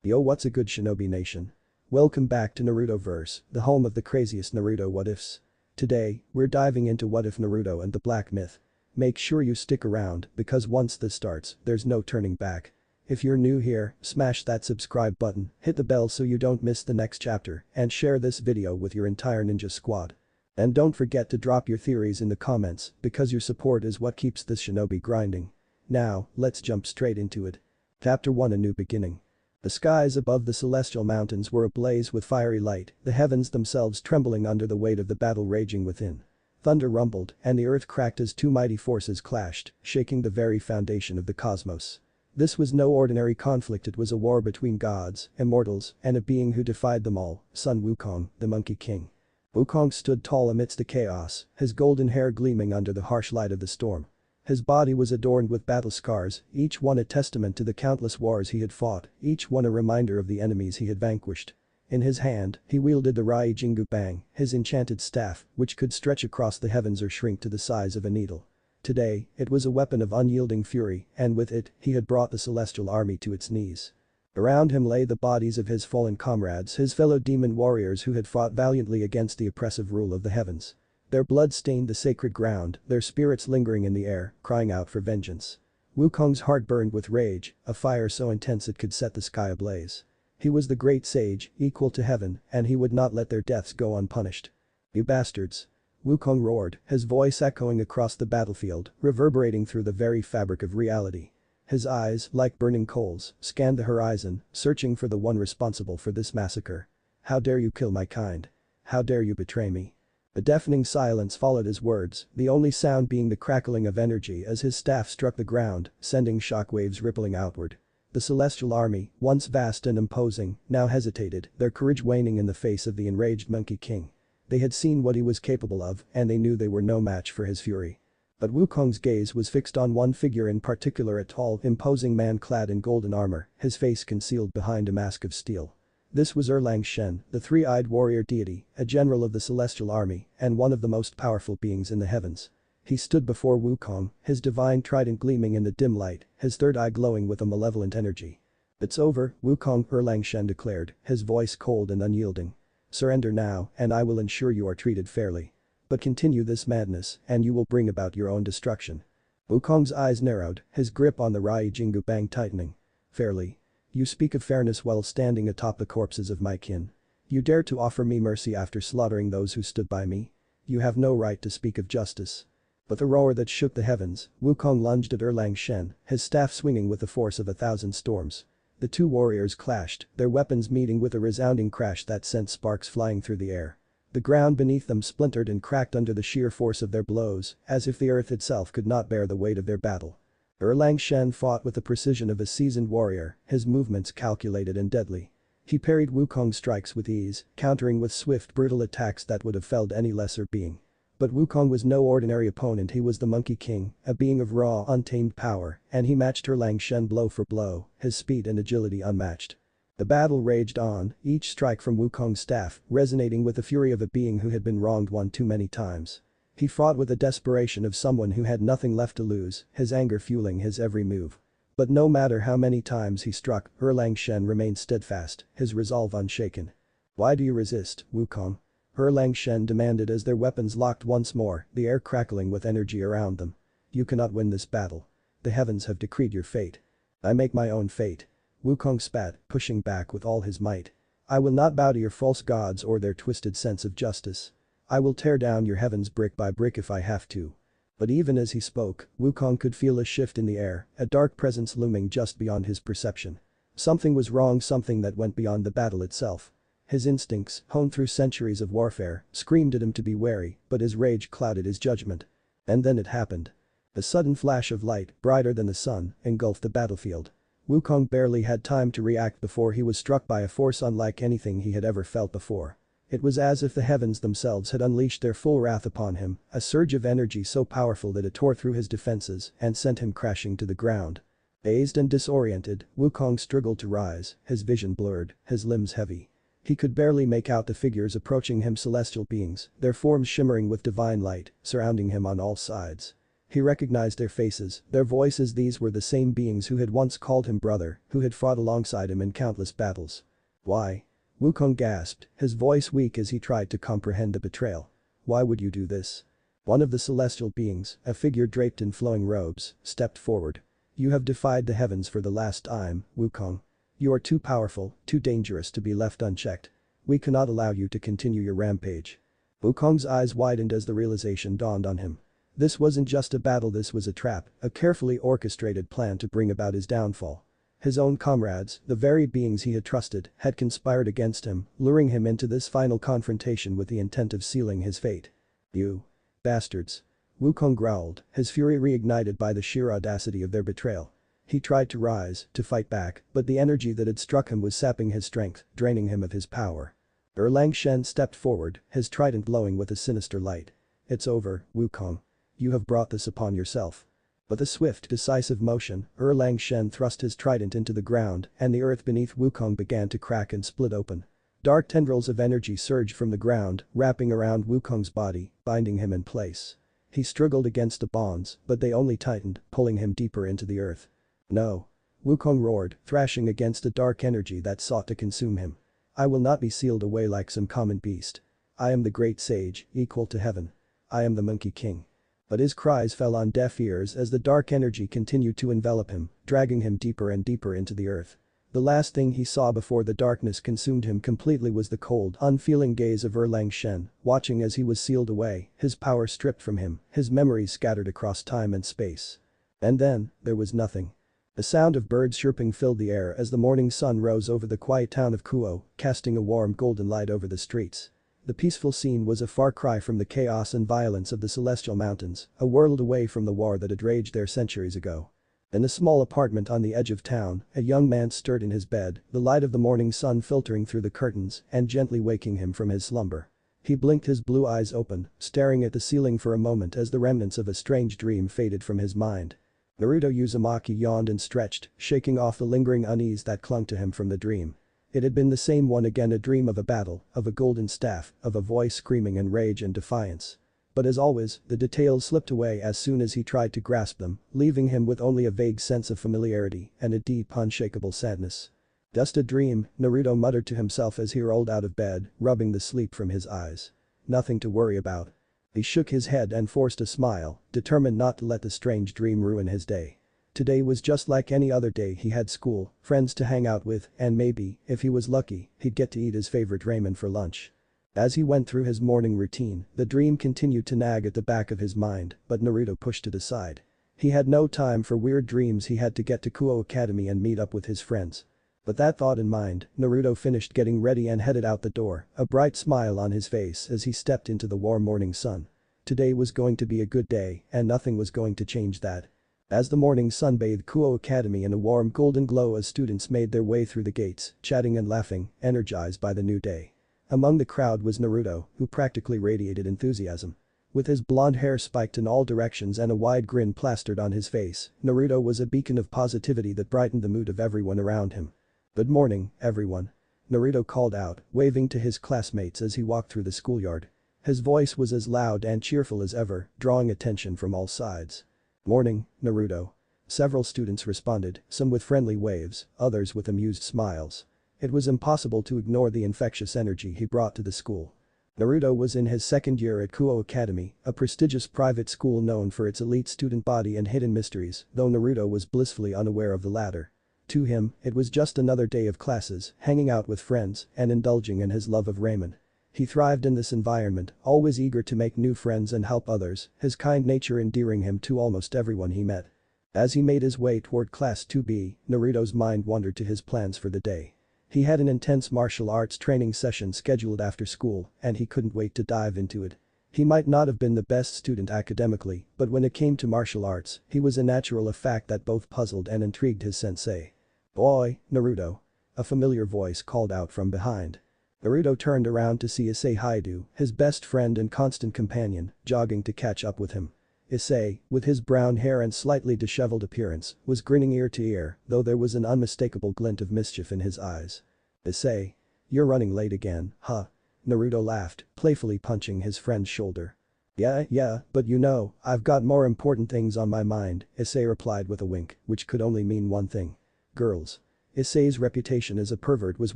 Yo, what's a good shinobi nation? Welcome back to Naruto verse, the home of the craziest Naruto what-ifs. Today, we're diving into what if Naruto and the Black Myth. Make sure you stick around because once this starts, there's no turning back. If you're new here, smash that subscribe button, hit the bell so you don't miss the next chapter, and share this video with your entire ninja squad. And don't forget to drop your theories in the comments because your support is what keeps this shinobi grinding. Now, let's jump straight into it. Chapter 1, A New Beginning. The skies above the celestial mountains were ablaze with fiery light, the heavens themselves trembling under the weight of the battle raging within. Thunder rumbled, and the earth cracked as two mighty forces clashed, shaking the very foundation of the cosmos. This was no ordinary conflict, it was a war between gods, immortals, and a being who defied them all, Sun Wukong, the Monkey King. Wukong stood tall amidst the chaos, his golden hair gleaming under the harsh light of the storm. His body was adorned with battle scars, each one a testament to the countless wars he had fought, each one a reminder of the enemies he had vanquished. In his hand, he wielded the Rai Jingu Bang, his enchanted staff, which could stretch across the heavens or shrink to the size of a needle. Today, it was a weapon of unyielding fury, and with it, he had brought the celestial army to its knees. Around him lay the bodies of his fallen comrades, his fellow demon warriors who had fought valiantly against the oppressive rule of the heavens. Their blood stained the sacred ground, their spirits lingering in the air, crying out for vengeance. Wukong's heart burned with rage, a fire so intense it could set the sky ablaze. He was the great sage, equal to heaven, and he would not let their deaths go unpunished. "You bastards!" Wukong roared, his voice echoing across the battlefield, reverberating through the very fabric of reality. His eyes, like burning coals, scanned the horizon, searching for the one responsible for this massacre. "How dare you kill my kind? How dare you betray me?" A deafening silence followed his words, the only sound being the crackling of energy as his staff struck the ground, sending shockwaves rippling outward. The celestial army, once vast and imposing, now hesitated, their courage waning in the face of the enraged Monkey King. They had seen what he was capable of, and they knew they were no match for his fury. But Wukong's gaze was fixed on one figure in particular, a tall, imposing man clad in golden armor, his face concealed behind a mask of steel. This was Erlang Shen, the three-eyed warrior deity, a general of the celestial army, and one of the most powerful beings in the heavens. He stood before Wukong, his divine trident gleaming in the dim light, his third eye glowing with a malevolent energy. "It's over, Wukong," Erlang Shen declared, his voice cold and unyielding. "Surrender now, and I will ensure you are treated fairly. But continue this madness, and you will bring about your own destruction." Wukong's eyes narrowed, his grip on the Rai Jingu Bang tightening. "Fairly? You speak of fairness while standing atop the corpses of my kin. You dare to offer me mercy after slaughtering those who stood by me? You have no right to speak of justice." With a roar that shook the heavens, Wukong lunged at Erlang Shen, his staff swinging with the force of 1,000 storms. The two warriors clashed, their weapons meeting with a resounding crash that sent sparks flying through the air. The ground beneath them splintered and cracked under the sheer force of their blows, as if the earth itself could not bear the weight of their battle. Erlang Shen fought with the precision of a seasoned warrior, his movements calculated and deadly. He parried Wukong's strikes with ease, countering with swift brutal attacks that would have felled any lesser being. But Wukong was no ordinary opponent, he was the Monkey King, a being of raw, untamed power, and he matched Erlang Shen blow for blow, his speed and agility unmatched. The battle raged on, each strike from Wukong's staff resonating with the fury of a being who had been wronged one too many times. He fought with the desperation of someone who had nothing left to lose, his anger fueling his every move. But no matter how many times he struck, Erlang Shen remained steadfast, his resolve unshaken. "Why do you resist, Wukong?" Erlang Shen demanded as their weapons locked once more, the air crackling with energy around them. "You cannot win this battle. The heavens have decreed your fate." "I make my own fate." Wukong spat, pushing back with all his might. "I will not bow to your false gods or their twisted sense of justice. I will tear down your heavens brick by brick if I have to." But even as he spoke, Wukong could feel a shift in the air, a dark presence looming just beyond his perception. Something was wrong, something that went beyond the battle itself. His instincts, honed through centuries of warfare, screamed at him to be wary, but his rage clouded his judgment. And then it happened. A sudden flash of light, brighter than the sun, engulfed the battlefield. Wukong barely had time to react before he was struck by a force unlike anything he had ever felt before. It was as if the heavens themselves had unleashed their full wrath upon him, a surge of energy so powerful that it tore through his defenses and sent him crashing to the ground. Dazed and disoriented, Wukong struggled to rise, his vision blurred, his limbs heavy. He could barely make out the figures approaching him, celestial beings, their forms shimmering with divine light, surrounding him on all sides. He recognized their faces, their voices. These were the same beings who had once called him brother, who had fought alongside him in countless battles. Why? Wukong gasped, his voice weak as he tried to comprehend the betrayal. Why would you do this? One of the celestial beings, a figure draped in flowing robes, stepped forward. You have defied the heavens for the last time, Wukong. You are too powerful, too dangerous to be left unchecked. We cannot allow you to continue your rampage. Wukong's eyes widened as the realization dawned on him. This wasn't just a battle, this was a trap, a carefully orchestrated plan to bring about his downfall. His own comrades, the very beings he had trusted, had conspired against him, luring him into this final confrontation with the intent of sealing his fate. You bastards. Wukong growled, his fury reignited by the sheer audacity of their betrayal. He tried to rise, to fight back, but the energy that had struck him was sapping his strength, draining him of his power. Erlang stepped forward, his trident glowing with a sinister light. It's over, Wukong. You have brought this upon yourself. With a swift, decisive motion, Erlang thrust his trident into the ground, and the earth beneath Wukong began to crack and split open. Dark tendrils of energy surged from the ground, wrapping around Wukong's body, binding him in place. He struggled against the bonds, but they only tightened, pulling him deeper into the earth. No. Wukong roared, thrashing against the dark energy that sought to consume him. I will not be sealed away like some common beast. I am the great sage, equal to heaven. I am the Monkey King. But his cries fell on deaf ears as the dark energy continued to envelop him, dragging him deeper and deeper into the earth. The last thing he saw before the darkness consumed him completely was the cold, unfeeling gaze of Erlang, watching as he was sealed away, his power stripped from him, his memories scattered across time and space. And then, there was nothing. The sound of birds chirping filled the air as the morning sun rose over the quiet town of Kuo, casting a warm golden light over the streets. The peaceful scene was a far cry from the chaos and violence of the Celestial Mountains, a world away from the war that had raged there centuries ago. In a small apartment on the edge of town, a young man stirred in his bed, the light of the morning sun filtering through the curtains and gently waking him from his slumber. He blinked his blue eyes open, staring at the ceiling for a moment as the remnants of a strange dream faded from his mind. Naruto Uzumaki yawned and stretched, shaking off the lingering unease that clung to him from the dream. It had been the same one again, a dream of a battle, of a golden staff, of a voice screaming in rage and defiance. But as always, the details slipped away as soon as he tried to grasp them, leaving him with only a vague sense of familiarity and a deep, unshakable sadness. Just a dream, Naruto muttered to himself as he rolled out of bed, rubbing the sleep from his eyes. Nothing to worry about. He shook his head and forced a smile, determined not to let the strange dream ruin his day. Today was just like any other day. He had school, friends to hang out with, and maybe, if he was lucky, he'd get to eat his favorite ramen for lunch. As he went through his morning routine, the dream continued to nag at the back of his mind, but Naruto pushed it aside. He had no time for weird dreams. He had to get to Kuo Academy and meet up with his friends. With that thought in mind, Naruto finished getting ready and headed out the door, a bright smile on his face as he stepped into the warm morning sun. Today was going to be a good day, and nothing was going to change that. As the morning sun bathed Kuo Academy in a warm golden glow as students made their way through the gates, chatting and laughing, energized by the new day. Among the crowd was Naruto, who practically radiated enthusiasm. With his blonde hair spiked in all directions and a wide grin plastered on his face, Naruto was a beacon of positivity that brightened the mood of everyone around him. Good morning, everyone. Naruto called out, waving to his classmates as he walked through the schoolyard. His voice was as loud and cheerful as ever, drawing attention from all sides. Morning, Naruto. Several students responded, some with friendly waves, others with amused smiles. It was impossible to ignore the infectious energy he brought to the school. Naruto was in his second year at Kuo Academy, a prestigious private school known for its elite student body and hidden mysteries, though Naruto was blissfully unaware of the latter. To him, it was just another day of classes, hanging out with friends, and indulging in his love of ramen. He thrived in this environment, always eager to make new friends and help others, his kind nature endearing him to almost everyone he met. As he made his way toward Class 2B, Naruto's mind wandered to his plans for the day. He had an intense martial arts training session scheduled after school, and he couldn't wait to dive into it. He might not have been the best student academically, but when it came to martial arts, he was a natural, a fact that both puzzled and intrigued his sensei. "Boy, Naruto." A familiar voice called out from behind. Naruto turned around to see Issei Haidu, his best friend and constant companion, jogging to catch up with him. Issei, with his brown hair and slightly disheveled appearance, was grinning ear to ear, though there was an unmistakable glint of mischief in his eyes. "Issei. You're running late again, huh?" Naruto laughed, playfully punching his friend's shoulder. Yeah, but you know, I've got more important things on my mind, Issei replied with a wink, which could only mean one thing. Girls. Issei's reputation as a pervert was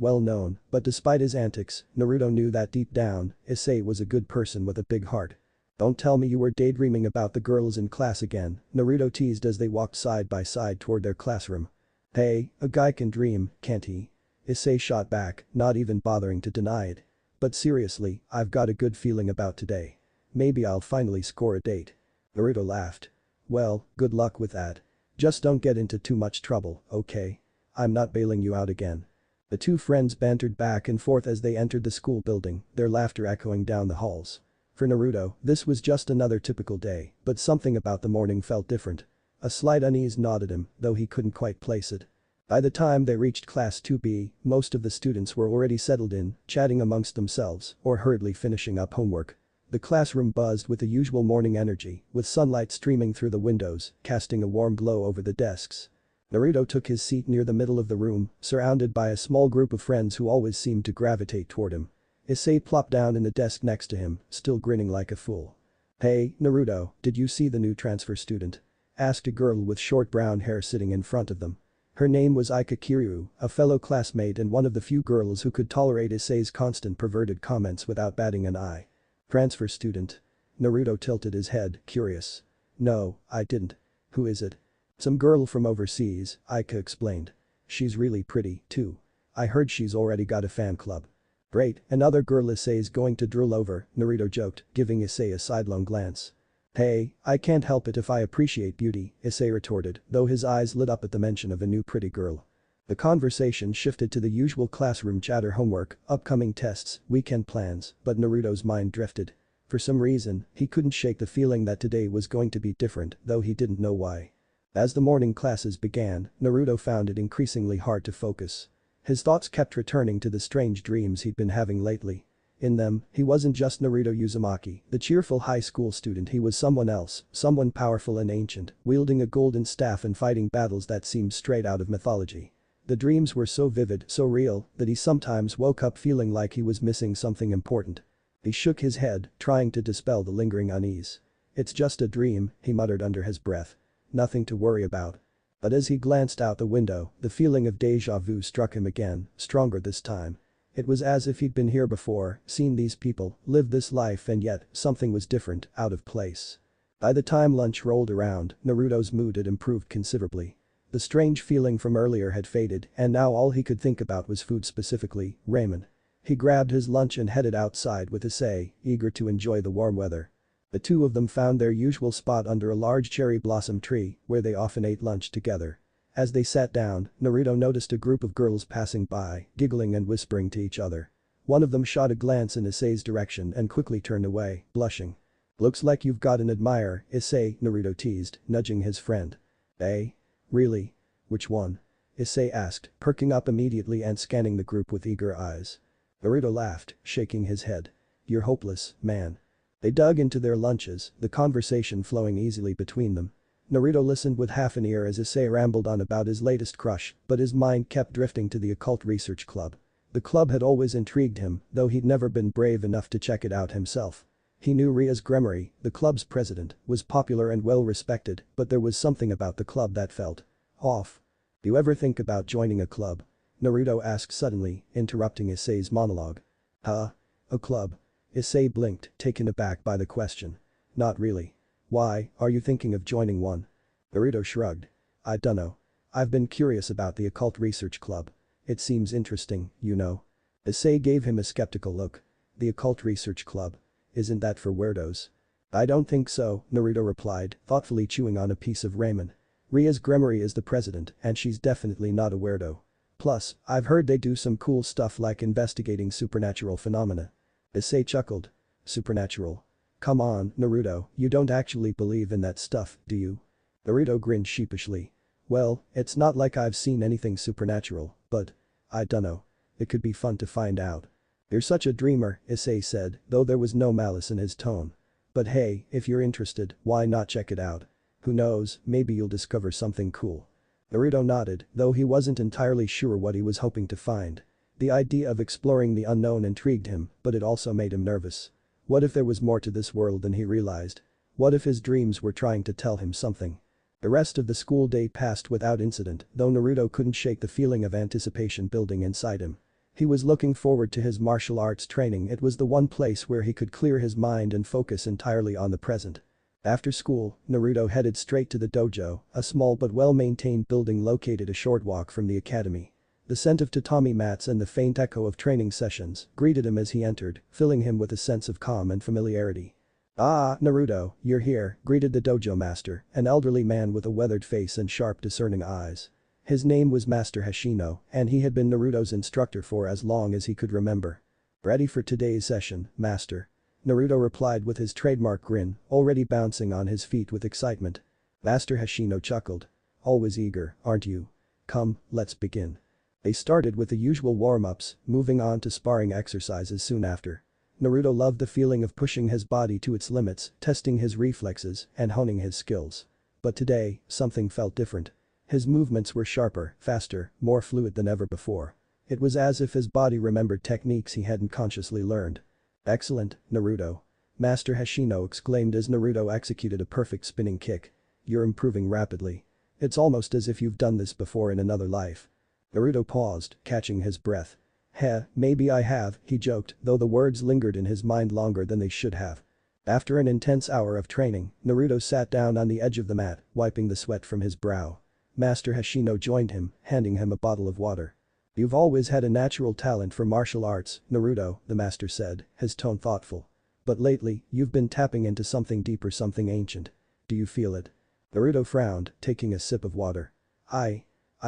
well known, but despite his antics, Naruto knew that deep down, Issei was a good person with a big heart. Don't tell me you were daydreaming about the girls in class again, Naruto teased as they walked side by side toward their classroom. Hey, a guy can dream, can't he? Issei shot back, not even bothering to deny it. But seriously, I've got a good feeling about today. Maybe I'll finally score a date. Naruto laughed. Well, good luck with that. Just don't get into too much trouble, okay? I'm not bailing you out again. The two friends bantered back and forth as they entered the school building, their laughter echoing down the halls. For Naruto, this was just another typical day, but something about the morning felt different. A slight unease gnawed at him, though he couldn't quite place it. By the time they reached Class 2B, most of the students were already settled in, chatting amongst themselves, or hurriedly finishing up homework. The classroom buzzed with the usual morning energy, with sunlight streaming through the windows, casting a warm glow over the desks. Naruto took his seat near the middle of the room, surrounded by a small group of friends who always seemed to gravitate toward him. Issei plopped down in the desk next to him, still grinning like a fool. Hey, Naruto, did you see the new transfer student? Asked a girl with short brown hair sitting in front of them. Her name was Aika Kiryu, a fellow classmate and one of the few girls who could tolerate Issei's constant perverted comments without batting an eye. Transfer student. Naruto tilted his head, curious. No, I didn't. Who is it? Some girl from overseas, Aika explained. She's really pretty, too. I heard she's already got a fan club. Great, another girl Issei's going to drool over, Naruto joked, giving Issei a sidelong glance. Hey, I can't help it if I appreciate beauty, Issei retorted, though his eyes lit up at the mention of a new pretty girl. The conversation shifted to the usual classroom chatter: homework, upcoming tests, weekend plans, but Naruto's mind drifted. For some reason, he couldn't shake the feeling that today was going to be different, though he didn't know why. As the morning classes began, Naruto found it increasingly hard to focus. His thoughts kept returning to the strange dreams he'd been having lately. In them, he wasn't just Naruto Uzumaki, the cheerful high school student. He was someone else, someone powerful and ancient, wielding a golden staff and fighting battles that seemed straight out of mythology. The dreams were so vivid, so real, that he sometimes woke up feeling like he was missing something important. He shook his head, trying to dispel the lingering unease. It's just a dream, he muttered under his breath. Nothing to worry about. But as he glanced out the window, the feeling of déjà vu struck him again, stronger this time. It was as if he'd been here before, seen these people, lived this life, and yet, something was different, out of place. By the time lunch rolled around, Naruto's mood had improved considerably. The strange feeling from earlier had faded, and now all he could think about was food, specifically, ramen. He grabbed his lunch and headed outside with Issei, eager to enjoy the warm weather. The two of them found their usual spot under a large cherry blossom tree, where they often ate lunch together. As they sat down, Naruto noticed a group of girls passing by, giggling and whispering to each other. One of them shot a glance in Issei's direction and quickly turned away, blushing. Looks like you've got an admirer, Issei, Naruto teased, nudging his friend. Eh? Really? Which one? Issei asked, perking up immediately and scanning the group with eager eyes. Naruto laughed, shaking his head. You're hopeless, man. They dug into their lunches, the conversation flowing easily between them. Naruto listened with half an ear as Issei rambled on about his latest crush, but his mind kept drifting to the occult research club. The club had always intrigued him, though he'd never been brave enough to check it out himself. He knew Rias Gremory, the club's president, was popular and well respected, but there was something about the club that felt off. Do you ever think about joining a club? Naruto asked suddenly, interrupting Issei's monologue. Huh? A club? Issei blinked, taken aback by the question. Not really. Why, are you thinking of joining one? Naruto shrugged. I dunno. I've been curious about the occult research club. It seems interesting, you know. Issei gave him a skeptical look. The occult research club? Isn't that for weirdos? I don't think so, Naruto replied, thoughtfully chewing on a piece of ramen. Rias Gremory is the president, and she's definitely not a weirdo. Plus, I've heard they do some cool stuff like investigating supernatural phenomena. Issei chuckled. Supernatural? Come on, Naruto, you don't actually believe in that stuff, do you? Naruto grinned sheepishly. Well, it's not like I've seen anything supernatural, but I dunno. It could be fun to find out. You're such a dreamer, Issei said, though there was no malice in his tone. But hey, if you're interested, why not check it out? Who knows, maybe you'll discover something cool. Naruto nodded, though he wasn't entirely sure what he was hoping to find. The idea of exploring the unknown intrigued him, but it also made him nervous. What if there was more to this world than he realized? What if his dreams were trying to tell him something? The rest of the school day passed without incident, though Naruto couldn't shake the feeling of anticipation building inside him. He was looking forward to his martial arts training. It was the one place where he could clear his mind and focus entirely on the present. After school, Naruto headed straight to the dojo, a small but well-maintained building located a short walk from the academy. The scent of tatami mats and the faint echo of training sessions greeted him as he entered, filling him with a sense of calm and familiarity. "Ah, Naruto, you're here," greeted the dojo master, an elderly man with a weathered face and sharp discerning eyes. His name was Master Hashino, and he had been Naruto's instructor for as long as he could remember. "Ready for today's session, Master?" Naruto replied with his trademark grin, already bouncing on his feet with excitement. Master Hashino chuckled. "Always eager, aren't you? Come, let's begin." They started with the usual warm-ups, moving on to sparring exercises soon after. Naruto loved the feeling of pushing his body to its limits, testing his reflexes, and honing his skills. But today, something felt different. His movements were sharper, faster, more fluid than ever before. It was as if his body remembered techniques he hadn't consciously learned. "Excellent, Naruto." Master Hashino exclaimed as Naruto executed a perfect spinning kick. "You're improving rapidly. It's almost as if you've done this before in another life." Naruto paused, catching his breath. "Heh, maybe I have," he joked, though the words lingered in his mind longer than they should have. After an intense hour of training, Naruto sat down on the edge of the mat, wiping the sweat from his brow. Master Hashino joined him, handing him a bottle of water. "You've always had a natural talent for martial arts, Naruto," the master said, his tone thoughtful. "But lately, you've been tapping into something deeper, something ancient. Do you feel it?" Naruto frowned, taking a sip of water. I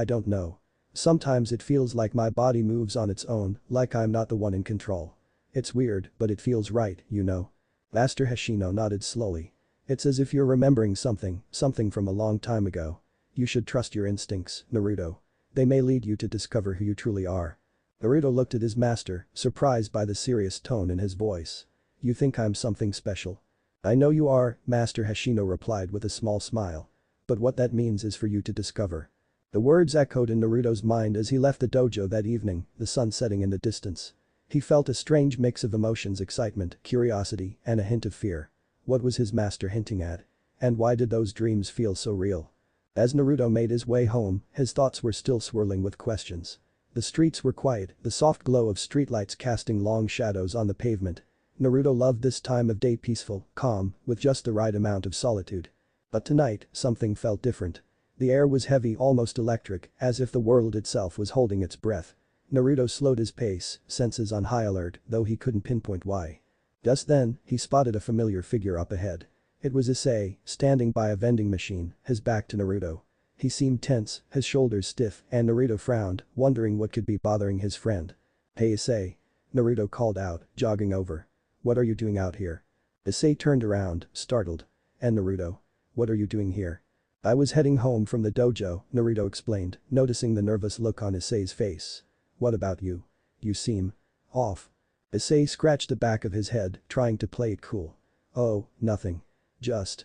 don't know. Sometimes it feels like my body moves on its own, like I'm not the one in control. It's weird, but it feels right, you know." Master Hashino nodded slowly. "It's as if you're remembering something from a long time ago. You should trust your instincts, Naruto. They may lead you to discover who you truly are." Naruto looked at his master, surprised by the serious tone in his voice. "You think I'm something special?" "I know you are," Master Hashino replied with a small smile. "But what that means is for you to discover." The words echoed in Naruto's mind as he left the dojo that evening, the sun setting in the distance. He felt a strange mix of emotions: excitement, curiosity, and a hint of fear. What was his master hinting at? And why did those dreams feel so real? As Naruto made his way home, his thoughts were still swirling with questions. The streets were quiet, the soft glow of streetlights casting long shadows on the pavement. Naruto loved this time of day: peaceful, calm, with just the right amount of solitude. But tonight, something felt different. The air was heavy, almost electric, as if the world itself was holding its breath. Naruto slowed his pace, senses on high alert, though he couldn't pinpoint why. Just then, he spotted a familiar figure up ahead. It was Issei, standing by a vending machine, his back to Naruto. He seemed tense, his shoulders stiff, and Naruto frowned, wondering what could be bothering his friend. "Hey Issei." Naruto called out, jogging over. "What are you doing out here?" Issei turned around, startled. "And Naruto? What are you doing here?" "I was heading home from the dojo," Naruto explained, noticing the nervous look on Issei's face. "What about you? You seem off." Issei scratched the back of his head, trying to play it cool. "Oh, nothing. Just,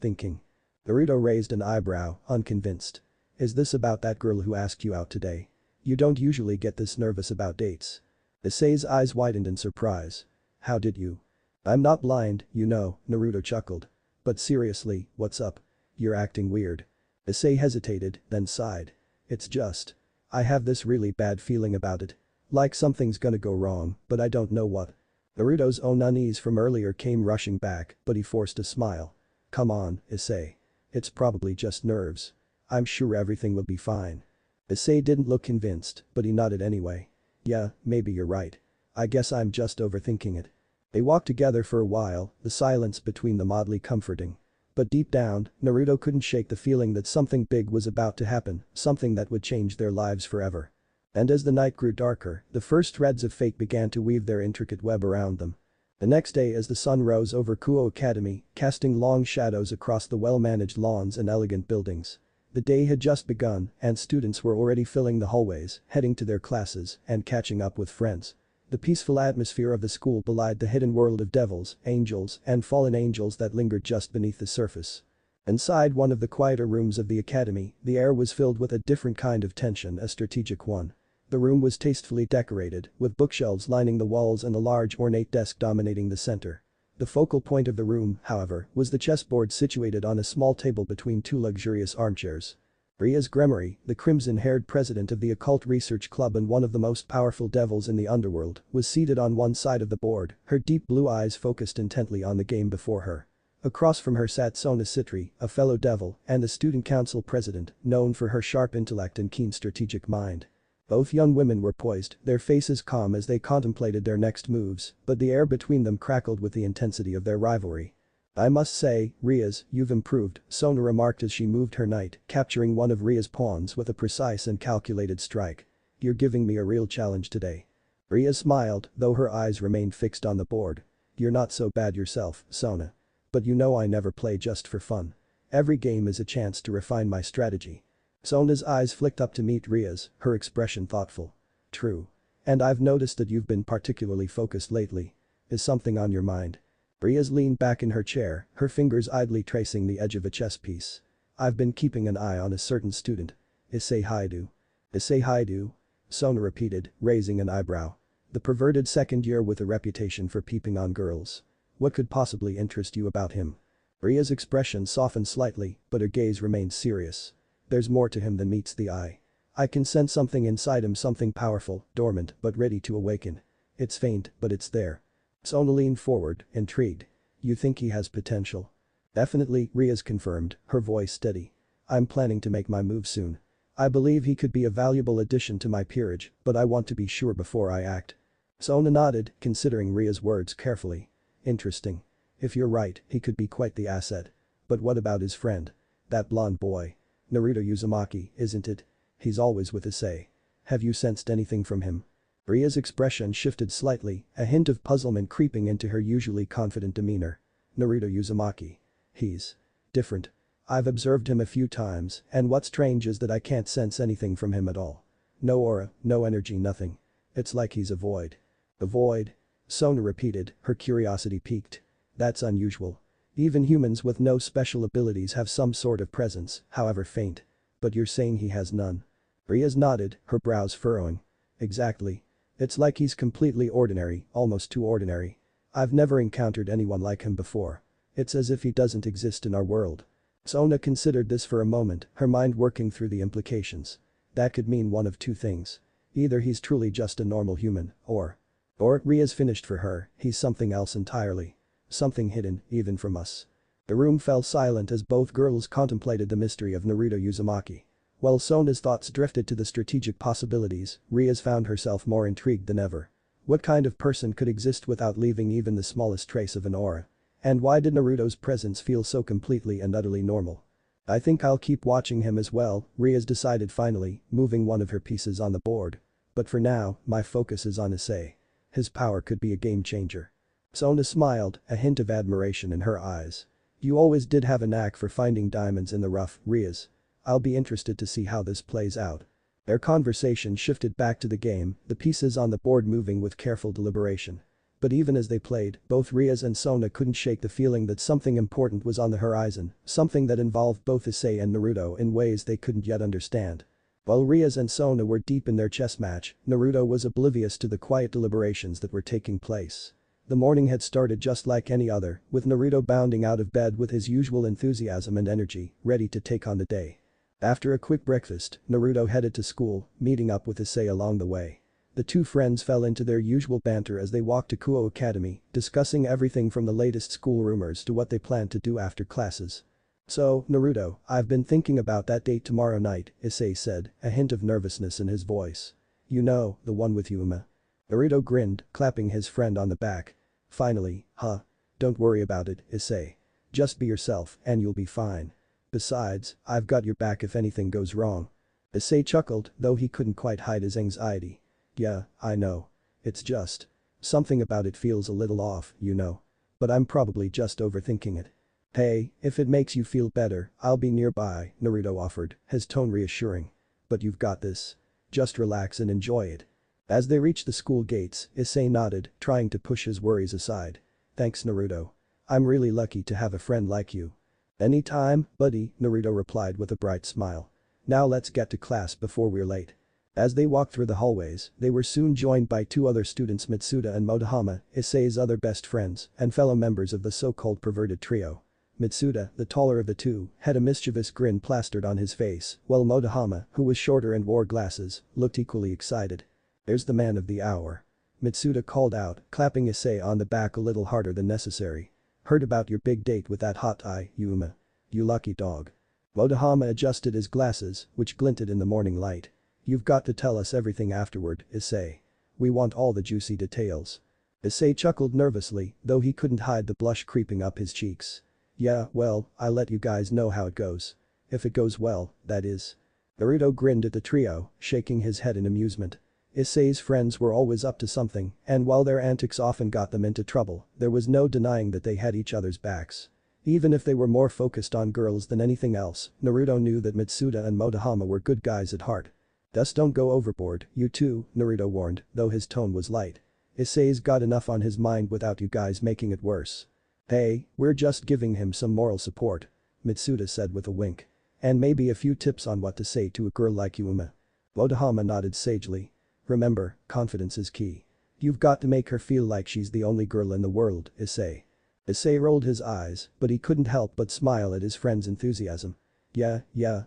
thinking." Naruto raised an eyebrow, unconvinced. "Is this about that girl who asked you out today? You don't usually get this nervous about dates." Issei's eyes widened in surprise. "How did you?" "I'm not blind, Naruto chuckled. "But seriously, what's up? You're acting weird." Issei hesitated, then sighed. "It's just. I have this really bad feeling about it. Like something's gonna go wrong, but I don't know what." Naruto's own unease from earlier came rushing back, but he forced a smile. "Come on, Issei. It's probably just nerves. I'm sure everything will be fine." Issei didn't look convinced, but he nodded anyway. "Yeah, maybe you're right. I guess I'm just overthinking it." They walked together for a while, the silence between them oddly comforting. But deep down, Naruto couldn't shake the feeling that something big was about to happen, something that would change their lives forever. And as the night grew darker, the first threads of fate began to weave their intricate web around them. The next day as the sun rose over Kuo Academy, casting long shadows across the well-managed lawns and elegant buildings. The day had just begun, and students were already filling the hallways, heading to their classes, and catching up with friends. The peaceful atmosphere of the school belied the hidden world of devils, angels, and fallen angels that lingered just beneath the surface. Inside one of the quieter rooms of the academy, the air was filled with a different kind of tension, a strategic one. The room was tastefully decorated, with bookshelves lining the walls and a large ornate desk dominating the center. The focal point of the room, however, was the chessboard situated on a small table between two luxurious armchairs. Riaz Gremory, the crimson-haired president of the Occult Research Club and one of the most powerful devils in the underworld, was seated on one side of the board, her deep blue eyes focused intently on the game before her. Across from her sat Sona Sitri, a fellow devil, and the student council president, known for her sharp intellect and keen strategic mind. Both young women were poised, their faces calm as they contemplated their next moves, but the air between them crackled with the intensity of their rivalry. "I must say, Riaz, you've improved," Sona remarked as she moved her knight, capturing one of Riaz's pawns with a precise and calculated strike. "You're giving me a real challenge today." Riaz smiled, though her eyes remained fixed on the board. "You're not so bad yourself, Sona. But you know I never play just for fun. Every game is a chance to refine my strategy." Sona's eyes flicked up to meet Riaz, her expression thoughtful. "True. And I've noticed that you've been particularly focused lately. Is something on your mind?" Riaz leaned back in her chair, her fingers idly tracing the edge of a chess piece. "I've been keeping an eye on a certain student. Issei Haidu." "Issei Haidu?" Sona repeated, raising an eyebrow. "The perverted second year with a reputation for peeping on girls. What could possibly interest you about him?" Riaz's expression softened slightly, but her gaze remained serious. "There's more to him than meets the eye. I can sense something inside him, something powerful, dormant but ready to awaken. It's faint, but it's there." Sona leaned forward, intrigued. "You think he has potential?" "Definitely," Riaz confirmed, her voice steady. "I'm planning to make my move soon. I believe he could be a valuable addition to my peerage, but I want to be sure before I act." Sona nodded, considering Riaz's words carefully. "Interesting. If you're right, he could be quite the asset. But what about his friend? That blonde boy? Naruto Uzumaki, isn't it? He's always with Issei. Have you sensed anything from him?" Riaz's expression shifted slightly, a hint of puzzlement creeping into her usually confident demeanor. "Naruto Uzumaki. He's different. I've observed him a few times, and what's strange is that I can't sense anything from him at all. No aura, no energy, nothing. It's like he's a void." "A void?" Sona repeated, her curiosity piqued. "That's unusual. Even humans with no special abilities have some sort of presence, however faint. But you're saying he has none?" Riaz nodded, her brows furrowing. "Exactly. It's like he's completely ordinary, almost too ordinary. I've never encountered anyone like him before. It's as if he doesn't exist in our world." Sona considered this for a moment, her mind working through the implications. That could mean one of two things. Either he's truly just a normal human, or Riaz finished for her, he's something else entirely. Something hidden, even from us. The room fell silent as both girls contemplated the mystery of Naruto Uzumaki. While Sona's thoughts drifted to the strategic possibilities, Riaz found herself more intrigued than ever. What kind of person could exist without leaving even the smallest trace of an aura? And why did Naruto's presence feel so completely and utterly normal? "I think I'll keep watching him as well," Riaz decided finally, moving one of her pieces on the board. "But for now, my focus is on Issei. His power could be a game changer." Sona smiled, a hint of admiration in her eyes. "You always did have a knack for finding diamonds in the rough, Riaz. I'll be interested to see how this plays out." Their conversation shifted back to the game, the pieces on the board moving with careful deliberation. But even as they played, both Riaz and Sona couldn't shake the feeling that something important was on the horizon, something that involved both Issei and Naruto in ways they couldn't yet understand. While Riaz and Sona were deep in their chess match, Naruto was oblivious to the quiet deliberations that were taking place. The morning had started just like any other, with Naruto bounding out of bed with his usual enthusiasm and energy, ready to take on the day. After a quick breakfast, Naruto headed to school, meeting up with Issei along the way. The two friends fell into their usual banter as they walked to Kuo Academy, discussing everything from the latest school rumors to what they planned to do after classes. "So, Naruto, I've been thinking about that date tomorrow night," Issei said, a hint of nervousness in his voice. "You know, the one with Yuma." Naruto grinned, clapping his friend on the back. "Finally, huh? Don't worry about it, Issei. Just be yourself and you'll be fine. Besides, I've got your back if anything goes wrong." Issei chuckled, though he couldn't quite hide his anxiety. "Yeah, I know. It's just something about it feels a little off, you know. But I'm probably just overthinking it." "Hey, if it makes you feel better, I'll be nearby," Naruto offered, his tone reassuring. "But you've got this. Just relax and enjoy it." As they reached the school gates, Issei nodded, trying to push his worries aside. "Thanks, Naruto. I'm really lucky to have a friend like you." "Anytime, buddy," Naruto replied with a bright smile. "Now let's get to class before we're late." As they walked through the hallways, they were soon joined by two other students, Mitsuda and Motohama, Issei's other best friends and fellow members of the so-called perverted trio. Mitsuda, the taller of the two, had a mischievous grin plastered on his face, while Motohama, who was shorter and wore glasses, looked equally excited. "There's the man of the hour," Mitsuda called out, clapping Issei on the back a little harder than necessary. "Heard about your big date with that hot eye, Yuma. You lucky dog." Motohama adjusted his glasses, which glinted in the morning light. "You've got to tell us everything afterward, Issei. We want all the juicy details." Issei chuckled nervously, though he couldn't hide the blush creeping up his cheeks. "Yeah, well, I'll let you guys know how it goes. If it goes well, that is." Naruto grinned at the trio, shaking his head in amusement. Issei's friends were always up to something, and while their antics often got them into trouble, there was no denying that they had each other's backs. Even if they were more focused on girls than anything else, Naruto knew that Mitsuda and Motohama were good guys at heart. "Just don't go overboard, you two," Naruto warned, though his tone was light. "Issei's got enough on his mind without you guys making it worse." "Hey, we're just giving him some moral support," Mitsuda said with a wink. "And maybe a few tips on what to say to a girl like Yuma." Motohama nodded sagely. "Remember, confidence is key. You've got to make her feel like she's the only girl in the world, Issei." Issei rolled his eyes, but he couldn't help but smile at his friend's enthusiasm. Yeah,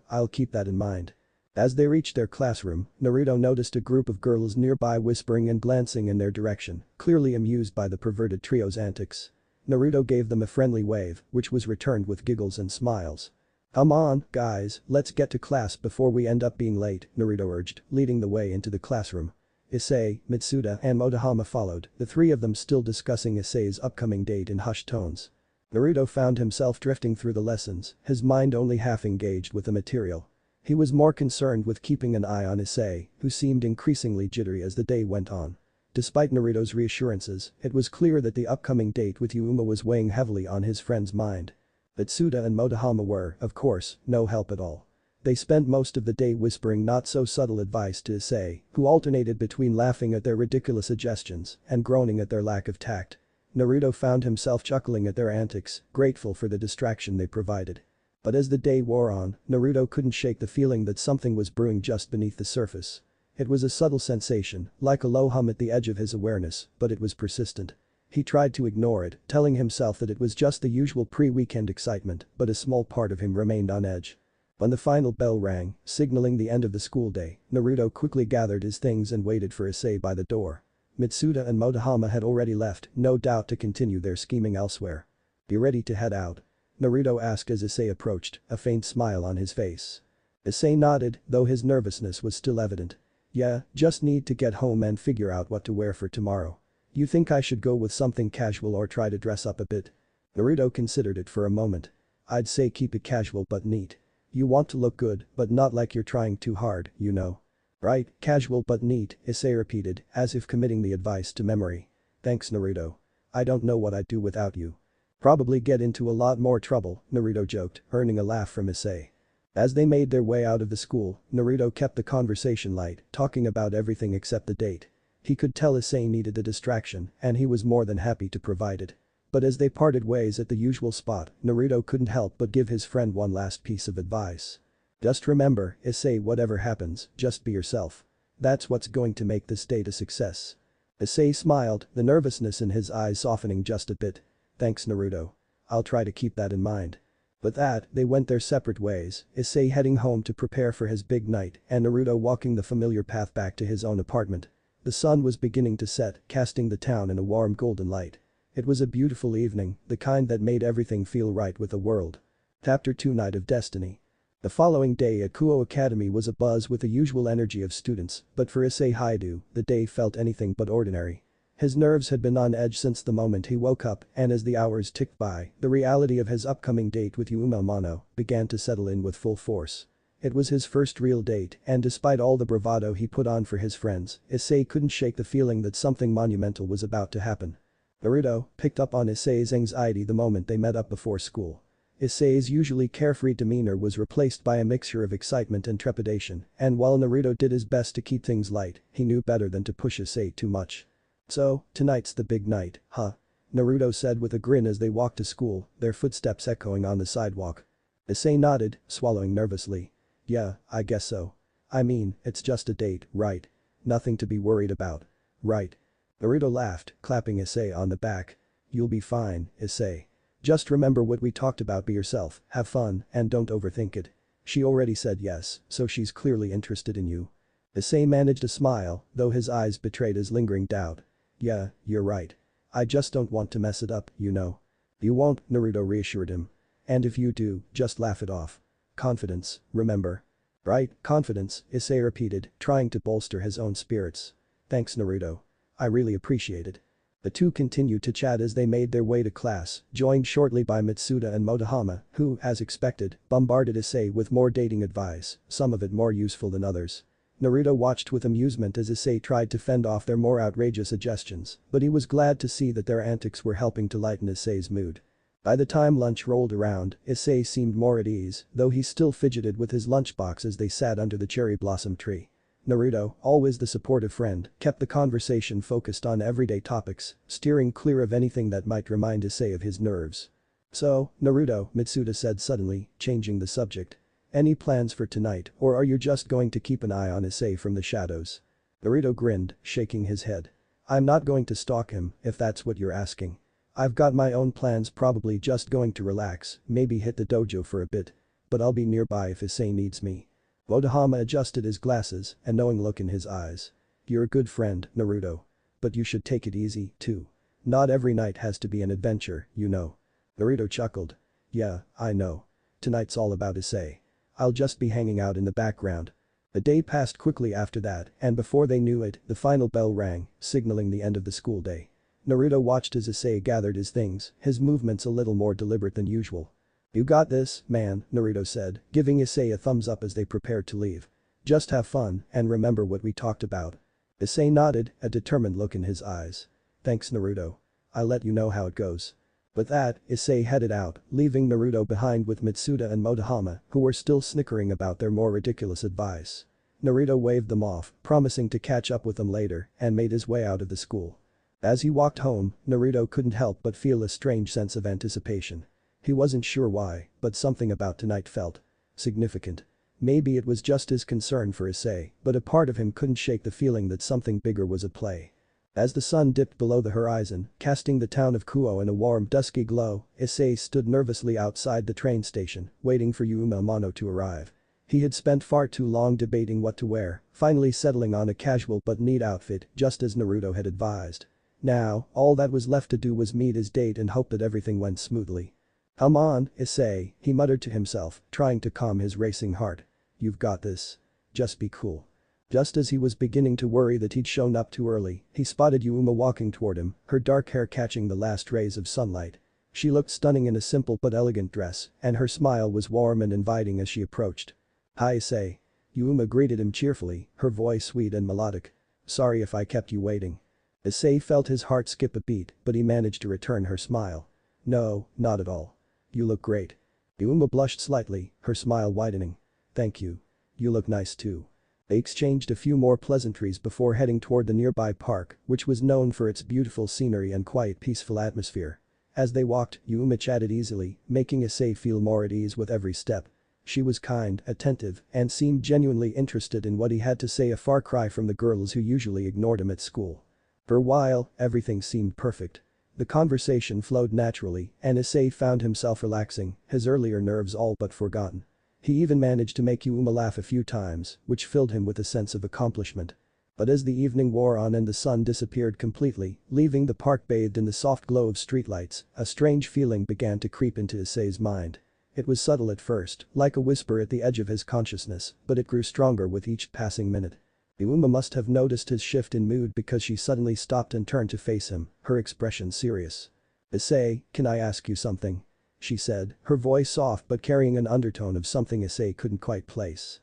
I'll keep that in mind." As they reached their classroom, Naruto noticed a group of girls nearby whispering and glancing in their direction, clearly amused by the perverted trio's antics. Naruto gave them a friendly wave, which was returned with giggles and smiles. "Come on, guys, let's get to class before we end up being late," Naruto urged, leading the way into the classroom. Issei, Mitsuda and Motohama followed, the three of them still discussing Issei's upcoming date in hushed tones. Naruto found himself drifting through the lessons, his mind only half engaged with the material. He was more concerned with keeping an eye on Issei, who seemed increasingly jittery as the day went on. Despite Naruto's reassurances, it was clear that the upcoming date with Yuma was weighing heavily on his friend's mind. Mitsuda and Motohama were, of course, no help at all. They spent most of the day whispering not-so-subtle advice to Issei, who alternated between laughing at their ridiculous suggestions and groaning at their lack of tact. Naruto found himself chuckling at their antics, grateful for the distraction they provided. But as the day wore on, Naruto couldn't shake the feeling that something was brewing just beneath the surface. It was a subtle sensation, like a low hum at the edge of his awareness, but it was persistent. He tried to ignore it, telling himself that it was just the usual pre-weekend excitement, but a small part of him remained on edge. When the final bell rang, signaling the end of the school day, Naruto quickly gathered his things and waited for Issei by the door. Mitsuda and Motohama had already left, no doubt to continue their scheming elsewhere. "Be ready to head out?" Naruto asked as Issei approached, a faint smile on his face. Issei nodded, though his nervousness was still evident. "Yeah, just need to get home and figure out what to wear for tomorrow. You think I should go with something casual or try to dress up a bit?" Naruto considered it for a moment. "I'd say keep it casual but neat. You want to look good, but not like you're trying too hard, you know." "Right, casual but neat," Issei repeated, as if committing the advice to memory. "Thanks, Naruto. I don't know what I'd do without you." "Probably get into a lot more trouble," Naruto joked, earning a laugh from Issei. As they made their way out of the school, Naruto kept the conversation light, talking about everything except the date. He could tell Issei needed a distraction, and he was more than happy to provide it. But as they parted ways at the usual spot, Naruto couldn't help but give his friend one last piece of advice. "Just remember, Issei, whatever happens, just be yourself. That's what's going to make this date a success." Issei smiled, the nervousness in his eyes softening just a bit. "Thanks, Naruto. I'll try to keep that in mind." With that, they went their separate ways, Issei heading home to prepare for his big night and Naruto walking the familiar path back to his own apartment. The sun was beginning to set, casting the town in a warm golden light. It was a beautiful evening, the kind that made everything feel right with the world. Chapter 2 Night of Destiny. The following day at Kuo Academy was abuzz with the usual energy of students, but for Issei Haidu, the day felt anything but ordinary. His nerves had been on edge since the moment he woke up, and as the hours ticked by, the reality of his upcoming date with Yuma Amano began to settle in with full force. It was his first real date, and despite all the bravado he put on for his friends, Issei couldn't shake the feeling that something monumental was about to happen. Naruto picked up on Issei's anxiety the moment they met up before school. Issei's usually carefree demeanor was replaced by a mixture of excitement and trepidation, and while Naruto did his best to keep things light, he knew better than to push Issei too much. "So, tonight's the big night, huh?" Naruto said with a grin as they walked to school, their footsteps echoing on the sidewalk. Issei nodded, swallowing nervously. "Yeah, I guess so. I mean, it's just a date, right? Nothing to be worried about. Right. Naruto laughed, clapping Issei on the back. You'll be fine, Issei. Just remember what we talked about, be yourself, have fun, and don't overthink it. She already said yes, so she's clearly interested in you. Issei managed a smile, though his eyes betrayed his lingering doubt. Yeah, you're right. I just don't want to mess it up, you know. You won't, Naruto reassured him. And if you do, just laugh it off. Confidence, remember. Right, confidence, Issei repeated, trying to bolster his own spirits. Thanks Naruto. I really appreciate it. The two continued to chat as they made their way to class, joined shortly by Mitsuda and Motohama, who, as expected, bombarded Issei with more dating advice, some of it more useful than others. Naruto watched with amusement as Issei tried to fend off their more outrageous suggestions, but he was glad to see that their antics were helping to lighten Issei's mood. By the time lunch rolled around, Issei seemed more at ease, though he still fidgeted with his lunchbox as they sat under the cherry blossom tree. Naruto, always the supportive friend, kept the conversation focused on everyday topics, steering clear of anything that might remind Issei of his nerves. So, Naruto, Mitsuda said suddenly, changing the subject. Any plans for tonight, or are you just going to keep an eye on Issei from the shadows? Naruto grinned, shaking his head. I'm not going to stalk him, if that's what you're asking. I've got my own plans, probably just going to relax, maybe hit the dojo for a bit. But I'll be nearby if Issei needs me. Motohama adjusted his glasses, a knowing look in his eyes. You're a good friend, Naruto. But you should take it easy, too. Not every night has to be an adventure, you know. Naruto chuckled. Yeah, I know. Tonight's all about Issei. I'll just be hanging out in the background. The day passed quickly after that, and before they knew it, the final bell rang, signaling the end of the school day. Naruto watched as Issei gathered his things, his movements a little more deliberate than usual. You got this, man, Naruto said, giving Issei a thumbs up as they prepared to leave. Just have fun, and remember what we talked about. Issei nodded, a determined look in his eyes. Thanks Naruto. I'll let you know how it goes. With that, Issei headed out, leaving Naruto behind with Mitsuda and Motohama, who were still snickering about their more ridiculous advice. Naruto waved them off, promising to catch up with them later, and made his way out of the school. As he walked home, Naruto couldn't help but feel a strange sense of anticipation. He wasn't sure why, but something about tonight felt significant. Maybe it was just his concern for Issei, but a part of him couldn't shake the feeling that something bigger was at play. As the sun dipped below the horizon, casting the town of Kuo in a warm dusky glow, Issei stood nervously outside the train station, waiting for Yuma Amano to arrive. He had spent far too long debating what to wear, finally settling on a casual but neat outfit, just as Naruto had advised. Now, all that was left to do was meet his date and hope that everything went smoothly. Come on, Issei, he muttered to himself, trying to calm his racing heart. You've got this. Just be cool. Just as he was beginning to worry that he'd shown up too early, he spotted Yuma walking toward him, her dark hair catching the last rays of sunlight. She looked stunning in a simple but elegant dress, and her smile was warm and inviting as she approached. Hi Issei. Yuma greeted him cheerfully, her voice sweet and melodic. Sorry if I kept you waiting. Issei felt his heart skip a beat, but he managed to return her smile. No, not at all. You look great. Yuma blushed slightly, her smile widening. Thank you. You look nice too. They exchanged a few more pleasantries before heading toward the nearby park, which was known for its beautiful scenery and quiet peaceful atmosphere. As they walked, Yuma chatted easily, making Issei feel more at ease with every step. She was kind, attentive, and seemed genuinely interested in what he had to say, a far cry from the girls who usually ignored him at school. For a while, everything seemed perfect. The conversation flowed naturally, and Issei found himself relaxing, his earlier nerves all but forgotten. He even managed to make Yuma laugh a few times, which filled him with a sense of accomplishment. But as the evening wore on and the sun disappeared completely, leaving the park bathed in the soft glow of streetlights, a strange feeling began to creep into Issei's mind. It was subtle at first, like a whisper at the edge of his consciousness, but it grew stronger with each passing minute. Yuma must have noticed his shift in mood because she suddenly stopped and turned to face him, her expression serious. Issei, can I ask you something? She said, her voice soft but carrying an undertone of something Issei couldn't quite place.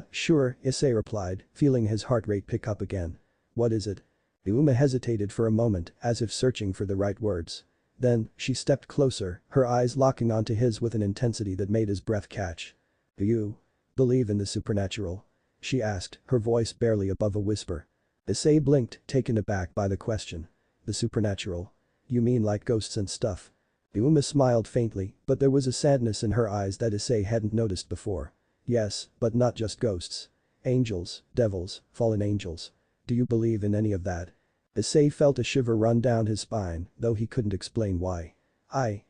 Sure, Issei replied, feeling his heart rate pick up again. What is it? Yuma hesitated for a moment, as if searching for the right words. Then, she stepped closer, her eyes locking onto his with an intensity that made his breath catch. Do you believe in the supernatural? She asked, her voice barely above a whisper. Issei blinked, taken aback by the question. The supernatural? You mean like ghosts and stuff? Yuma smiled faintly, but there was a sadness in her eyes that Issei hadn't noticed before. Yes, but not just ghosts. Angels, devils, fallen angels. Do you believe in any of that? Issei felt a shiver run down his spine, though he couldn't explain why. I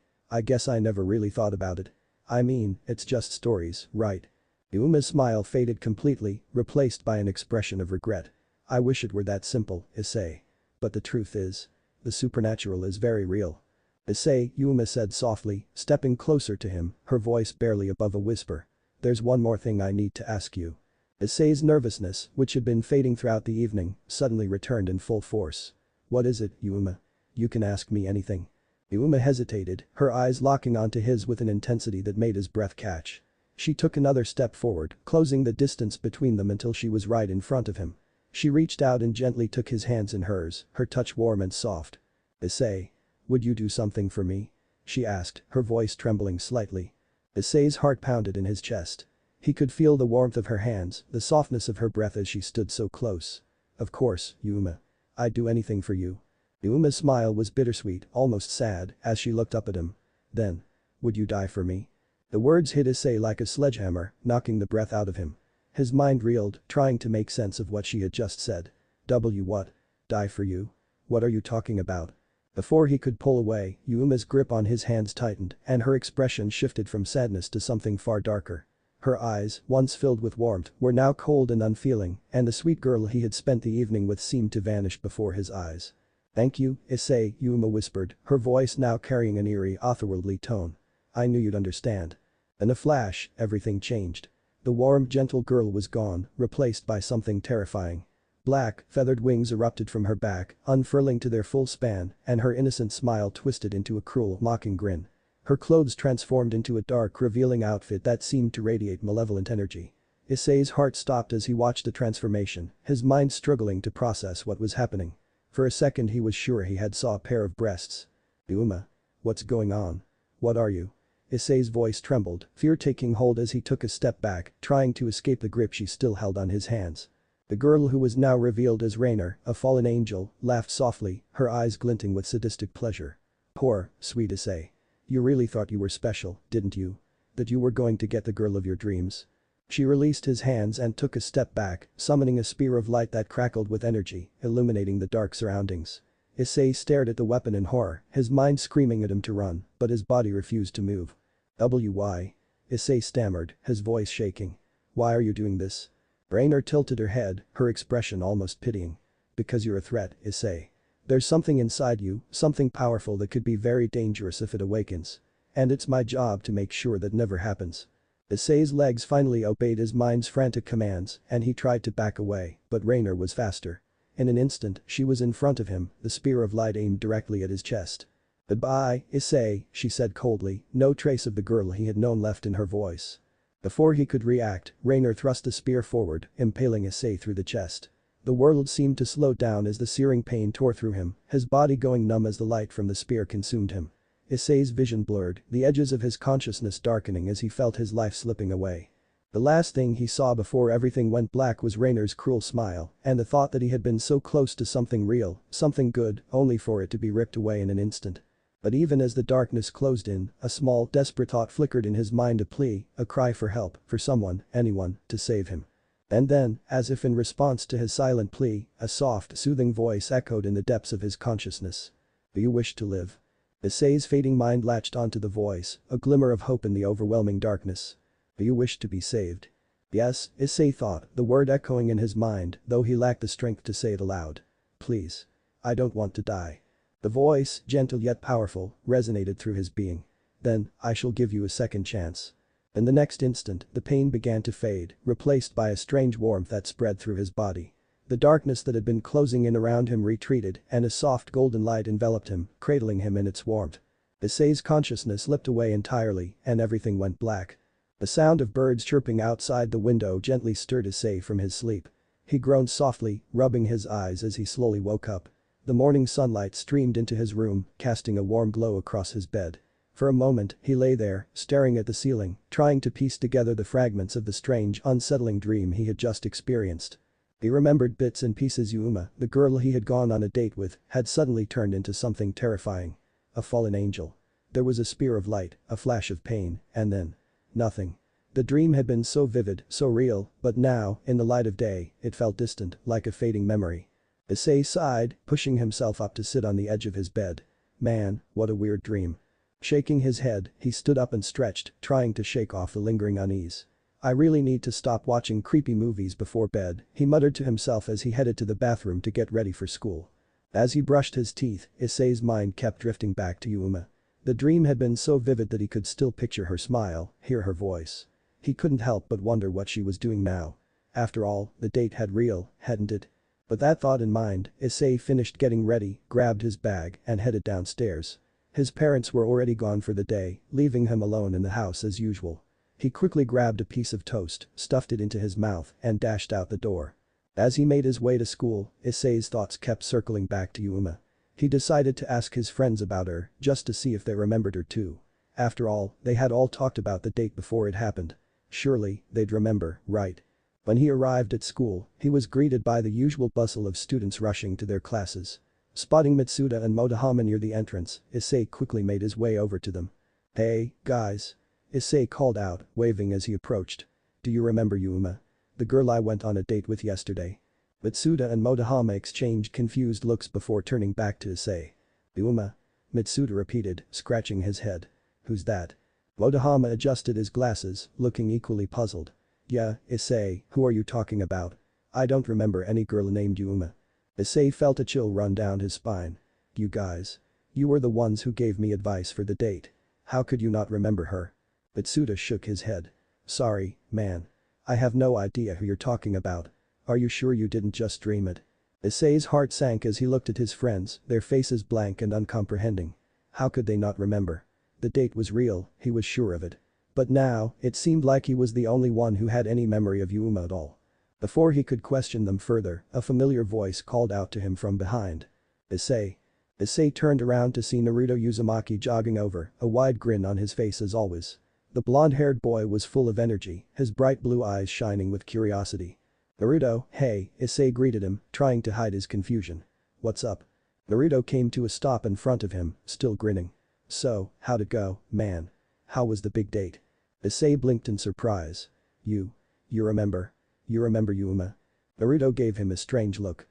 guess I never really thought about it. I mean, it's just stories, right? Yuma's smile faded completely, replaced by an expression of regret. I wish it were that simple, Issei. But the truth is, the supernatural is very real. Issei, Yuma said softly, stepping closer to him, her voice barely above a whisper. There's one more thing I need to ask you. Issei's nervousness, which had been fading throughout the evening, suddenly returned in full force. What is it, Yuma? You can ask me anything. Yuma hesitated, her eyes locking onto his with an intensity that made his breath catch. She took another step forward, closing the distance between them until she was right in front of him. She reached out and gently took his hands in hers, her touch warm and soft. Issei. Would you do something for me? She asked, her voice trembling slightly. Issei's heart pounded in his chest. He could feel the warmth of her hands, the softness of her breath as she stood so close. Of course, Yuma. I'd do anything for you. Yuma's smile was bittersweet, almost sad, as she looked up at him. Then. Would you die for me? The words hit Issei like a sledgehammer, knocking the breath out of him. His mind reeled, trying to make sense of what she had just said. What? Die for you? What are you talking about? Before he could pull away, Yuma's grip on his hands tightened, and her expression shifted from sadness to something far darker. Her eyes, once filled with warmth, were now cold and unfeeling, and the sweet girl he had spent the evening with seemed to vanish before his eyes. Thank you, Issei, Yuma whispered, her voice now carrying an eerie, otherworldly tone. I knew you'd understand. In a flash, everything changed. The warm, gentle girl was gone, replaced by something terrifying. Black, feathered wings erupted from her back, unfurling to their full span, and her innocent smile twisted into a cruel, mocking grin. Her clothes transformed into a dark, revealing outfit that seemed to radiate malevolent energy. Issei's heart stopped as he watched the transformation, his mind struggling to process what was happening. For a second he was sure he had saw a pair of breasts. Yuma. What's going on? What are you? Issei's voice trembled, fear taking hold as he took a step back, trying to escape the grip she still held on his hands. The girl who was now revealed as Rainer, a fallen angel, laughed softly, her eyes glinting with sadistic pleasure. Poor, sweet Issei. You really thought you were special, didn't you? That you were going to get the girl of your dreams? She released his hands and took a step back, summoning a spear of light that crackled with energy, illuminating the dark surroundings. Issei stared at the weapon in horror, his mind screaming at him to run, but his body refused to move. Why? Issei stammered, his voice shaking. Why are you doing this? Rainer tilted her head, her expression almost pitying. Because you're a threat, Issei. There's something inside you, something powerful that could be very dangerous if it awakens. And it's my job to make sure that never happens. Issei's legs finally obeyed his mind's frantic commands, and he tried to back away, but Rainer was faster. In an instant, she was in front of him, the spear of light aimed directly at his chest. Goodbye, Issei, she said coldly, no trace of the girl he had known left in her voice. Before he could react, Rainer thrust the spear forward, impaling Issei through the chest. The world seemed to slow down as the searing pain tore through him, his body going numb as the light from the spear consumed him. Issei's vision blurred, the edges of his consciousness darkening as he felt his life slipping away. The last thing he saw before everything went black was Rainer's cruel smile, and the thought that he had been so close to something real, something good, only for it to be ripped away in an instant. But even as the darkness closed in, a small, desperate thought flickered in his mind, a plea, a cry for help, for someone, anyone, to save him. And then, as if in response to his silent plea, a soft, soothing voice echoed in the depths of his consciousness. Do you wish to live? Issei's fading mind latched onto the voice, a glimmer of hope in the overwhelming darkness. Do you wish to be saved? Yes, Issei thought, the word echoing in his mind, though he lacked the strength to say it aloud. Please. I don't want to die. The voice, gentle yet powerful, resonated through his being. Then, I shall give you a second chance. In the next instant, the pain began to fade, replaced by a strange warmth that spread through his body. The darkness that had been closing in around him retreated, and a soft golden light enveloped him, cradling him in its warmth. Issei's consciousness slipped away entirely, and everything went black. The sound of birds chirping outside the window gently stirred Issei from his sleep. He groaned softly, rubbing his eyes as he slowly woke up. The morning sunlight streamed into his room, casting a warm glow across his bed. For a moment, he lay there, staring at the ceiling, trying to piece together the fragments of the strange, unsettling dream he had just experienced. He remembered bits and pieces. Yuma, the girl he had gone on a date with, had suddenly turned into something terrifying. A fallen angel. There was a spear of light, a flash of pain, and then. Nothing. The dream had been so vivid, so real, but now, in the light of day, it felt distant, like a fading memory. Issei sighed, pushing himself up to sit on the edge of his bed. Man, what a weird dream. Shaking his head, he stood up and stretched, trying to shake off the lingering unease. I really need to stop watching creepy movies before bed, he muttered to himself as he headed to the bathroom to get ready for school. As he brushed his teeth, Issei's mind kept drifting back to Yuma. The dream had been so vivid that he could still picture her smile, hear her voice. He couldn't help but wonder what she was doing now. After all, the date had real, hadn't it? With that thought in mind, Issei finished getting ready, grabbed his bag, and headed downstairs. His parents were already gone for the day, leaving him alone in the house as usual. He quickly grabbed a piece of toast, stuffed it into his mouth, and dashed out the door. As he made his way to school, Issei's thoughts kept circling back to Yuma. He decided to ask his friends about her, just to see if they remembered her too. After all, they had all talked about the date before it happened. Surely, they'd remember, right? When he arrived at school, he was greeted by the usual bustle of students rushing to their classes. Spotting Mitsuda and Motohama near the entrance, Issei quickly made his way over to them. "Hey, guys." Issei called out, waving as he approached. "Do you remember Yuma? The girl I went on a date with yesterday?" Mitsuda and Motohama exchanged confused looks before turning back to Issei. "Yuma?" Mitsuda repeated, scratching his head. "Who's that?" Motohama adjusted his glasses, looking equally puzzled. "Yeah, Issei, who are you talking about? I don't remember any girl named Yuma." Issei felt a chill run down his spine. "You guys. You were the ones who gave me advice for the date. How could you not remember her?" Mitsuda shook his head. "Sorry, man. I have no idea who you're talking about. Are you sure you didn't just dream it?" Issei's heart sank as he looked at his friends, their faces blank and uncomprehending. How could they not remember? The date was real, he was sure of it. But now, it seemed like he was the only one who had any memory of Yuma at all. Before he could question them further, a familiar voice called out to him from behind. "Issei." Issei turned around to see Naruto Uzumaki jogging over, a wide grin on his face as always. The blonde-haired boy was full of energy, his bright blue eyes shining with curiosity. "Naruto, hey," Issei greeted him, trying to hide his confusion. "What's up?" Naruto came to a stop in front of him, still grinning. "So, how'd it go, man? How was the big date?" Issei blinked in surprise. You remember? You remember Yuma?" Naruto gave him a strange look.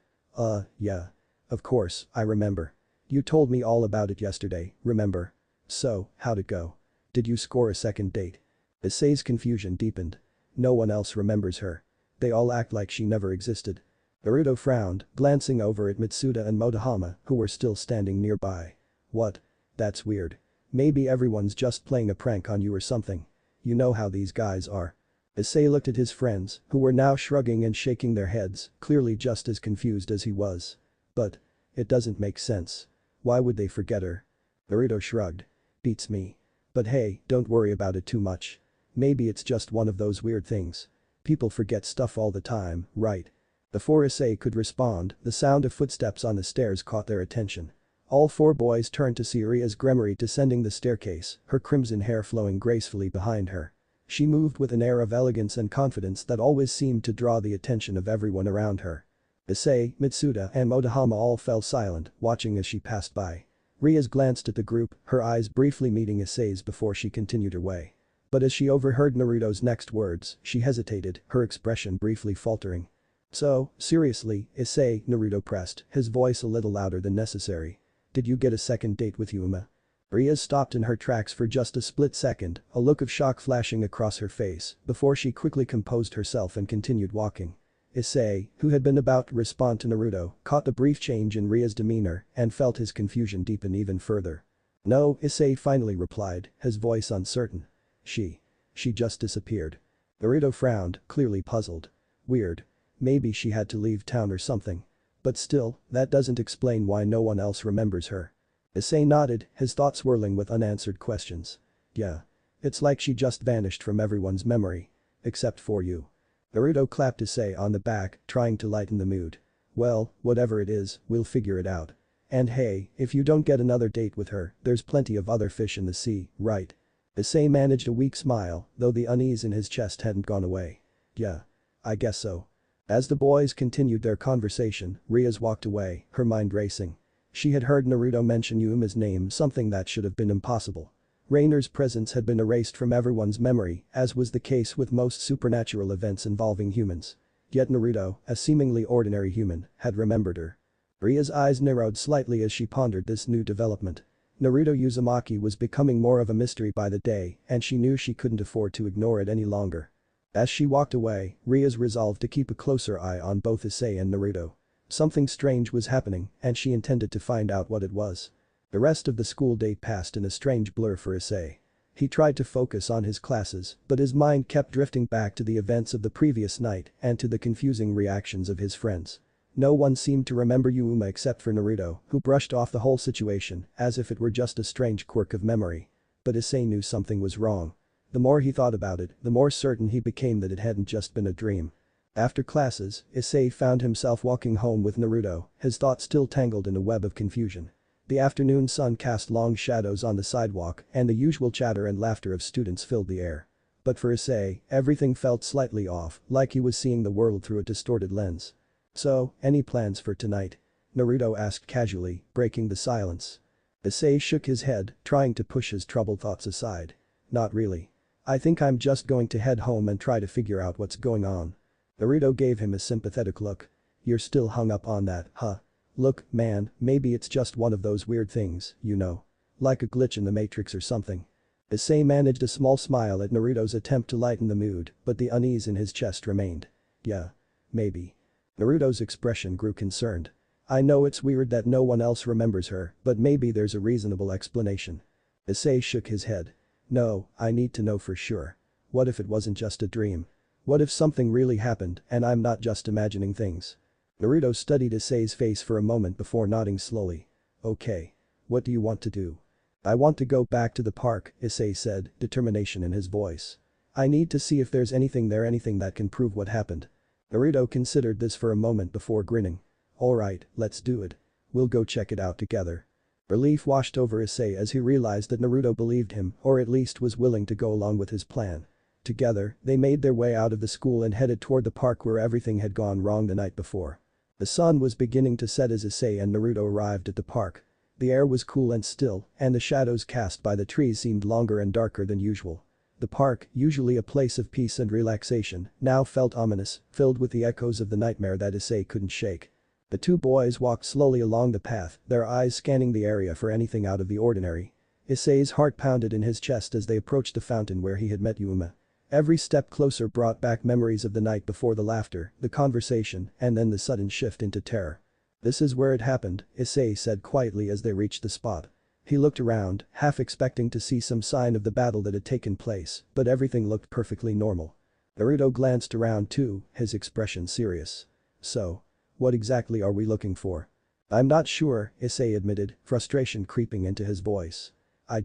Yeah. Of course, I remember. You told me all about it yesterday, remember? So, how'd it go? Did you score a second date?" Issei's confusion deepened. No one else remembers her. They all act like she never existed. Naruto frowned, glancing over at Mitsuda and Motohama, who were still standing nearby. "What? That's weird. Maybe everyone's just playing a prank on you or something. You know how these guys are." Issei looked at his friends, who were now shrugging and shaking their heads, clearly just as confused as he was. "But it doesn't make sense. Why would they forget her?" Naruto shrugged. "Beats me. But hey, don't worry about it too much. Maybe it's just one of those weird things. People forget stuff all the time, right?" Before Issei could respond, the sound of footsteps on the stairs caught their attention. All four boys turned to see Ria's Gremory descending the staircase, her crimson hair flowing gracefully behind her. She moved with an air of elegance and confidence that always seemed to draw the attention of everyone around her. Issei, Mitsuda, and Motohama all fell silent, watching as she passed by. Rias glanced at the group, her eyes briefly meeting Issei's before she continued her way. But as she overheard Naruto's next words, she hesitated, her expression briefly faltering. "So, seriously, Issei," Naruto pressed, his voice a little louder than necessary. "Did you get a second date with Yuma?" Ria stopped in her tracks for just a split second, a look of shock flashing across her face, before she quickly composed herself and continued walking. Issei, who had been about to respond to Naruto, caught the brief change in Ria's demeanor and felt his confusion deepen even further. "No," Issei finally replied, his voice uncertain. She just disappeared." Naruto frowned, clearly puzzled. "Weird. Maybe she had to leave town or something. But still, that doesn't explain why no one else remembers her." Issei nodded, his thoughts swirling with unanswered questions. "Yeah. It's like she just vanished from everyone's memory. Except for you." Naruto clapped Issei on the back, trying to lighten the mood. "Well, whatever it is, we'll figure it out. And hey, if you don't get another date with her, there's plenty of other fish in the sea, right?" Issei managed a weak smile, though the unease in his chest hadn't gone away. "Yeah. I guess so." As the boys continued their conversation, Rias walked away, her mind racing. She had heard Naruto mention Yuma's name, something that should have been impossible. Rainer's presence had been erased from everyone's memory, as was the case with most supernatural events involving humans. Yet Naruto, a seemingly ordinary human, had remembered her. Ria's eyes narrowed slightly as she pondered this new development. Naruto Uzumaki was becoming more of a mystery by the day, and she knew she couldn't afford to ignore it any longer. As she walked away, Ria's resolved to keep a closer eye on both Issei and Naruto. Something strange was happening, and she intended to find out what it was. The rest of the school day passed in a strange blur for Issei. He tried to focus on his classes, but his mind kept drifting back to the events of the previous night and to the confusing reactions of his friends. No one seemed to remember Yuma except for Naruto, who brushed off the whole situation as if it were just a strange quirk of memory. But Issei knew something was wrong. The more he thought about it, the more certain he became that it hadn't just been a dream. After classes, Issei found himself walking home with Naruto, his thoughts still tangled in a web of confusion. The afternoon sun cast long shadows on the sidewalk and the usual chatter and laughter of students filled the air. But for Issei, everything felt slightly off, like he was seeing the world through a distorted lens. "So, any plans for tonight?" Naruto asked casually, breaking the silence. Issei shook his head, trying to push his troubled thoughts aside. "Not really. I think I'm just going to head home and try to figure out what's going on." Naruto gave him a sympathetic look. "You're still hung up on that, huh? Look, man, maybe it's just one of those weird things, you know. Like a glitch in the Matrix or something." Issei managed a small smile at Naruto's attempt to lighten the mood, but the unease in his chest remained. "Yeah. Maybe." Naruto's expression grew concerned. "I know it's weird that no one else remembers her, but maybe there's a reasonable explanation." Issei shook his head. "No, I need to know for sure. What if it wasn't just a dream? What if something really happened and I'm not just imagining things?" Naruto studied Issei's face for a moment before nodding slowly. "Okay. What do you want to do?" "I want to go back to the park," Issei said, determination in his voice. "I need to see if there's anything there, anything that can prove what happened." Naruto considered this for a moment before grinning. "Alright, let's do it. We'll go check it out together." Relief washed over Issei as he realized that Naruto believed him or at least was willing to go along with his plan. Together, they made their way out of the school and headed toward the park where everything had gone wrong the night before. The sun was beginning to set as Issei and Naruto arrived at the park. The air was cool and still, and the shadows cast by the trees seemed longer and darker than usual. The park, usually a place of peace and relaxation, now felt ominous, filled with the echoes of the nightmare that Issei couldn't shake. The two boys walked slowly along the path, their eyes scanning the area for anything out of the ordinary. Issei's heart pounded in his chest as they approached the fountain where he had met Yuma. Every step closer brought back memories of the night before, the laughter, the conversation, and then the sudden shift into terror. "This is where it happened," Issei said quietly as they reached the spot. He looked around, half expecting to see some sign of the battle that had taken place, but everything looked perfectly normal. Naruto glanced around too, his expression serious. "So, what exactly are we looking for?" "I'm not sure," Issei admitted, frustration creeping into his voice. I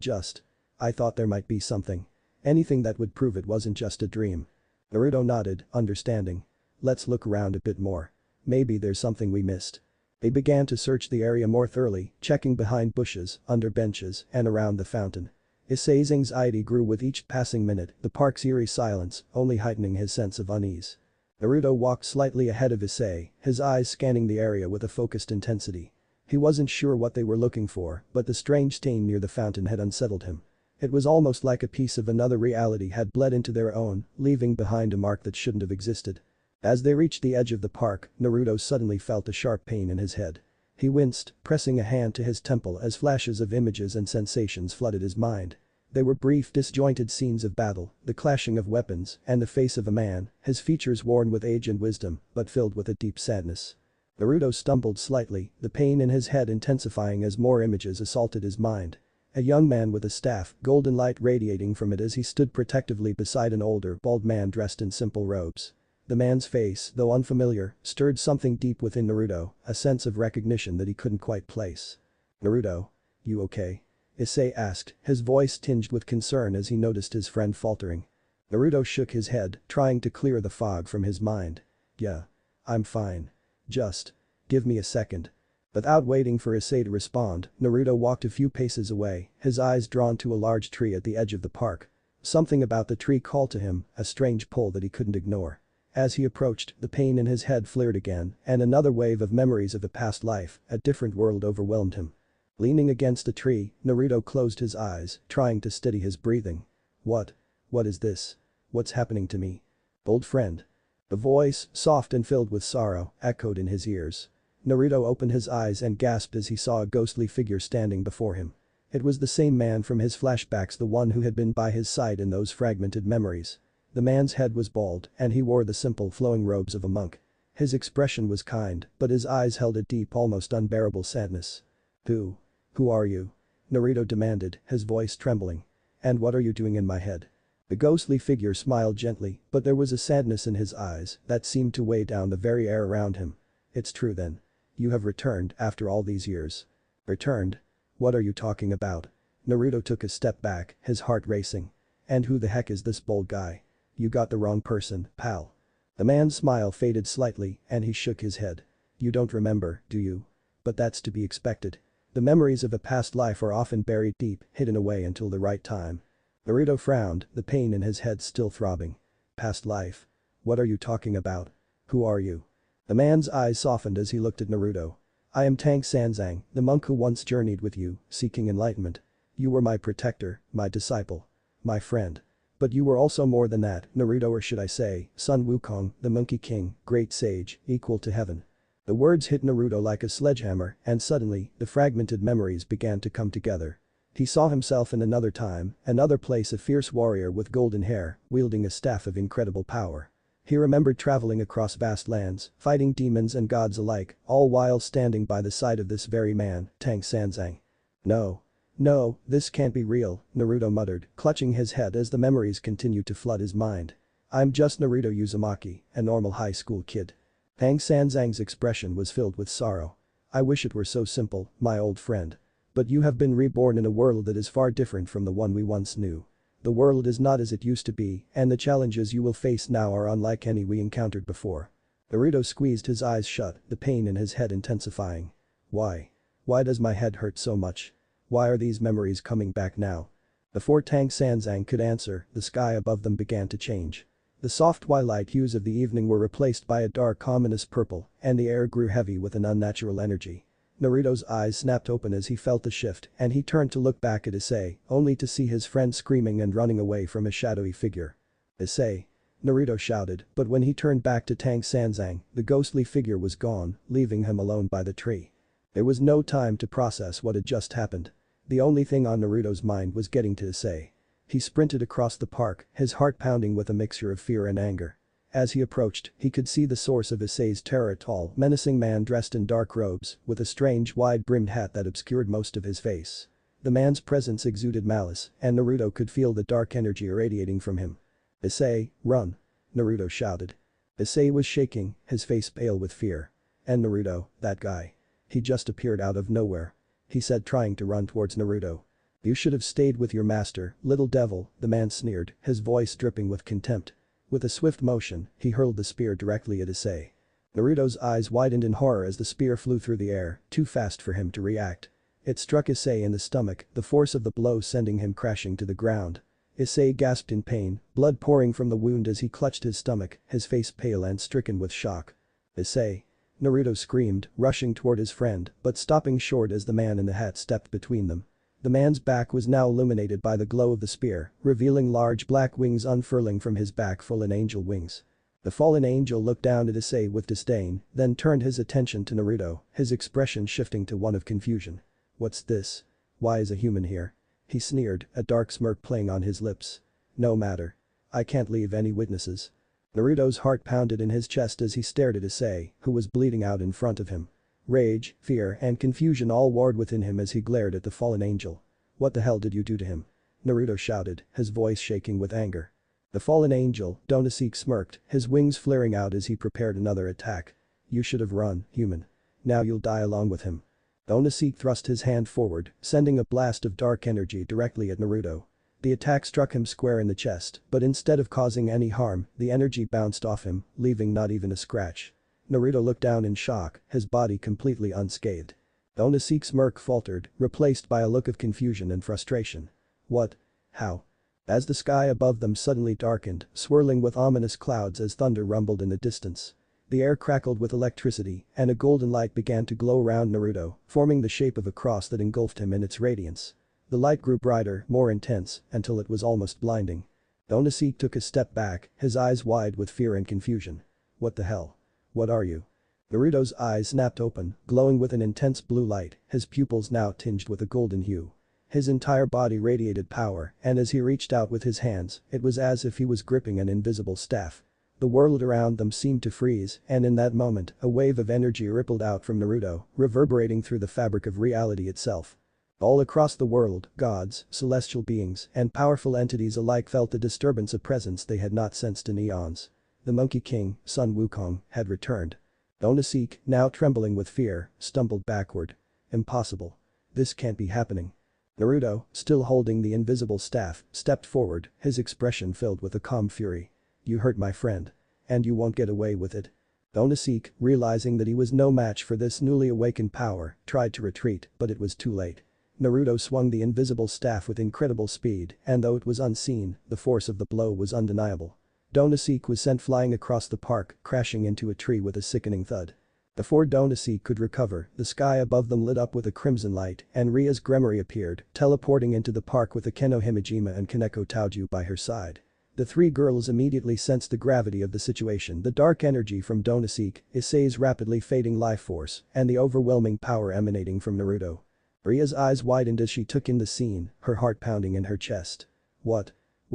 thought there might be something. Anything that would prove it wasn't just a dream." Naruto nodded, understanding. "Let's look around a bit more. Maybe there's something we missed." They began to search the area more thoroughly, checking behind bushes, under benches, and around the fountain. Issei's anxiety grew with each passing minute, the park's eerie silence only heightening his sense of unease. Naruto walked slightly ahead of Issei, his eyes scanning the area with a focused intensity. He wasn't sure what they were looking for, but the strange stain near the fountain had unsettled him. It was almost like a piece of another reality had bled into their own, leaving behind a mark that shouldn't have existed. As they reached the edge of the park, Naruto suddenly felt a sharp pain in his head. He winced, pressing a hand to his temple as flashes of images and sensations flooded his mind. They were brief, disjointed scenes of battle, the clashing of weapons, and the face of a man, his features worn with age and wisdom, but filled with a deep sadness. Naruto stumbled slightly, the pain in his head intensifying as more images assaulted his mind. A young man with a staff, golden light radiating from it as he stood protectively beside an older, bald man dressed in simple robes. The man's face, though unfamiliar, stirred something deep within Naruto, a sense of recognition that he couldn't quite place. "Naruto? You okay?" Issei asked, his voice tinged with concern as he noticed his friend faltering. Naruto shook his head, trying to clear the fog from his mind. "Yeah. I'm fine. Just give me a second." Without waiting for Issei to respond, Naruto walked a few paces away, his eyes drawn to a large tree at the edge of the park. Something about the tree called to him, a strange pull that he couldn't ignore. As he approached, the pain in his head flared again, and another wave of memories of a past life, a different world overwhelmed him. Leaning against a tree, Naruto closed his eyes, trying to steady his breathing. What? What is this? What's happening to me? Old friend. The voice, soft and filled with sorrow, echoed in his ears. Naruto opened his eyes and gasped as he saw a ghostly figure standing before him. It was the same man from his flashbacks, the one who had been by his side in those fragmented memories. The man's head was bald and he wore the simple flowing robes of a monk. His expression was kind, but his eyes held a deep, almost unbearable sadness. Who are you? Naruto demanded, his voice trembling. And what are you doing in my head? The ghostly figure smiled gently, but there was a sadness in his eyes that seemed to weigh down the very air around him. It's true then. You have returned after all these years. Returned? What are you talking about? Naruto took a step back, his heart racing. And who the heck is this bold guy? You got the wrong person, pal. The man's smile faded slightly and he shook his head. You don't remember, do you? But that's to be expected. The memories of a past life are often buried deep, hidden away until the right time. Naruto frowned, the pain in his head still throbbing. Past life? What are you talking about? Who are you? The man's eyes softened as he looked at Naruto. I am Tang Sanzang, the monk who once journeyed with you, seeking enlightenment. You were my protector, my disciple. My friend. But you were also more than that, Naruto, or should I say, Sun Wukong, the Monkey King, great sage, equal to heaven. The words hit Naruto like a sledgehammer and suddenly, the fragmented memories began to come together. He saw himself in another time, another place, a fierce warrior with golden hair, wielding a staff of incredible power. He remembered traveling across vast lands, fighting demons and gods alike, all while standing by the side of this very man, Tang Sanzang. No, this can't be real, Naruto muttered, clutching his head as the memories continued to flood his mind. I'm just Naruto Uzumaki, a normal high school kid. Tang Sanzang's expression was filled with sorrow. I wish it were so simple, my old friend. But you have been reborn in a world that is far different from the one we once knew. The world is not as it used to be, and the challenges you will face now are unlike any we encountered before. Naruto squeezed his eyes shut, the pain in his head intensifying. Why? Why does my head hurt so much? Why are these memories coming back now? Before Tang Sanzang could answer, the sky above them began to change. The soft twilight hues of the evening were replaced by a dark ominous purple, and the air grew heavy with an unnatural energy. Naruto's eyes snapped open as he felt the shift and he turned to look back at Issei, only to see his friend screaming and running away from a shadowy figure. Issei! Naruto shouted, but when he turned back to Tang Sanzang, the ghostly figure was gone, leaving him alone by the tree. There was no time to process what had just happened. The only thing on Naruto's mind was getting to Issei. He sprinted across the park, his heart pounding with a mixture of fear and anger. As he approached, he could see the source of Issei's terror, a tall, menacing man dressed in dark robes, with a strange wide-brimmed hat that obscured most of his face. The man's presence exuded malice, and Naruto could feel the dark energy irradiating from him. Issei, run! Naruto shouted. Issei was shaking, his face pale with fear. And Naruto, that guy. He just appeared out of nowhere. He said, trying to run towards Naruto. You should have stayed with your master, little devil, the man sneered, his voice dripping with contempt. With a swift motion, he hurled the spear directly at Issei. Naruto's eyes widened in horror as the spear flew through the air, too fast for him to react. It struck Issei in the stomach, the force of the blow sending him crashing to the ground. Issei gasped in pain, blood pouring from the wound as he clutched his stomach, his face pale and stricken with shock. Issei! Naruto screamed, rushing toward his friend, but stopping short as the man in the hat stepped between them. The man's back was now illuminated by the glow of the spear, revealing large black wings unfurling from his back, fallen angel wings. The fallen angel looked down at Issei with disdain, then turned his attention to Naruto, his expression shifting to one of confusion. What's this? Why is a human here? He sneered, a dark smirk playing on his lips. No matter. I can't leave any witnesses. Naruto's heart pounded in his chest as he stared at Issei, who was bleeding out in front of him. Rage, fear, and confusion all warred within him as he glared at the fallen angel. What the hell did you do to him? Naruto shouted, his voice shaking with anger. The fallen angel, Donosike smirked, his wings flaring out as he prepared another attack. You should have run, human. Now you'll die along with him. Donosike thrust his hand forward, sending a blast of dark energy directly at Naruto. The attack struck him square in the chest, but instead of causing any harm, the energy bounced off him, leaving not even a scratch. Naruto looked down in shock, his body completely unscathed. Donosike's smirk faltered, replaced by a look of confusion and frustration. What? How? As the sky above them suddenly darkened, swirling with ominous clouds as thunder rumbled in the distance. The air crackled with electricity, and a golden light began to glow around Naruto, forming the shape of a cross that engulfed him in its radiance. The light grew brighter, more intense, until it was almost blinding. Onisik took a step back, his eyes wide with fear and confusion. What the hell? What are you? Naruto's eyes snapped open, glowing with an intense blue light, his pupils now tinged with a golden hue. His entire body radiated power, and as he reached out with his hands, it was as if he was gripping an invisible staff. The world around them seemed to freeze, and in that moment, a wave of energy rippled out from Naruto, reverberating through the fabric of reality itself. All across the world, gods, celestial beings, and powerful entities alike felt the disturbance of presence they had not sensed in eons. The Monkey King, Sun Wukong, had returned. Onisik, now trembling with fear, stumbled backward. Impossible. This can't be happening. Naruto, still holding the invisible staff, stepped forward, his expression filled with a calm fury. You hurt my friend. And you won't get away with it. Onisik, realizing that he was no match for this newly awakened power, tried to retreat, but it was too late. Naruto swung the invisible staff with incredible speed, and though it was unseen, the force of the blow was undeniable. Onisik was sent flying across the park, crashing into a tree with a sickening thud. Before Onisik could recover, the sky above them lit up with a crimson light, and Ria's Gremory appeared, teleporting into the park with Akeno Himejima and Kaneko Taoju by her side. The three girls immediately sensed the gravity of the situation, the dark energy from Onisik, Issei's rapidly fading life force, and the overwhelming power emanating from Naruto. Ria's eyes widened as she took in the scene, her heart pounding in her chest. What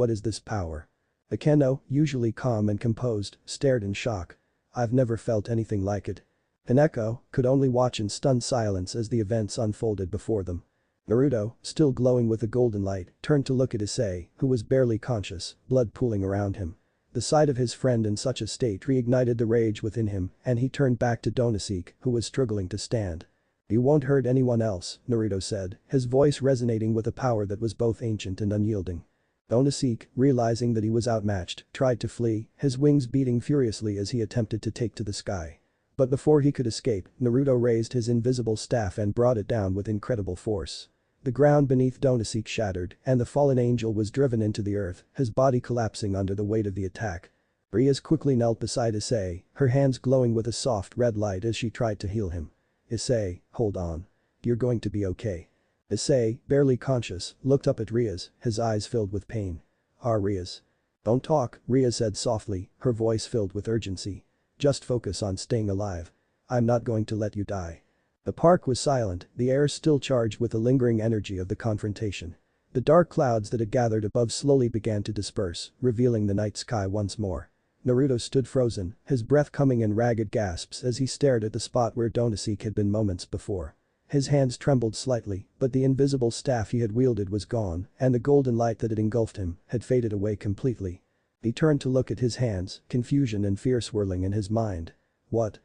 is this power? Akeno, usually calm and composed, stared in shock. I've never felt anything like it. Kaneko could only watch in stunned silence as the events unfolded before them. Naruto, still glowing with a golden light, turned to look at Issei, who was barely conscious, blood pooling around him. The sight of his friend in such a state reignited the rage within him, and he turned back to Onisik, who was struggling to stand. You won't hurt anyone else, Naruto said, his voice resonating with a power that was both ancient and unyielding. Onisik, realizing that he was outmatched, tried to flee, his wings beating furiously as he attempted to take to the sky. But before he could escape, Naruto raised his invisible staff and brought it down with incredible force. The ground beneath Onisik shattered, and the fallen angel was driven into the earth, his body collapsing under the weight of the attack. Rias quickly knelt beside Issei, her hands glowing with a soft red light as she tried to heal him. Issei, hold on. You're going to be okay. Issei, barely conscious, looked up at Rias, his eyes filled with pain. Rias. Don't talk, Ria said softly, her voice filled with urgency. Just focus on staying alive. I'm not going to let you die. The park was silent, the air still charged with the lingering energy of the confrontation. The dark clouds that had gathered above slowly began to disperse, revealing the night sky once more. Naruto stood frozen, his breath coming in ragged gasps as he stared at the spot where Onisik had been moments before. His hands trembled slightly, but the invisible staff he had wielded was gone, and the golden light that had engulfed him had faded away completely. He turned to look at his hands, confusion and fear swirling in his mind. What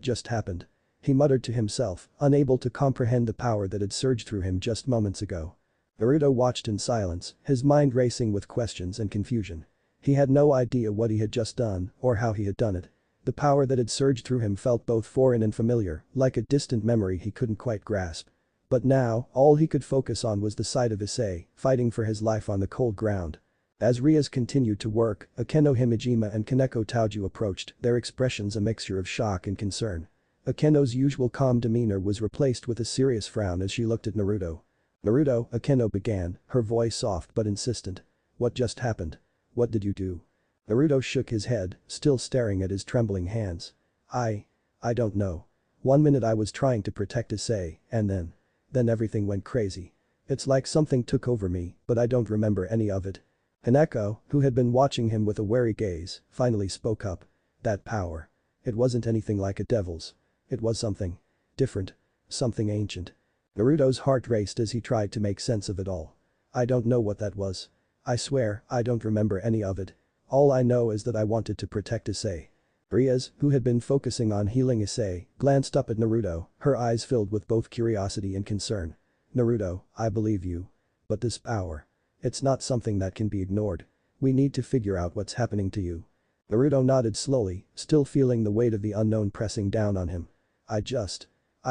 just happened? He muttered to himself, unable to comprehend the power that had surged through him just moments ago. Naruto watched in silence, his mind racing with questions and confusion. He had no idea what he had just done, or how he had done it. The power that had surged through him felt both foreign and familiar, like a distant memory he couldn't quite grasp. But now, all he could focus on was the sight of Issei, fighting for his life on the cold ground. As Rias continued to work, Akeno Himejima and Kaneko Taoju approached, their expressions a mixture of shock and concern. Akeno's usual calm demeanor was replaced with a serious frown as she looked at Naruto. Naruto, Akeno began, her voice soft but insistent. What just happened? What did you do? Naruto shook his head, still staring at his trembling hands. I don't know. 1 minute I was trying to protect Issei, and then everything went crazy. It's like something took over me, but I don't remember any of it. Kaneko, who had been watching him with a wary gaze, finally spoke up. That power. It wasn't anything like a devil's. It was something different. Something ancient. Naruto's heart raced as he tried to make sense of it all. I don't know what that was. I swear, I don't remember any of it. All I know is that I wanted to protect Issei. Rias, who had been focusing on healing Issei, glanced up at Naruto, her eyes filled with both curiosity and concern. Naruto, I believe you. But this power. It's not something that can be ignored. We need to figure out what's happening to you. Naruto nodded slowly, still feeling the weight of the unknown pressing down on him. I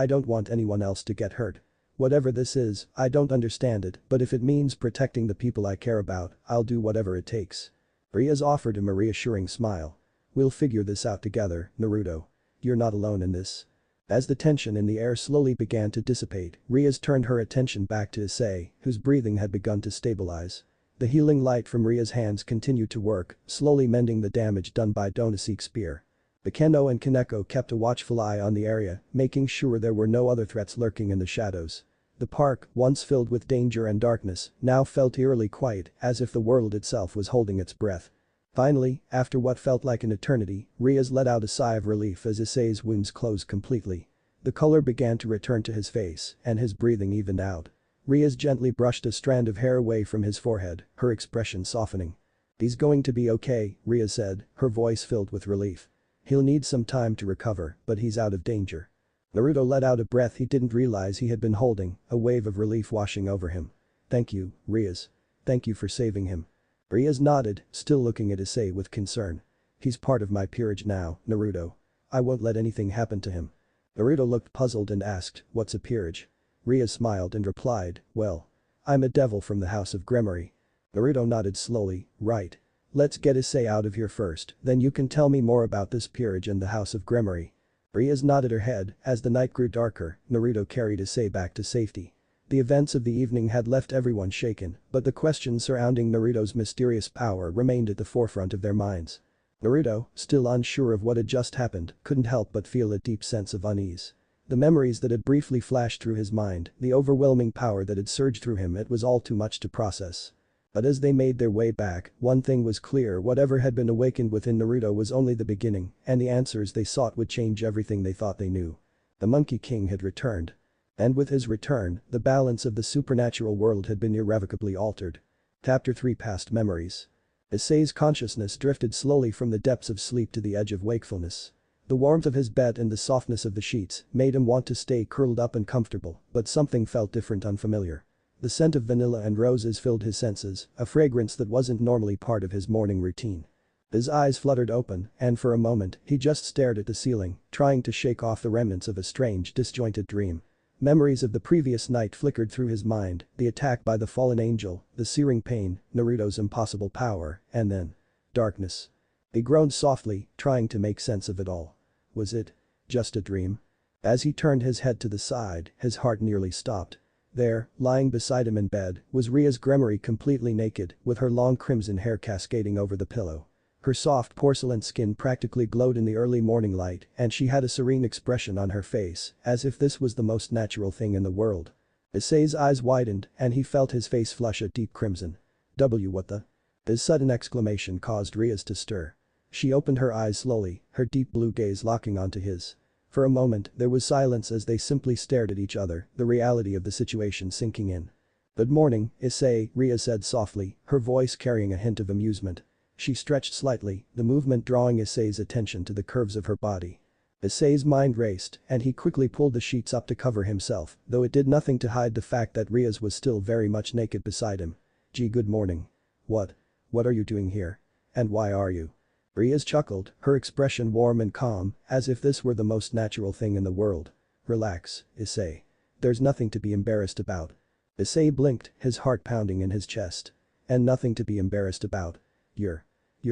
don't want anyone else to get hurt. Whatever this is, I don't understand it, but if it means protecting the people I care about, I'll do whatever it takes. Rias offered him a reassuring smile. We'll figure this out together, Naruto. You're not alone in this. As the tension in the air slowly began to dissipate, Rias turned her attention back to Issei, whose breathing had begun to stabilize. The healing light from Ria's hands continued to work, slowly mending the damage done by Donaseek's spear. Bakeno and Kaneko kept a watchful eye on the area, making sure there were no other threats lurking in the shadows. The park, once filled with danger and darkness, now felt eerily quiet, as if the world itself was holding its breath. Finally, after what felt like an eternity, Rias let out a sigh of relief as Issei's wounds closed completely. The color began to return to his face, and his breathing evened out. Rias gently brushed a strand of hair away from his forehead, her expression softening. "He's going to be okay," Rias said, her voice filled with relief. "He'll need some time to recover, but he's out of danger." Naruto let out a breath he didn't realize he had been holding, a wave of relief washing over him. "Thank you, Rias. Thank you for saving him." Rias nodded, still looking at Issei with concern. "He's part of my peerage now, Naruto. I won't let anything happen to him." Naruto looked puzzled and asked, "What's a peerage?" Rias smiled and replied, "Well. I'm a devil from the House of Gremory." Naruto nodded slowly, "Right. Let's get Issei out of here first, then you can tell me more about this peerage and the House of Gremory." Rias nodded her head. As the night grew darker, Naruto carried Issei back to safety. The events of the evening had left everyone shaken, but the questions surrounding Naruto's mysterious power remained at the forefront of their minds. Naruto, still unsure of what had just happened, couldn't help but feel a deep sense of unease. The memories that had briefly flashed through his mind, the overwhelming power that had surged through him, it was all too much to process. But as they made their way back, one thing was clear: whatever had been awakened within Naruto was only the beginning, and the answers they sought would change everything they thought they knew. The Monkey King had returned. And with his return, the balance of the supernatural world had been irrevocably altered. Chapter 3: Past Memories. Issei's consciousness drifted slowly from the depths of sleep to the edge of wakefulness. The warmth of his bed and the softness of the sheets made him want to stay curled up and comfortable, but something felt different, unfamiliar. The scent of vanilla and roses filled his senses, a fragrance that wasn't normally part of his morning routine. His eyes fluttered open, and for a moment, he just stared at the ceiling, trying to shake off the remnants of a strange, disjointed dream. Memories of the previous night flickered through his mind: the attack by the fallen angel, the searing pain, Naruto's impossible power, and then darkness. He groaned softly, trying to make sense of it all. Was it just a dream? As he turned his head to the side, his heart nearly stopped. There, lying beside him in bed, was Rias Gremory, completely naked, with her long crimson hair cascading over the pillow. Her soft porcelain skin practically glowed in the early morning light, and she had a serene expression on her face, as if this was the most natural thing in the world. Issei's eyes widened, and he felt his face flush a deep crimson. What the? His sudden exclamation caused Rias to stir. She opened her eyes slowly, her deep blue gaze locking onto his. For a moment, there was silence as they simply stared at each other, the reality of the situation sinking in. "Good morning, Issei," Rias said softly, her voice carrying a hint of amusement. She stretched slightly, the movement drawing Issei's attention to the curves of her body. Issei's mind raced, and he quickly pulled the sheets up to cover himself, though it did nothing to hide the fact that Rias was still very much naked beside him. "Gee, good morning. What are you doing here? And why are you?" Rias chuckled, her expression warm and calm, as if this were the most natural thing in the world. "Relax, Issei. There's nothing to be embarrassed about." Issei blinked, his heart pounding in his chest. "And nothing to be embarrassed about. You're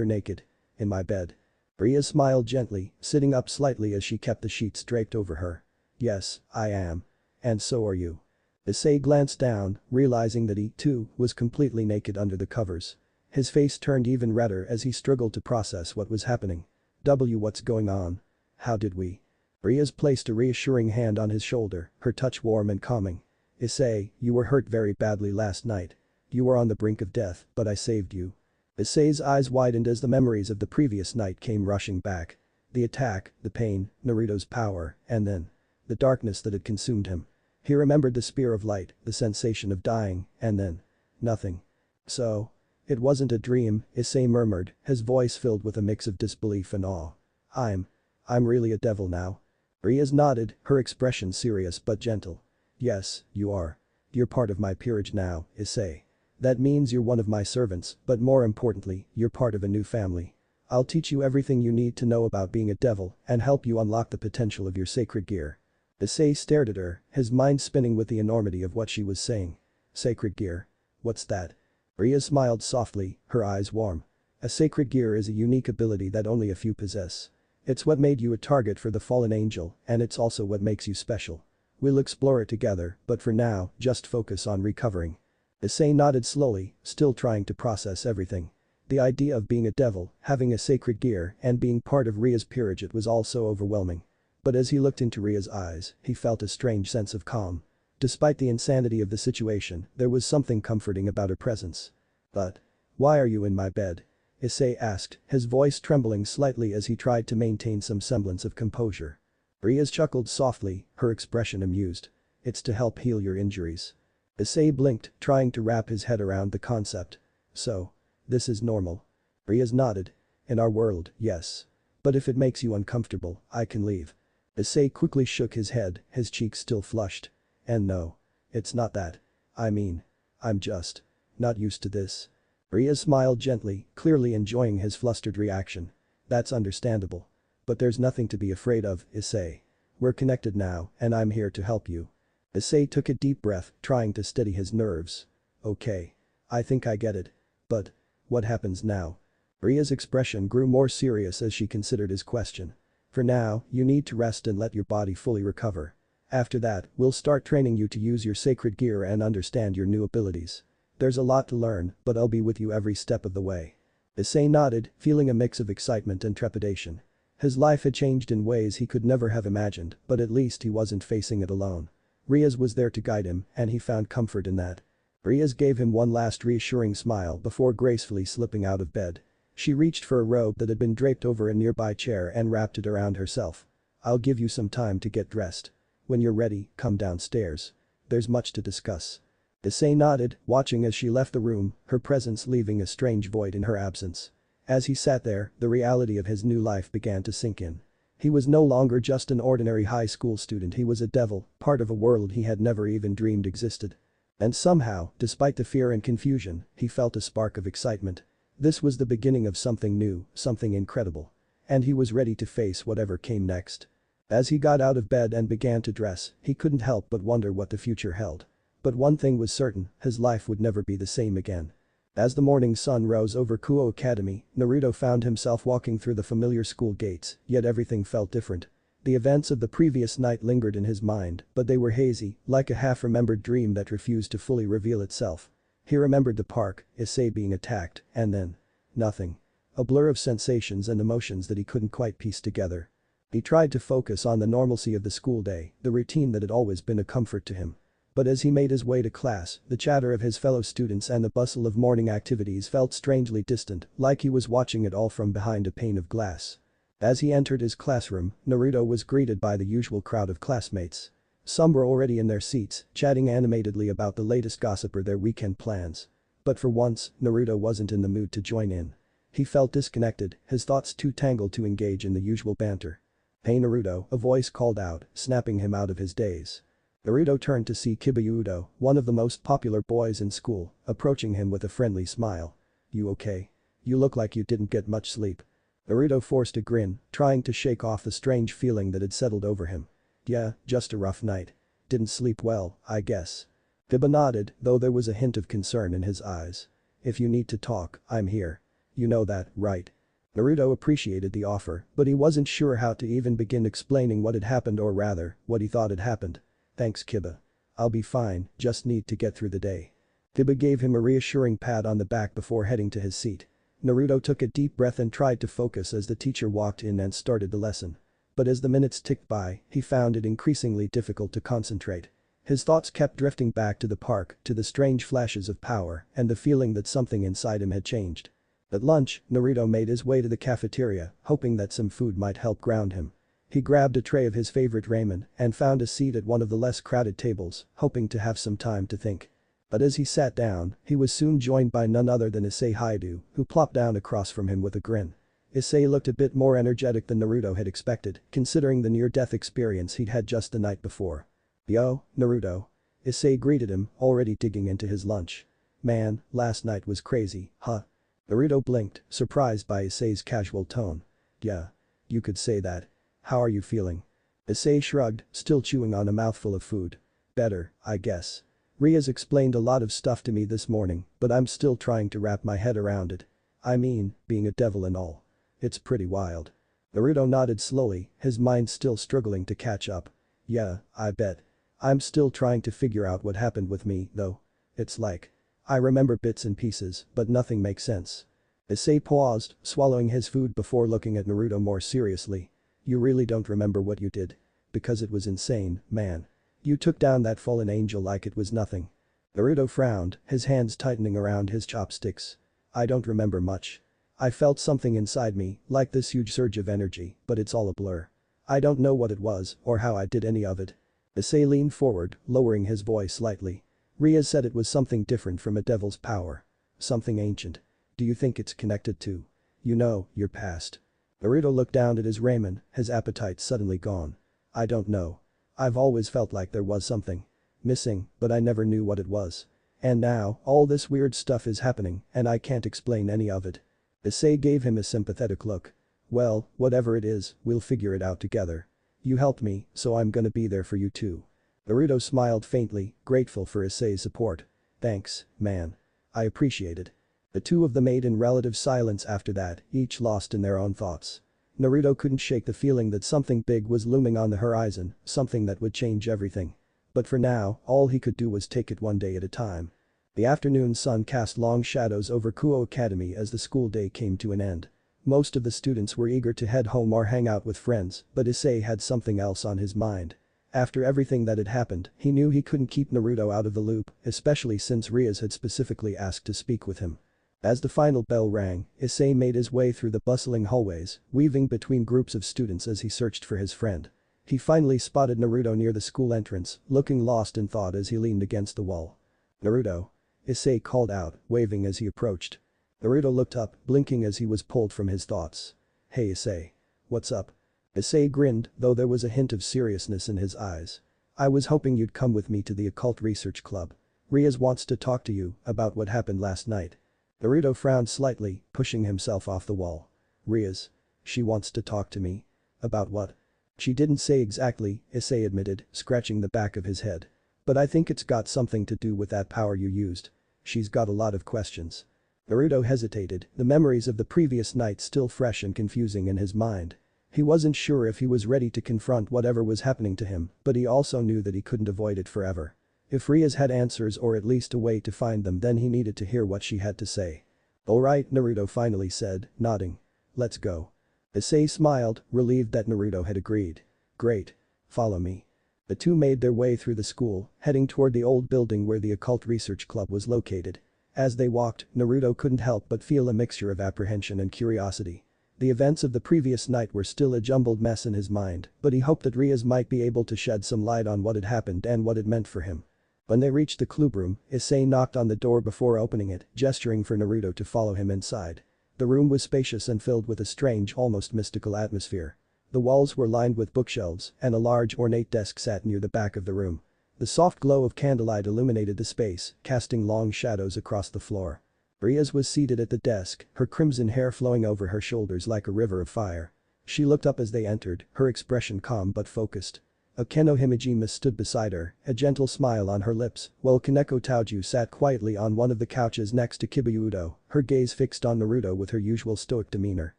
naked. In my bed." Rias smiled gently, sitting up slightly as she kept the sheets draped over her. "Yes, I am. And so are you." Issei glanced down, realizing that he, too, was completely naked under the covers. His face turned even redder as he struggled to process what was happening. What's going on? How did we? Rias placed a reassuring hand on his shoulder, her touch warm and calming. "Issei, you were hurt very badly last night. You were on the brink of death, but I saved you." Issei's eyes widened as the memories of the previous night came rushing back. The attack, the pain, Naruto's power, and then the darkness that had consumed him. He remembered the spear of light, the sensation of dying, and then nothing. "So it wasn't a dream," Issei murmured, his voice filled with a mix of disbelief and awe. I'm really a devil now." Rias nodded, her expression serious but gentle. "Yes, you are. You're part of my peerage now, Issei. That means you're one of my servants, but more importantly, you're part of a new family. I'll teach you everything you need to know about being a devil and help you unlock the potential of your sacred gear." Issei stared at her, his mind spinning with the enormity of what she was saying. "Sacred gear? What's that?" Rias smiled softly, her eyes warm. A sacred gear is a unique ability that only a few possess. It's what made you a target for the fallen angel, and it's also what makes you special. We'll explore it together, but for now, just focus on recovering. Issei nodded slowly, still trying to process everything. The idea of being a devil, having a sacred gear, and being part of Ria's peerage was all so overwhelming. But as he looked into Ria's eyes, he felt a strange sense of calm. Despite the insanity of the situation, there was something comforting about her presence. "But why are you in my bed?" Issei asked, his voice trembling slightly as he tried to maintain some semblance of composure. Ria chuckled softly, her expression amused. "It's to help heal your injuries." Issei blinked, trying to wrap his head around the concept. "So, this is normal?" Ria nodded. "In our world, yes. But if it makes you uncomfortable, I can leave." Issei quickly shook his head, his cheeks still flushed. "And no. It's not that. I mean, I'm just not used to this." Ria smiled gently, clearly enjoying his flustered reaction. "That's understandable. But there's nothing to be afraid of, Issei. We're connected now, and I'm here to help you." Issei took a deep breath, trying to steady his nerves. "Okay. I think I get it. But what happens now?" Ria's expression grew more serious as she considered his question. "For now, you need to rest and let your body fully recover. After that, we'll start training you to use your sacred gear and understand your new abilities. There's a lot to learn, but I'll be with you every step of the way." Issei nodded, feeling a mix of excitement and trepidation. His life had changed in ways he could never have imagined, but at least he wasn't facing it alone. Ria's was there to guide him, and he found comfort in that. Ria's gave him one last reassuring smile before gracefully slipping out of bed. She reached for a robe that had been draped over a nearby chair and wrapped it around herself. "I'll give you some time to get dressed. When you're ready, come downstairs. There's much to discuss." Issei nodded, watching as she left the room, her presence leaving a strange void in her absence. As he sat there, the reality of his new life began to sink in. He was no longer just an ordinary high school student, he was a devil, part of a world he had never even dreamed existed. And somehow, despite the fear and confusion, he felt a spark of excitement. This was the beginning of something new, something incredible. And he was ready to face whatever came next. As he got out of bed and began to dress, he couldn't help but wonder what the future held. But one thing was certain, his life would never be the same again. As the morning sun rose over Kuo Academy, Naruto found himself walking through the familiar school gates, yet everything felt different. The events of the previous night lingered in his mind, but they were hazy, like a half-remembered dream that refused to fully reveal itself. He remembered the park, Issei being attacked, and then nothing. A blur of sensations and emotions that he couldn't quite piece together. He tried to focus on the normalcy of the school day, the routine that had always been a comfort to him. But as he made his way to class, the chatter of his fellow students and the bustle of morning activities felt strangely distant, like he was watching it all from behind a pane of glass. As he entered his classroom, Naruto was greeted by the usual crowd of classmates. Some were already in their seats, chatting animatedly about the latest gossip or their weekend plans. But for once, Naruto wasn't in the mood to join in. He felt disconnected, his thoughts too tangled to engage in the usual banter. "Hey Naruto," a voice called out, snapping him out of his daze. Naruto turned to see Kibayudo, one of the most popular boys in school, approaching him with a friendly smile. "You okay? You look like you didn't get much sleep." Naruto forced a grin, trying to shake off the strange feeling that had settled over him. "Yeah, just a rough night. Didn't sleep well, I guess." Kiba nodded, though there was a hint of concern in his eyes. "If you need to talk, I'm here. You know that, right?" Naruto appreciated the offer, but he wasn't sure how to even begin explaining what had happened, or rather, what he thought had happened. "Thanks Kiba. I'll be fine, just need to get through the day." Kiba gave him a reassuring pat on the back before heading to his seat. Naruto took a deep breath and tried to focus as the teacher walked in and started the lesson. But as the minutes ticked by, he found it increasingly difficult to concentrate. His thoughts kept drifting back to the park, to the strange flashes of power, and the feeling that something inside him had changed. At lunch, Naruto made his way to the cafeteria, hoping that some food might help ground him. He grabbed a tray of his favorite ramen and found a seat at one of the less crowded tables, hoping to have some time to think. But as he sat down, he was soon joined by none other than Issei Haidu, who plopped down across from him with a grin. Issei looked a bit more energetic than Naruto had expected, considering the near-death experience he'd had just the night before. "Yo, Naruto." Issei greeted him, already digging into his lunch. "Man, last night was crazy, huh?" Naruto blinked, surprised by Issei's casual tone. "Yeah. You could say that. How are you feeling?" Issei shrugged, still chewing on a mouthful of food. "Better, I guess. Ria's explained a lot of stuff to me this morning, but I'm still trying to wrap my head around it. I mean, being a devil and all. It's pretty wild. Naruto nodded slowly, his mind still struggling to catch up. Yeah, I bet. I'm still trying to figure out what happened with me, though. It's like. I remember bits and pieces, but nothing makes sense. Issei paused, swallowing his food before looking at Naruto more seriously. You really don't remember what you did? Because it was insane, man. You took down that fallen angel like it was nothing. Naruto frowned, his hands tightening around his chopsticks. I don't remember much. I felt something inside me, like this huge surge of energy, but it's all a blur. I don't know what it was, or how I did any of it. Issei leaned forward, lowering his voice slightly. Ria said it was something different from a devil's power. Something ancient. Do you think it's connected to, your past? Naruto looked down at his ramen, his appetite suddenly gone. I don't know. I've always felt like there was something missing, but I never knew what it was. And now, all this weird stuff is happening, and I can't explain any of it. Issei gave him a sympathetic look. Well, whatever it is, we'll figure it out together. You helped me, so I'm gonna be there for you too. Naruto smiled faintly, grateful for Issei's support. Thanks, man. I appreciate it. The two of them ate in relative silence after that, each lost in their own thoughts. Naruto couldn't shake the feeling that something big was looming on the horizon, something that would change everything. But for now, all he could do was take it one day at a time. The afternoon sun cast long shadows over Kuo Academy as the school day came to an end. Most of the students were eager to head home or hang out with friends, but Issei had something else on his mind. After everything that had happened, he knew he couldn't keep Naruto out of the loop, especially since Rias had specifically asked to speak with him. As the final bell rang, Issei made his way through the bustling hallways, weaving between groups of students as he searched for his friend. He finally spotted Naruto near the school entrance, looking lost in thought as he leaned against the wall. Naruto. Issei called out, waving as he approached. Naruto looked up, blinking as he was pulled from his thoughts. Hey Issei. What's up? Issei grinned, though there was a hint of seriousness in his eyes. I was hoping you'd come with me to the occult research club. Rias wants to talk to you about what happened last night. Naruto frowned slightly, pushing himself off the wall. Rias. She wants to talk to me? About what? She didn't say exactly, Issei admitted, scratching the back of his head. But I think it's got something to do with that power you used. She's got a lot of questions. Naruto hesitated, the memories of the previous night still fresh and confusing in his mind. He wasn't sure if he was ready to confront whatever was happening to him, but he also knew that he couldn't avoid it forever. If Rias had answers or at least a way to find them, then he needed to hear what she had to say. Alright, Naruto finally said, nodding. Let's go. Issei smiled, relieved that Naruto had agreed. Great. Follow me. The two made their way through the school, heading toward the old building where the occult research club was located. As they walked, Naruto couldn't help but feel a mixture of apprehension and curiosity. The events of the previous night were still a jumbled mess in his mind, but he hoped that Rias might be able to shed some light on what had happened and what it meant for him. When they reached the club room, Issei knocked on the door before opening it, gesturing for Naruto to follow him inside. The room was spacious and filled with a strange, almost mystical atmosphere. The walls were lined with bookshelves, and a large ornate desk sat near the back of the room. The soft glow of candlelight illuminated the space, casting long shadows across the floor. Rias was seated at the desk, her crimson hair flowing over her shoulders like a river of fire. She looked up as they entered, her expression calm but focused. Akeno Himejima stood beside her, a gentle smile on her lips, while Kaneko Taoju sat quietly on one of the couches next to Kibayudo, her gaze fixed on Naruto with her usual stoic demeanor.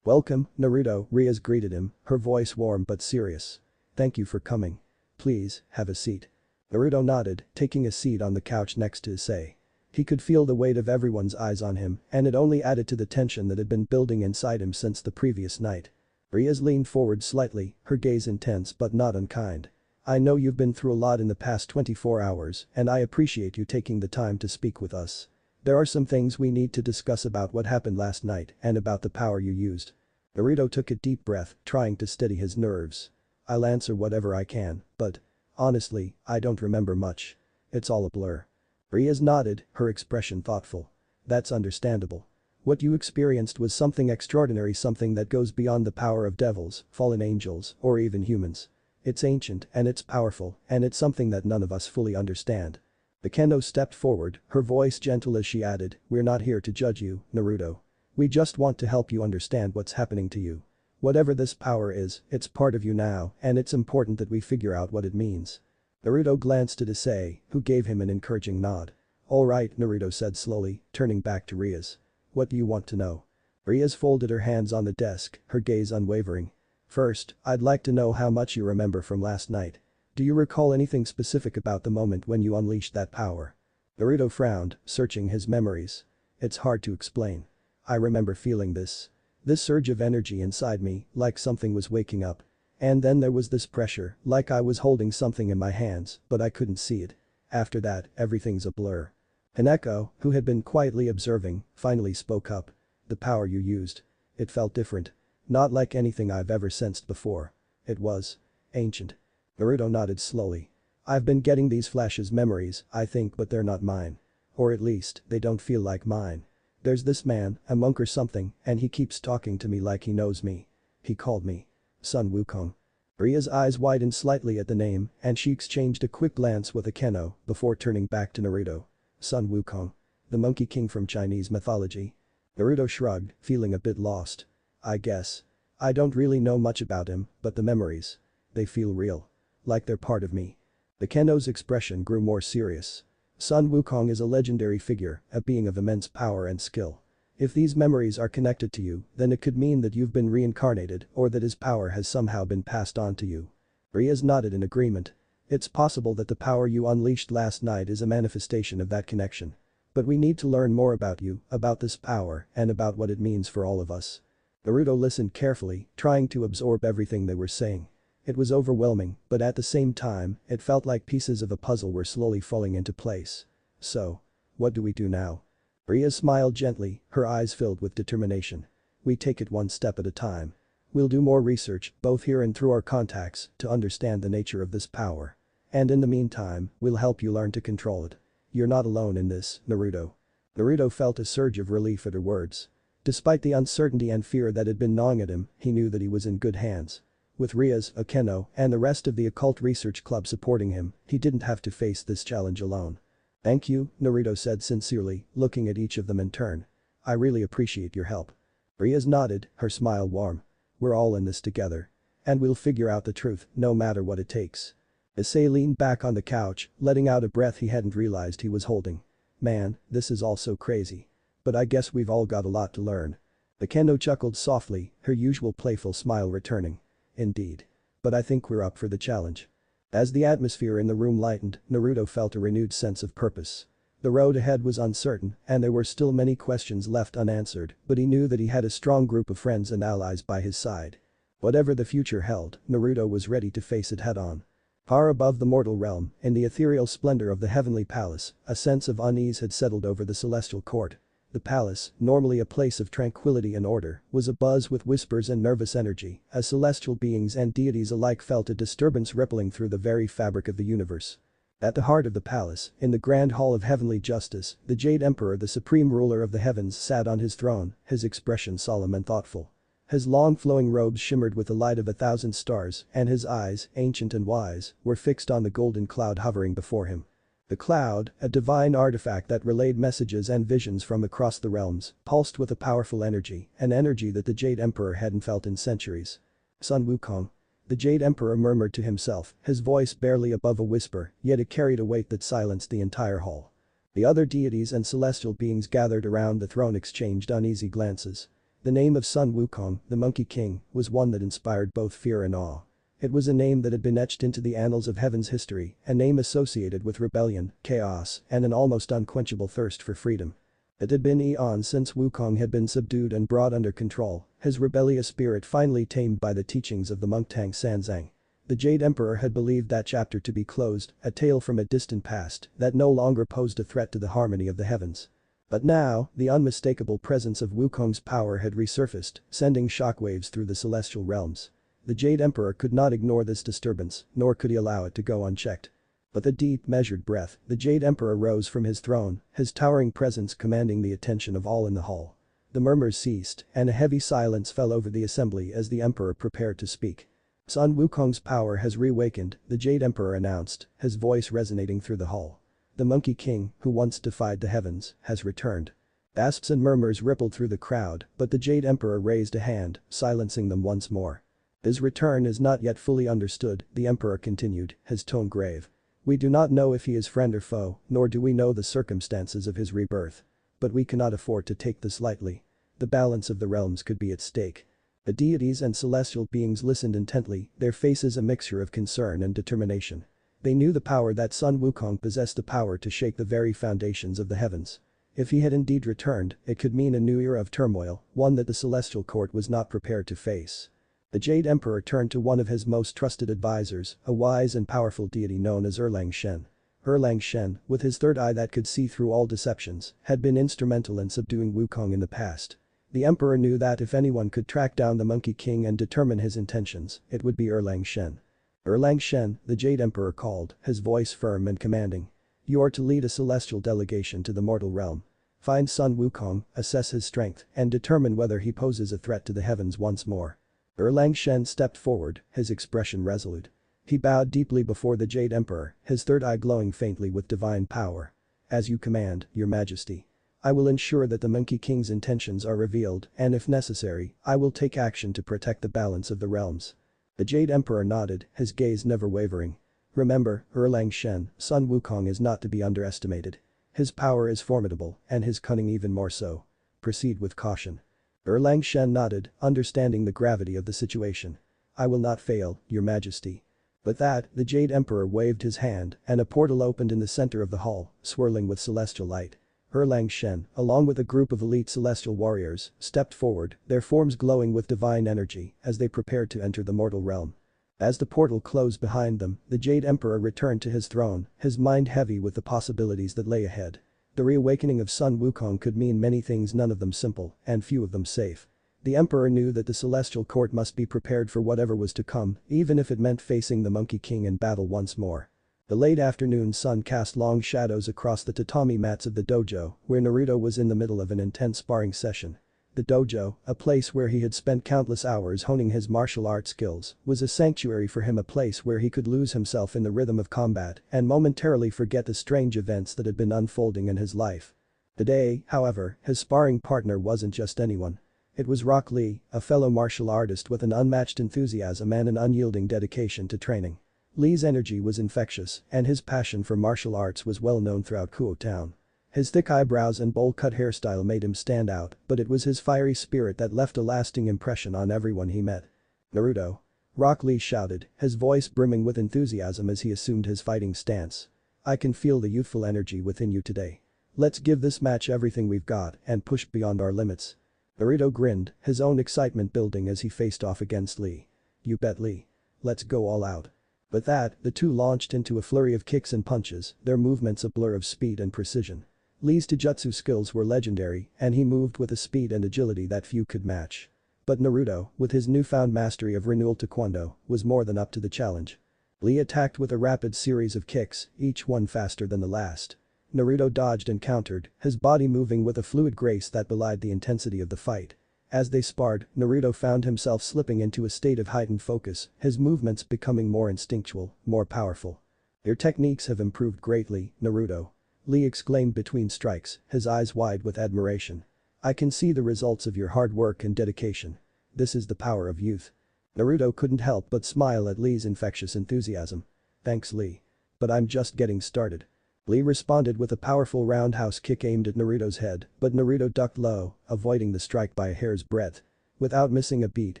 Welcome, Naruto, Rias greeted him, her voice warm but serious. Thank you for coming. Please, have a seat. Naruto nodded, taking a seat on the couch next to Issei. He could feel the weight of everyone's eyes on him, and it only added to the tension that had been building inside him since the previous night. Rias leaned forward slightly, her gaze intense but not unkind. I know you've been through a lot in the past 24 hours, and I appreciate you taking the time to speak with us. There are some things we need to discuss about what happened last night and about the power you used. Naruto took a deep breath, trying to steady his nerves. I'll answer whatever I can, but honestly, I don't remember much. It's all a blur. Rias nodded, her expression thoughtful. That's understandable. What you experienced was something extraordinary, something that goes beyond the power of devils, fallen angels, or even humans. It's ancient and it's powerful, and it's something that none of us fully understand. Akeno stepped forward, her voice gentle as she added, we're not here to judge you, Naruto. We just want to help you understand what's happening to you. Whatever this power is, it's part of you now, and it's important that we figure out what it means. Naruto glanced at Issei, who gave him an encouraging nod. Alright, Naruto said slowly, turning back to Rias. What do you want to know? Riaz folded her hands on the desk, her gaze unwavering. First, I'd like to know how much you remember from last night. Do you recall anything specific about the moment when you unleashed that power? Naruto frowned, searching his memories. It's hard to explain. I remember feeling this surge of energy inside me, like something was waking up. And then there was this pressure, like I was holding something in my hands, but I couldn't see it. After that, everything's a blur. Haneko, who had been quietly observing, finally spoke up. The power you used. It felt different. Not like anything I've ever sensed before. It was ancient. Naruto nodded slowly. I've been getting these flashes memories, I think, but they're not mine. Or at least, they don't feel like mine. There's this man, a monk or something, and he keeps talking to me like he knows me. He called me Sun Wukong. Ria's eyes widened slightly at the name, and she exchanged a quick glance with Akeno before turning back to Naruto. Sun Wukong. The Monkey King from Chinese mythology. Naruto shrugged, feeling a bit lost. I guess. I don't really know much about him, but the memories. They feel real. Like they're part of me. Akeno's expression grew more serious. Sun Wukong is a legendary figure, a being of immense power and skill. If these memories are connected to you, then it could mean that you've been reincarnated or that his power has somehow been passed on to you. Riaz nodded in agreement. It's possible that the power you unleashed last night is a manifestation of that connection. But we need to learn more about you, about this power, and about what it means for all of us. Naruto listened carefully, trying to absorb everything they were saying. It was overwhelming, but at the same time, it felt like pieces of a puzzle were slowly falling into place. So, what do we do now? Riaz smiled gently, her eyes filled with determination. We take it one step at a time. We'll do more research, both here and through our contacts, to understand the nature of this power. And in the meantime, we'll help you learn to control it. You're not alone in this, Naruto. Naruto felt a surge of relief at her words. Despite the uncertainty and fear that had been gnawing at him, he knew that he was in good hands. With Riaz, Akeno, and the rest of the occult research club supporting him, he didn't have to face this challenge alone. Thank you, Naruto said sincerely, looking at each of them in turn. I really appreciate your help. Riaz nodded, her smile warm. We're all in this together. And we'll figure out the truth, no matter what it takes. Issei leaned back on the couch, letting out a breath he hadn't realized he was holding. Man, this is all so crazy. But I guess we've all got a lot to learn. Akeno chuckled softly, her usual playful smile returning. Indeed. But I think we're up for the challenge. As the atmosphere in the room lightened, Naruto felt a renewed sense of purpose. The road ahead was uncertain, and there were still many questions left unanswered, but he knew that he had a strong group of friends and allies by his side. Whatever the future held, Naruto was ready to face it head-on. Far above the mortal realm, in the ethereal splendor of the heavenly palace, a sense of unease had settled over the celestial court. The palace, normally a place of tranquility and order, was abuzz with whispers and nervous energy, as celestial beings and deities alike felt a disturbance rippling through the very fabric of the universe. At the heart of the palace, in the grand hall of heavenly justice, the Jade Emperor, the supreme ruler of the heavens, sat on his throne, his expression solemn and thoughtful. His long flowing robes shimmered with the light of 1,000 stars, and his eyes, ancient and wise, were fixed on the golden cloud hovering before him. The cloud, a divine artifact that relayed messages and visions from across the realms, pulsed with a powerful energy, an energy that the Jade Emperor hadn't felt in centuries. Sun Wukong. The Jade Emperor murmured to himself, his voice barely above a whisper, yet it carried a weight that silenced the entire hall. The other deities and celestial beings gathered around the throne exchanged uneasy glances. The name of Sun Wukong, the Monkey King, was one that inspired both fear and awe. It was a name that had been etched into the annals of heaven's history, a name associated with rebellion, chaos, and an almost unquenchable thirst for freedom. It had been eons since Wukong had been subdued and brought under control, his rebellious spirit finally tamed by the teachings of the monk Tang Sanzang. The Jade Emperor had believed that chapter to be closed, a tale from a distant past that no longer posed a threat to the harmony of the heavens. But now, the unmistakable presence of Wukong's power had resurfaced, sending shockwaves through the celestial realms. The Jade Emperor could not ignore this disturbance, nor could he allow it to go unchecked. With a deep, measured breath, the Jade Emperor rose from his throne, his towering presence commanding the attention of all in the hall. The murmurs ceased, and a heavy silence fell over the assembly as the Emperor prepared to speak. Sun Wukong's power has reawakened, the Jade Emperor announced, his voice resonating through the hall. The Monkey King, who once defied the heavens, has returned. Gasps and murmurs rippled through the crowd, but the Jade Emperor raised a hand, silencing them once more. His return is not yet fully understood, the Emperor continued, his tone grave. We do not know if he is friend or foe, nor do we know the circumstances of his rebirth. but we cannot afford to take this lightly. The balance of the realms could be at stake. The deities and celestial beings listened intently, their faces a mixture of concern and determination. They knew the power that Sun Wukong possessed, the power to shake the very foundations of the heavens. If he had indeed returned, it could mean a new era of turmoil, one that the celestial court was not prepared to face. The Jade Emperor turned to one of his most trusted advisors, a wise and powerful deity known as Erlang Shen. Erlang Shen, with his third eye that could see through all deceptions, had been instrumental in subduing Wukong in the past. The emperor knew that if anyone could track down the Monkey King and determine his intentions, it would be Erlang Shen. Erlang Shen, the Jade Emperor called, his voice firm and commanding. You are to lead a celestial delegation to the mortal realm. Find Sun Wukong, assess his strength, and determine whether he poses a threat to the heavens once more. Erlang Shen stepped forward, his expression resolute. He bowed deeply before the Jade Emperor, his third eye glowing faintly with divine power. As you command, your majesty. I will ensure that the Monkey King's intentions are revealed, and if necessary, I will take action to protect the balance of the realms. The Jade Emperor nodded, his gaze never wavering. Remember, Erlang Shen, Sun Wukong is not to be underestimated. His power is formidable, and his cunning even more so. Proceed with caution. Erlang Shen nodded, understanding the gravity of the situation. I will not fail, your majesty. With that, the Jade Emperor waved his hand, and a portal opened in the center of the hall, swirling with celestial light. Erlang Shen, along with a group of elite celestial warriors, stepped forward, their forms glowing with divine energy as they prepared to enter the mortal realm. As the portal closed behind them, the Jade Emperor returned to his throne, his mind heavy with the possibilities that lay ahead. The reawakening of Sun Wukong could mean many things, none of them simple, and few of them safe. The Emperor knew that the celestial court must be prepared for whatever was to come, even if it meant facing the Monkey King in battle once more. The late afternoon sun cast long shadows across the tatami mats of the dojo, where Naruto was in the middle of an intense sparring session. The dojo, a place where he had spent countless hours honing his martial arts skills, was a sanctuary for him, a place where he could lose himself in the rhythm of combat and momentarily forget the strange events that had been unfolding in his life. Today, however, his sparring partner wasn't just anyone. It was Rock Lee, a fellow martial artist with an unmatched enthusiasm and an unyielding dedication to training. Lee's energy was infectious, and his passion for martial arts was well known throughout Kuo Town. His thick eyebrows and bowl-cut hairstyle made him stand out, but it was his fiery spirit that left a lasting impression on everyone he met. Naruto. Rock Lee shouted, his voice brimming with enthusiasm as he assumed his fighting stance. I can feel the youthful energy within you today. Let's give this match everything we've got and push beyond our limits. Naruto grinned, his own excitement building as he faced off against Lee. You bet, Lee. Let's go all out. With that, the two launched into a flurry of kicks and punches, their movements a blur of speed and precision. Lee's taijutsu skills were legendary, and he moved with a speed and agility that few could match. But Naruto, with his newfound mastery of renewal taekwondo, was more than up to the challenge. Lee attacked with a rapid series of kicks, each one faster than the last. Naruto dodged and countered, his body moving with a fluid grace that belied the intensity of the fight. As they sparred, Naruto found himself slipping into a state of heightened focus, his movements becoming more instinctual, more powerful. Your techniques have improved greatly, Naruto. Lee exclaimed between strikes, his eyes wide with admiration. I can see the results of your hard work and dedication. This is the power of youth. Naruto couldn't help but smile at Lee's infectious enthusiasm. Thanks, Lee. But I'm just getting started. Lee responded with a powerful roundhouse kick aimed at Naruto's head, but Naruto ducked low, avoiding the strike by a hair's breadth. Without missing a beat,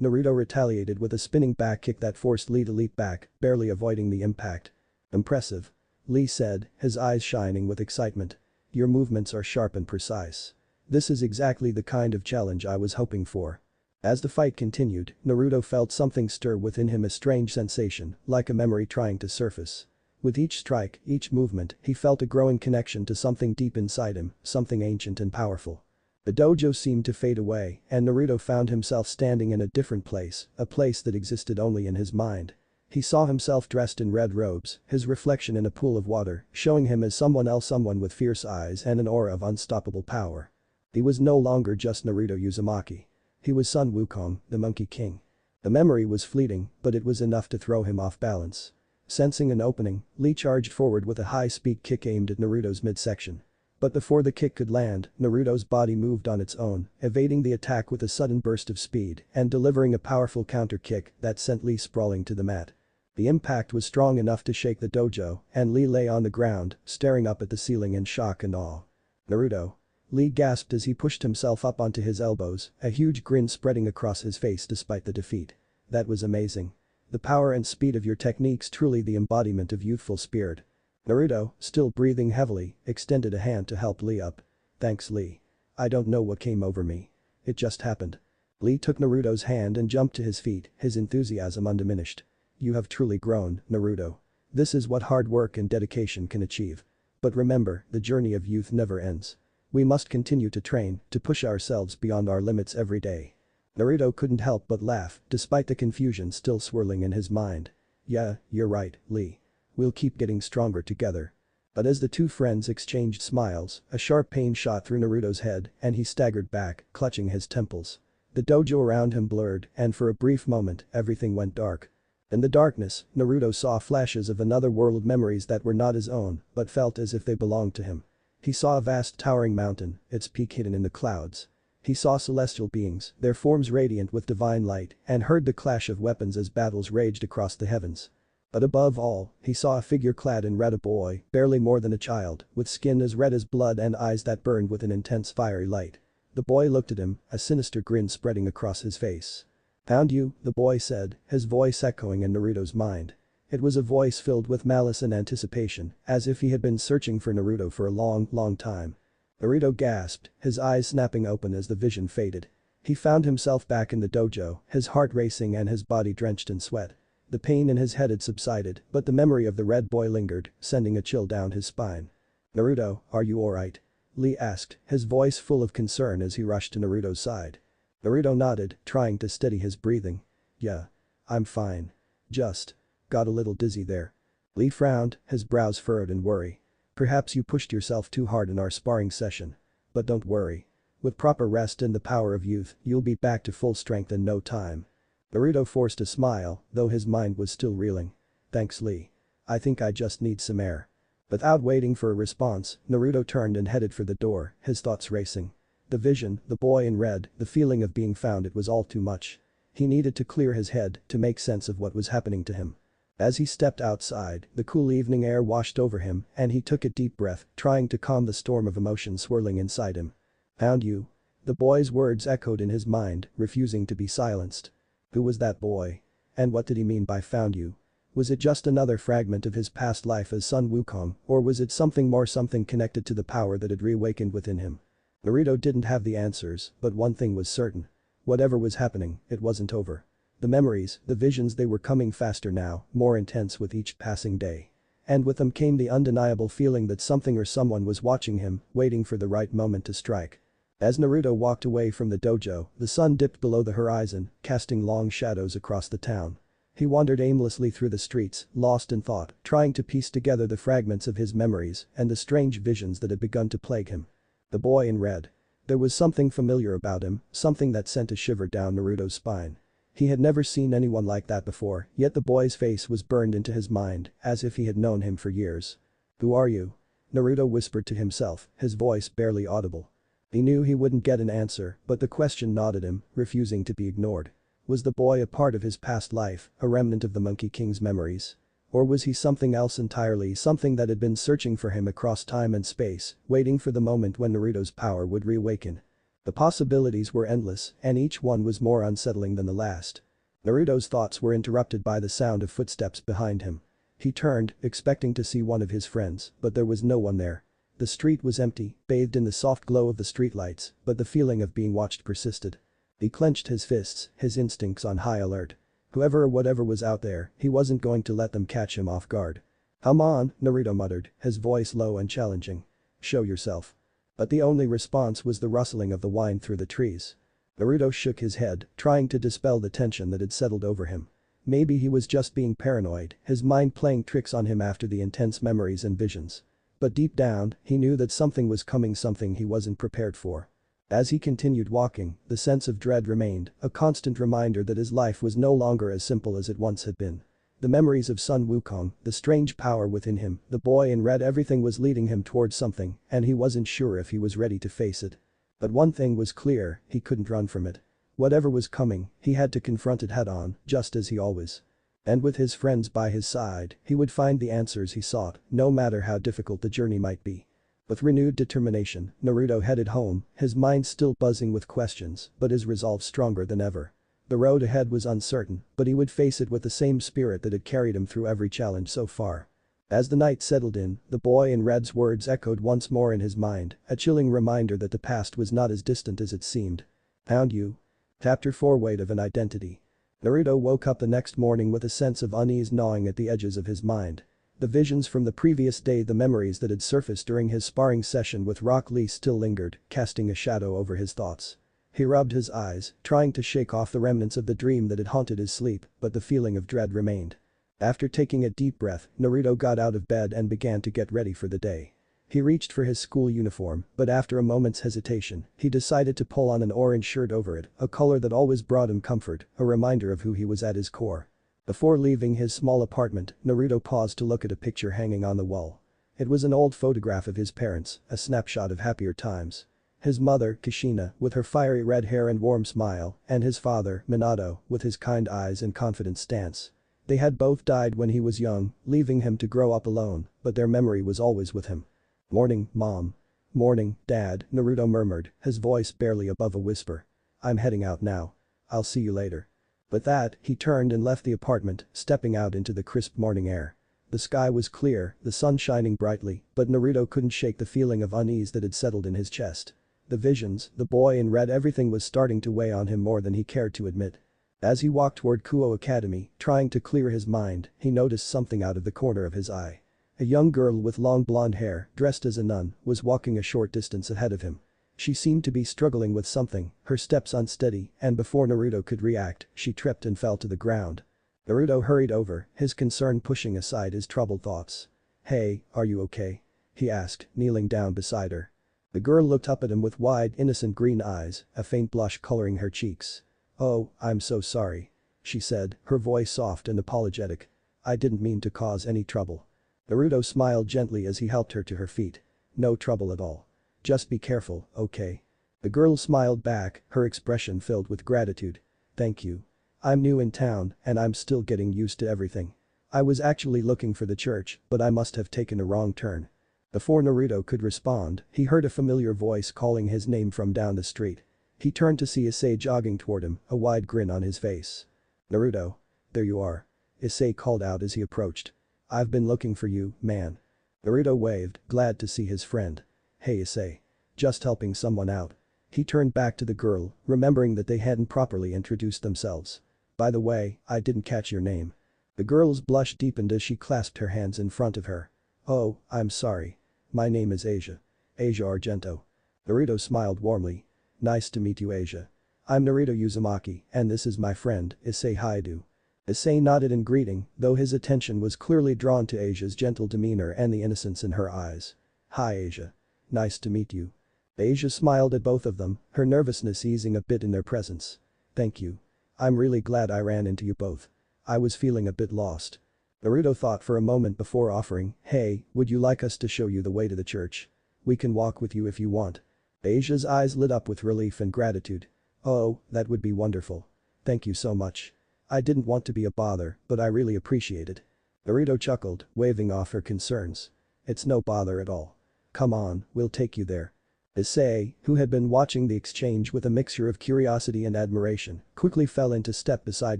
Naruto retaliated with a spinning back kick that forced Lee to leap back, barely avoiding the impact. Impressive. Lee said, his eyes shining with excitement. Your movements are sharp and precise. This is exactly the kind of challenge I was hoping for. As the fight continued, Naruto felt something stir within him, a strange sensation, like a memory trying to surface. With each strike, each movement, he felt a growing connection to something deep inside him, something ancient and powerful. The dojo seemed to fade away, and Naruto found himself standing in a different place, a place that existed only in his mind. He saw himself dressed in red robes, his reflection in a pool of water, showing him as someone else, someone with fierce eyes and an aura of unstoppable power. He was no longer just Naruto Uzumaki. He was Sun Wukong, the Monkey King. The memory was fleeting, but it was enough to throw him off balance. Sensing an opening, Lee charged forward with a high-speed kick aimed at Naruto's midsection. But before the kick could land, Naruto's body moved on its own, evading the attack with a sudden burst of speed and delivering a powerful counter kick that sent Lee sprawling to the mat. The impact was strong enough to shake the dojo, and Lee lay on the ground, staring up at the ceiling in shock and awe. Naruto. Lee gasped as he pushed himself up onto his elbows, a huge grin spreading across his face despite the defeat. That was amazing. The power and speed of your techniques truly the embodiment of youthful spirit. Naruto, still breathing heavily, extended a hand to help Lee up. Thanks Lee. I don't know what came over me. It just happened. Lee took Naruto's hand and jumped to his feet, his enthusiasm undiminished. You have truly grown, Naruto. This is what hard work and dedication can achieve. But remember, the journey of youth never ends. We must continue to train, to push ourselves beyond our limits every day. Naruto couldn't help but laugh, despite the confusion still swirling in his mind. Yeah, you're right, Lee. We'll keep getting stronger together. But as the two friends exchanged smiles, a sharp pain shot through Naruto's head and he staggered back, clutching his temples. The dojo around him blurred and for a brief moment, everything went dark. In the darkness, Naruto saw flashes of another world, memories that were not his own but felt as if they belonged to him. He saw a vast towering mountain, its peak hidden in the clouds. He saw celestial beings, their forms radiant with divine light, and heard the clash of weapons as battles raged across the heavens. But above all, he saw a figure clad in red, a boy, barely more than a child, with skin as red as blood and eyes that burned with an intense fiery light. The boy looked at him, a sinister grin spreading across his face. Found you, the boy said, his voice echoing in Naruto's mind. It was a voice filled with malice and anticipation, as if he had been searching for Naruto for a long time. Naruto gasped, his eyes snapping open as the vision faded. He found himself back in the dojo, his heart racing and his body drenched in sweat. The pain in his head had subsided, but the memory of the red boy lingered, sending a chill down his spine. Naruto, are you alright? Lee asked, his voice full of concern as he rushed to Naruto's side. Naruto nodded, trying to steady his breathing. Yeah. I'm fine. Just got a little dizzy there. Lee frowned, his brows furrowed in worry. Perhaps you pushed yourself too hard in our sparring session. But don't worry. With proper rest and the power of youth, you'll be back to full strength in no time. Naruto forced a smile, though his mind was still reeling. Thanks Lee. I think I just need some air. Without waiting for a response, Naruto turned and headed for the door, his thoughts racing. The vision, the boy in red, the feeling of being found, it was all too much. He needed to clear his head to make sense of what was happening to him. As he stepped outside, the cool evening air washed over him and he took a deep breath, trying to calm the storm of emotion swirling inside him. Found you? The boy's words echoed in his mind, refusing to be silenced. Who was that boy? And what did he mean by found you? Was it just another fragment of his past life as Sun Wukong, or was it something more, something connected to the power that had reawakened within him? Naruto didn't have the answers, but one thing was certain. Whatever was happening, it wasn't over. The memories, the visions, they were coming faster now, more intense with each passing day. And with them came the undeniable feeling that something or someone was watching him, waiting for the right moment to strike. As Naruto walked away from the dojo, the sun dipped below the horizon, casting long shadows across the town. He wandered aimlessly through the streets, lost in thought, trying to piece together the fragments of his memories and the strange visions that had begun to plague him. The boy in red. There was something familiar about him, something that sent a shiver down Naruto's spine. He had never seen anyone like that before, yet the boy's face was burned into his mind, as if he had known him for years. Who are you? Naruto whispered to himself, his voice barely audible. He knew he wouldn't get an answer, but the question gnawed at him, refusing to be ignored. Was the boy a part of his past life, a remnant of the Monkey King's memories? Or was he something else entirely, something that had been searching for him across time and space, waiting for the moment when Naruto's power would reawaken? The possibilities were endless, and each one was more unsettling than the last. Naruto's thoughts were interrupted by the sound of footsteps behind him. He turned, expecting to see one of his friends, but there was no one there. The street was empty, bathed in the soft glow of the streetlights, but the feeling of being watched persisted. He clenched his fists, his instincts on high alert. Whoever or whatever was out there, he wasn't going to let them catch him off guard. Come on, Naruto muttered, his voice low and challenging. Show yourself. But the only response was the rustling of the wind through the trees. Naruto shook his head, trying to dispel the tension that had settled over him. Maybe he was just being paranoid, his mind playing tricks on him after the intense memories and visions. But deep down, he knew that something was coming, something he wasn't prepared for. As he continued walking, the sense of dread remained, a constant reminder that his life was no longer as simple as it once had been. The memories of Sun Wukong, the strange power within him, the boy in red, everything was leading him towards something, and he wasn't sure if he was ready to face it. But one thing was clear, he couldn't run from it. Whatever was coming, he had to confront it head-on, just as he always. And with his friends by his side, he would find the answers he sought, no matter how difficult the journey might be. With renewed determination, Naruto headed home, his mind still buzzing with questions, but his resolve stronger than ever. The road ahead was uncertain, but he would face it with the same spirit that had carried him through every challenge so far. As the night settled in, the boy in red's words echoed once more in his mind, a chilling reminder that the past was not as distant as it seemed. Found you. Chapter 4 Weight of an Identity. Naruto woke up the next morning with a sense of unease gnawing at the edges of his mind. The visions from the previous day, the memories that had surfaced during his sparring session with Rock Lee still lingered, casting a shadow over his thoughts. He rubbed his eyes, trying to shake off the remnants of the dream that had haunted his sleep, but the feeling of dread remained. After taking a deep breath, Naruto got out of bed and began to get ready for the day. He reached for his school uniform, but after a moment's hesitation, he decided to pull on an orange shirt over it, a color that always brought him comfort, a reminder of who he was at his core. Before leaving his small apartment, Naruto paused to look at a picture hanging on the wall. It was an old photograph of his parents, a snapshot of happier times. His mother, Kushina, with her fiery red hair and warm smile, and his father, Minato, with his kind eyes and confident stance. They had both died when he was young, leaving him to grow up alone, but their memory was always with him. "Morning, Mom." "Morning, Dad," Naruto murmured, his voice barely above a whisper. "I'm heading out now. I'll see you later." With that, he turned and left the apartment, stepping out into the crisp morning air. The sky was clear, the sun shining brightly, but Naruto couldn't shake the feeling of unease that had settled in his chest. The visions, the boy in red, everything was starting to weigh on him more than he cared to admit. As he walked toward Kuo Academy, trying to clear his mind, he noticed something out of the corner of his eye. A young girl with long blonde hair, dressed as a nun, was walking a short distance ahead of him. She seemed to be struggling with something, her steps unsteady, and before Naruto could react, she tripped and fell to the ground. Naruto hurried over, his concern pushing aside his troubled thoughts. "Hey, are you okay?" he asked, kneeling down beside her. The girl looked up at him with wide, innocent green eyes, a faint blush coloring her cheeks. "Oh, I'm so sorry," she said, her voice soft and apologetic. "I didn't mean to cause any trouble." Naruto smiled gently as he helped her to her feet. "No trouble at all. Just be careful, okay?" The girl smiled back, her expression filled with gratitude. "Thank you. I'm new in town and I'm still getting used to everything. I was actually looking for the church, but I must have taken a wrong turn." Before Naruto could respond, he heard a familiar voice calling his name from down the street. He turned to see Issei jogging toward him, a wide grin on his face. "Naruto. There you are." Issei called out as he approached. "I've been looking for you, man." Naruto waved, glad to see his friend. "Hey Issei. Just helping someone out." He turned back to the girl, remembering that they hadn't properly introduced themselves. "By the way, I didn't catch your name." The girl's blush deepened as she clasped her hands in front of her. "Oh, I'm sorry. My name is Asia. Asia Argento." Naruto smiled warmly. "Nice to meet you, Asia. I'm Naruto Uzumaki, and this is my friend, Issei Haidu." Issei nodded in greeting, though his attention was clearly drawn to Asia's gentle demeanor and the innocence in her eyes. "Hi Asia. Nice to meet you." Asia smiled at both of them, her nervousness easing a bit in their presence. "Thank you. I'm really glad I ran into you both. I was feeling a bit lost." Naruto thought for a moment before offering, "Hey, would you like us to show you the way to the church? We can walk with you if you want." Asia's eyes lit up with relief and gratitude. "Oh, that would be wonderful. Thank you so much. I didn't want to be a bother, but I really appreciate it." Naruto chuckled, waving off her concerns. "It's no bother at all. Come on, we'll take you there." Issei, who had been watching the exchange with a mixture of curiosity and admiration, quickly fell into step beside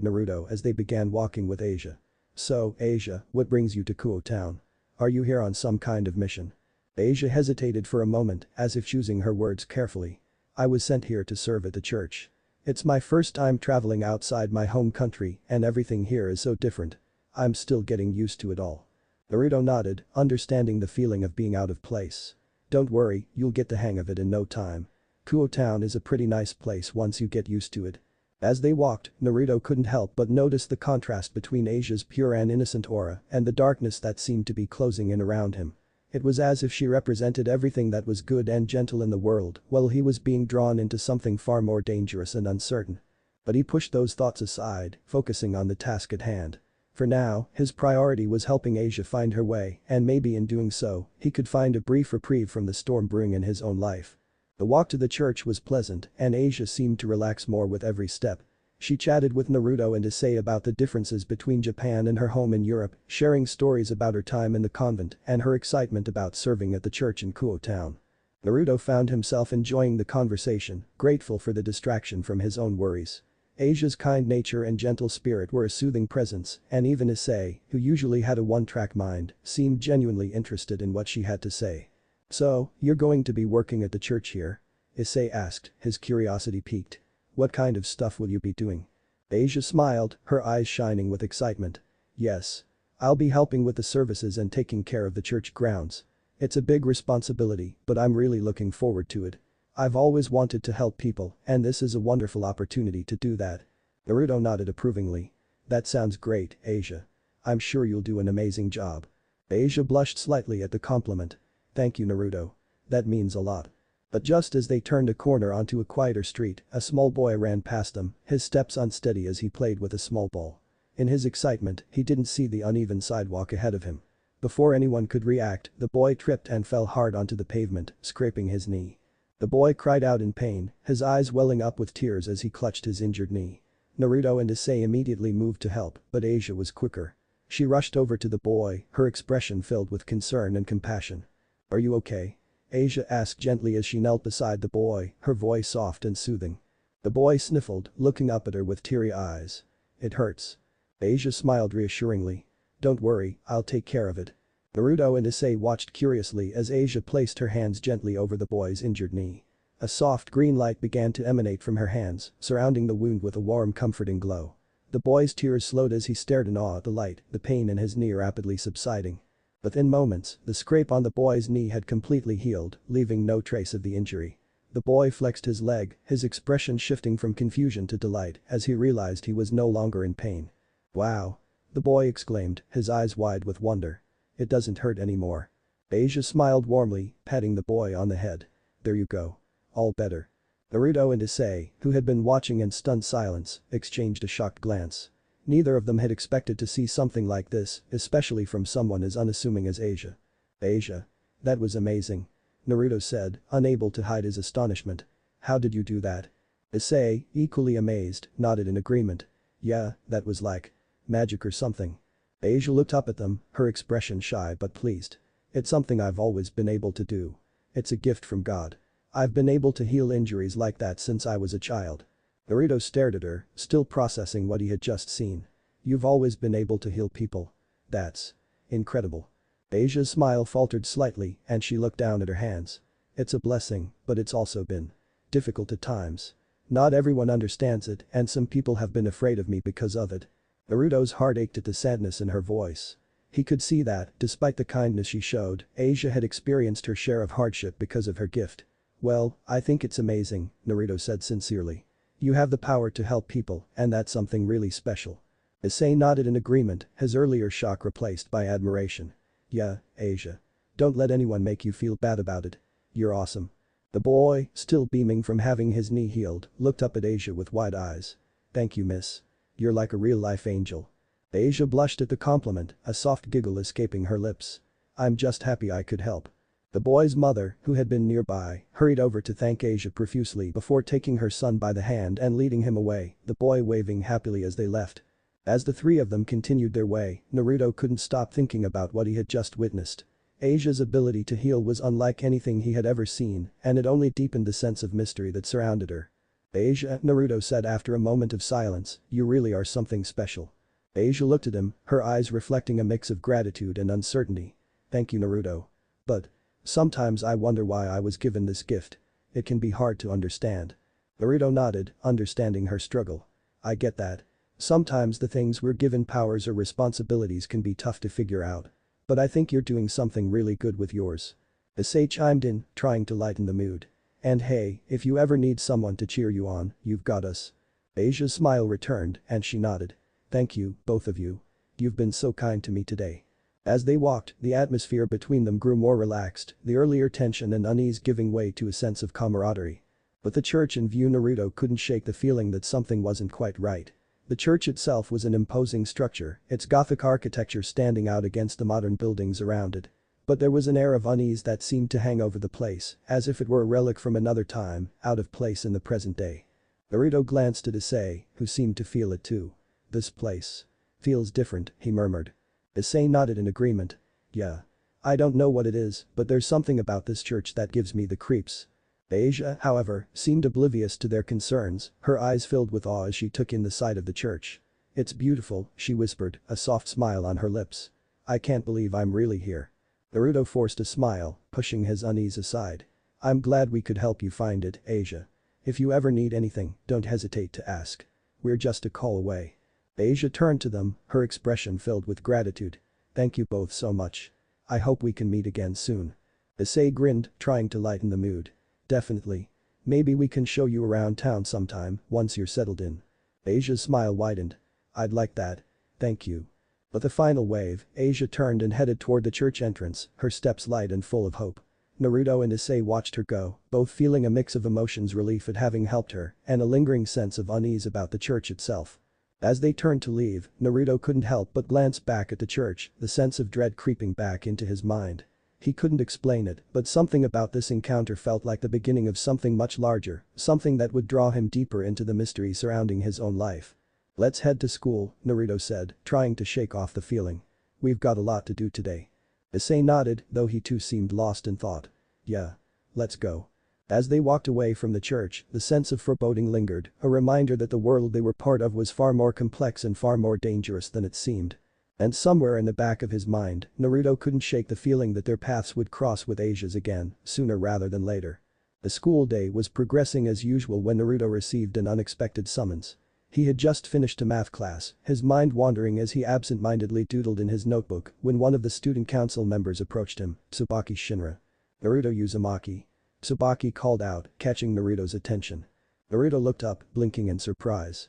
Naruto as they began walking with Asia. "So, Asia, what brings you to Kuo Town? Are you here on some kind of mission?" Asia hesitated for a moment, as if choosing her words carefully. "I was sent here to serve at the church. It's my first time traveling outside my home country and everything here is so different. I'm still getting used to it all." Naruto nodded, understanding the feeling of being out of place. "Don't worry, you'll get the hang of it in no time. Kuo Town is a pretty nice place once you get used to it." As they walked, Naruto couldn't help but notice the contrast between Asia's pure and innocent aura and the darkness that seemed to be closing in around him. It was as if she represented everything that was good and gentle in the world while he was being drawn into something far more dangerous and uncertain. But he pushed those thoughts aside, focusing on the task at hand. For now, his priority was helping Asia find her way, and maybe in doing so, he could find a brief reprieve from the storm brewing in his own life. The walk to the church was pleasant, and Asia seemed to relax more with every step. She chatted with Naruto and Issei about the differences between Japan and her home in Europe, sharing stories about her time in the convent and her excitement about serving at the church in Kuo town. Naruto found himself enjoying the conversation, grateful for the distraction from his own worries. Asia's kind nature and gentle spirit were a soothing presence, and even Issei, who usually had a one-track mind, seemed genuinely interested in what she had to say. "So, you're going to be working at the church here?" Issei asked, his curiosity piqued. "What kind of stuff will you be doing?" Asia smiled, her eyes shining with excitement. "Yes. I'll be helping with the services and taking care of the church grounds. It's a big responsibility, but I'm really looking forward to it. I've always wanted to help people, and this is a wonderful opportunity to do that." Naruto nodded approvingly. "That sounds great, Asia. I'm sure you'll do an amazing job." Asia blushed slightly at the compliment. "Thank you, Naruto. That means a lot." But just as they turned a corner onto a quieter street, a small boy ran past them, his steps unsteady as he played with a small ball. In his excitement, he didn't see the uneven sidewalk ahead of him. Before anyone could react, the boy tripped and fell hard onto the pavement, scraping his knee. The boy cried out in pain, his eyes welling up with tears as he clutched his injured knee. Naruto and Issei immediately moved to help, but Asia was quicker. She rushed over to the boy, her expression filled with concern and compassion. "Are you okay?" Asia asked gently as she knelt beside the boy, her voice soft and soothing. The boy sniffled, looking up at her with teary eyes. "It hurts." Asia smiled reassuringly. "Don't worry, I'll take care of it." Naruto and Issei watched curiously as Asia placed her hands gently over the boy's injured knee. A soft green light began to emanate from her hands, surrounding the wound with a warm comforting glow. The boy's tears slowed as he stared in awe at the light, the pain in his knee rapidly subsiding. Within moments, the scrape on the boy's knee had completely healed, leaving no trace of the injury. The boy flexed his leg, his expression shifting from confusion to delight as he realized he was no longer in pain. "Wow!" the boy exclaimed, his eyes wide with wonder. "It doesn't hurt anymore." Asia smiled warmly, patting the boy on the head. "There you go. All better." Naruto and Issei, who had been watching in stunned silence, exchanged a shocked glance. Neither of them had expected to see something like this, especially from someone as unassuming as Asia. "Asia. That was amazing," Naruto said, unable to hide his astonishment. "How did you do that?" Issei, equally amazed, nodded in agreement. "Yeah, that was like magic or something." Asia looked up at them, her expression shy but pleased. "It's something I've always been able to do. It's a gift from God. I've been able to heal injuries like that since I was a child." Naruto stared at her, still processing what he had just seen. "You've always been able to heal people. That's incredible." Asia's smile faltered slightly and she looked down at her hands. "It's a blessing, but it's also been difficult at times. Not everyone understands it and some people have been afraid of me because of it." Naruto's heart ached at the sadness in her voice. He could see that, despite the kindness she showed, Asia had experienced her share of hardship because of her gift. "Well, I think it's amazing," Naruto said sincerely. "You have the power to help people, and that's something really special." Issei nodded in agreement, his earlier shock replaced by admiration. "Yeah, Asia. Don't let anyone make you feel bad about it. You're awesome." The boy, still beaming from having his knee healed, looked up at Asia with wide eyes. "Thank you, miss. You're like a real-life angel." Asia blushed at the compliment, a soft giggle escaping her lips. "I'm just happy I could help." The boy's mother, who had been nearby, hurried over to thank Asia profusely before taking her son by the hand and leading him away, the boy waving happily as they left. As the three of them continued their way, Naruto couldn't stop thinking about what he had just witnessed. Asia's ability to heal was unlike anything he had ever seen, and it only deepened the sense of mystery that surrounded her. "Asia," Naruto said after a moment of silence, "you really are something special." Asia looked at him, her eyes reflecting a mix of gratitude and uncertainty. "Thank you, Naruto. But sometimes I wonder why I was given this gift. It can be hard to understand." Naruto nodded, understanding her struggle. "I get that. Sometimes the things we're given, powers or responsibilities, can be tough to figure out. But I think you're doing something really good with yours." Issei chimed in, trying to lighten the mood. "And hey, if you ever need someone to cheer you on, you've got us." Asia's smile returned and she nodded. "Thank you, both of you. You've been so kind to me today." As they walked, the atmosphere between them grew more relaxed, the earlier tension and unease giving way to a sense of camaraderie. With the church in view, Naruto couldn't shake the feeling that something wasn't quite right. The church itself was an imposing structure, its Gothic architecture standing out against the modern buildings around it. But there was an air of unease that seemed to hang over the place, as if it were a relic from another time, out of place in the present day. Naruto glanced at Issei, who seemed to feel it too. This place feels different, he murmured. Issei nodded in agreement. Yeah. I don't know what it is, but there's something about this church that gives me the creeps. Asia, however, seemed oblivious to their concerns, her eyes filled with awe as she took in the sight of the church. It's beautiful, she whispered, a soft smile on her lips. I can't believe I'm really here. Naruto forced a smile, pushing his unease aside. I'm glad we could help you find it, Asia. If you ever need anything, don't hesitate to ask. We're just a call away. Asia turned to them, her expression filled with gratitude. Thank you both so much. I hope we can meet again soon. Issei grinned, trying to lighten the mood. Definitely. Maybe we can show you around town sometime, once you're settled in. Asia's smile widened. I'd like that. Thank you. With a final wave, Asia turned and headed toward the church entrance, her steps light and full of hope. Naruto and Issei watched her go, both feeling a mix of emotions, relief at having helped her, and a lingering sense of unease about the church itself. As they turned to leave, Naruto couldn't help but glance back at the church, the sense of dread creeping back into his mind. He couldn't explain it, but something about this encounter felt like the beginning of something much larger, something that would draw him deeper into the mystery surrounding his own life. Let's head to school, Naruto said, trying to shake off the feeling. We've got a lot to do today. Issei nodded, though he too seemed lost in thought. Yeah. Let's go. As they walked away from the church, the sense of foreboding lingered, a reminder that the world they were part of was far more complex and far more dangerous than it seemed. And somewhere in the back of his mind, Naruto couldn't shake the feeling that their paths would cross with Asia's again, sooner rather than later. The school day was progressing as usual when Naruto received an unexpected summons. He had just finished a math class, his mind wandering as he absent-mindedly doodled in his notebook when one of the student council members approached him, Tsubaki Shinra. Naruto Uzumaki. Tsubaki called out, catching Naruto's attention. Naruto looked up, blinking in surprise.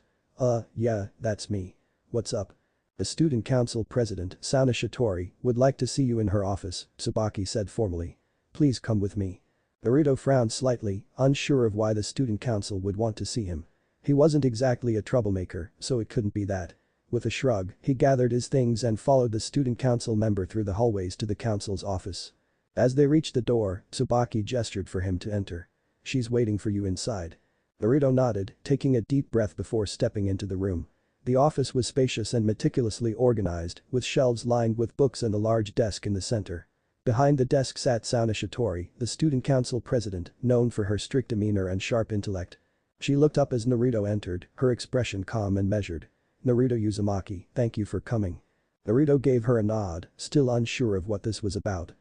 Yeah, that's me. What's up? The student council president, Sana Shitori, would like to see you in her office, Tsubaki said formally. Please come with me. Naruto frowned slightly, unsure of why the student council would want to see him. He wasn't exactly a troublemaker, so it couldn't be that. With a shrug, he gathered his things and followed the student council member through the hallways to the council's office. As they reached the door, Tsubaki gestured for him to enter. She's waiting for you inside. Naruto nodded, taking a deep breath before stepping into the room. The office was spacious and meticulously organized, with shelves lined with books and a large desk in the center. Behind the desk sat Sana Shitori, the student council president, known for her strict demeanor and sharp intellect. She looked up as Naruto entered, her expression calm and measured. Naruto Uzumaki, thank you for coming. Naruto gave her a nod, still unsure of what this was about.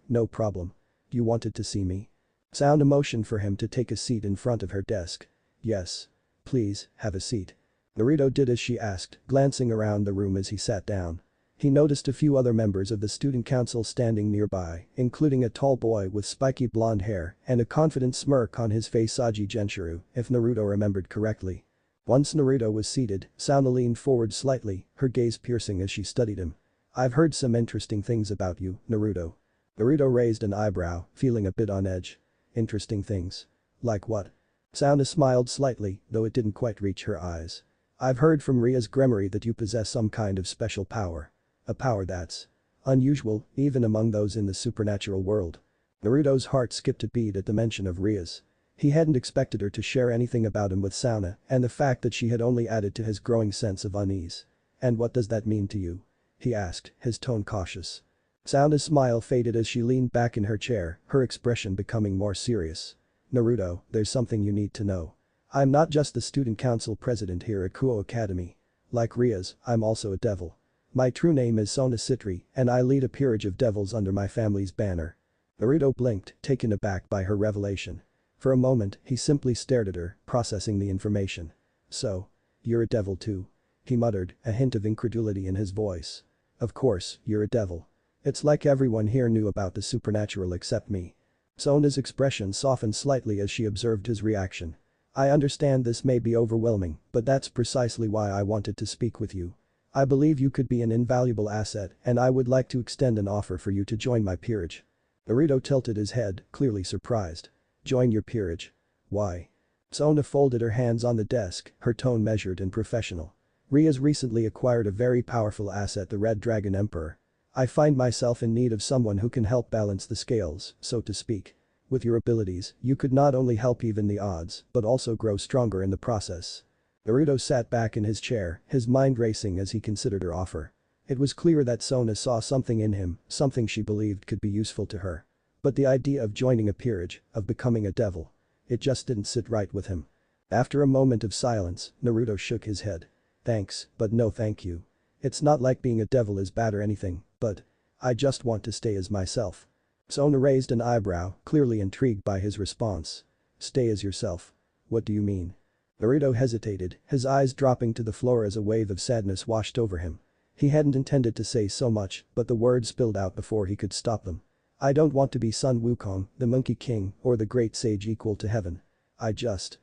No problem. You wanted to see me? Sound motioned for him to take a seat in front of her desk. Yes. Please, have a seat. Naruto did as she asked, glancing around the room as he sat down. He noticed a few other members of the student council standing nearby, including a tall boy with spiky blonde hair and a confident smirk on his face, Saji Genshiro, if Naruto remembered correctly. Once Naruto was seated, Sana leaned forward slightly, her gaze piercing as she studied him. I've heard some interesting things about you, Naruto. Naruto raised an eyebrow, feeling a bit on edge. Interesting things. Like what? Sana smiled slightly, though it didn't quite reach her eyes. I've heard from Ria's Gremory that you possess some kind of special power. A power that's unusual, even among those in the supernatural world. Naruto's heart skipped a beat at the mention of Ria's. He hadn't expected her to share anything about him with Sana, and the fact that she had only added to his growing sense of unease. And what does that mean to you? He asked, his tone cautious. Sana's smile faded as she leaned back in her chair, her expression becoming more serious. Naruto, there's something you need to know. I'm not just the student council president here at Kuo Academy. Like Ria's, I'm also a devil. My true name is Sona Citri, and I lead a peerage of devils under my family's banner. Naruto blinked, taken aback by her revelation. For a moment, he simply stared at her, processing the information. So, you're a devil too? He muttered, a hint of incredulity in his voice. Of course, you're a devil. It's like everyone here knew about the supernatural except me. Sona's expression softened slightly as she observed his reaction. I understand this may be overwhelming, but that's precisely why I wanted to speak with you. I believe you could be an invaluable asset, and I would like to extend an offer for you to join my peerage. Naruto tilted his head, clearly surprised. Join your peerage? Why? Sona folded her hands on the desk, her tone measured and professional. Ria's recently acquired a very powerful asset, the Red Dragon Emperor. I find myself in need of someone who can help balance the scales, so to speak. With your abilities, you could not only help even the odds, but also grow stronger in the process. Naruto sat back in his chair, his mind racing as he considered her offer. It was clear that Sona saw something in him, something she believed could be useful to her. But the idea of joining a peerage, of becoming a devil. It just didn't sit right with him. After a moment of silence, Naruto shook his head. Thanks, but no thank you. It's not like being a devil is bad or anything, but I just want to stay as myself. Sona raised an eyebrow, clearly intrigued by his response. Stay as yourself. What do you mean? Naruto hesitated, his eyes dropping to the floor as a wave of sadness washed over him. He hadn't intended to say so much, but the words spilled out before he could stop them. I don't want to be Sun Wukong, the Monkey King, or the great sage equal to heaven. I just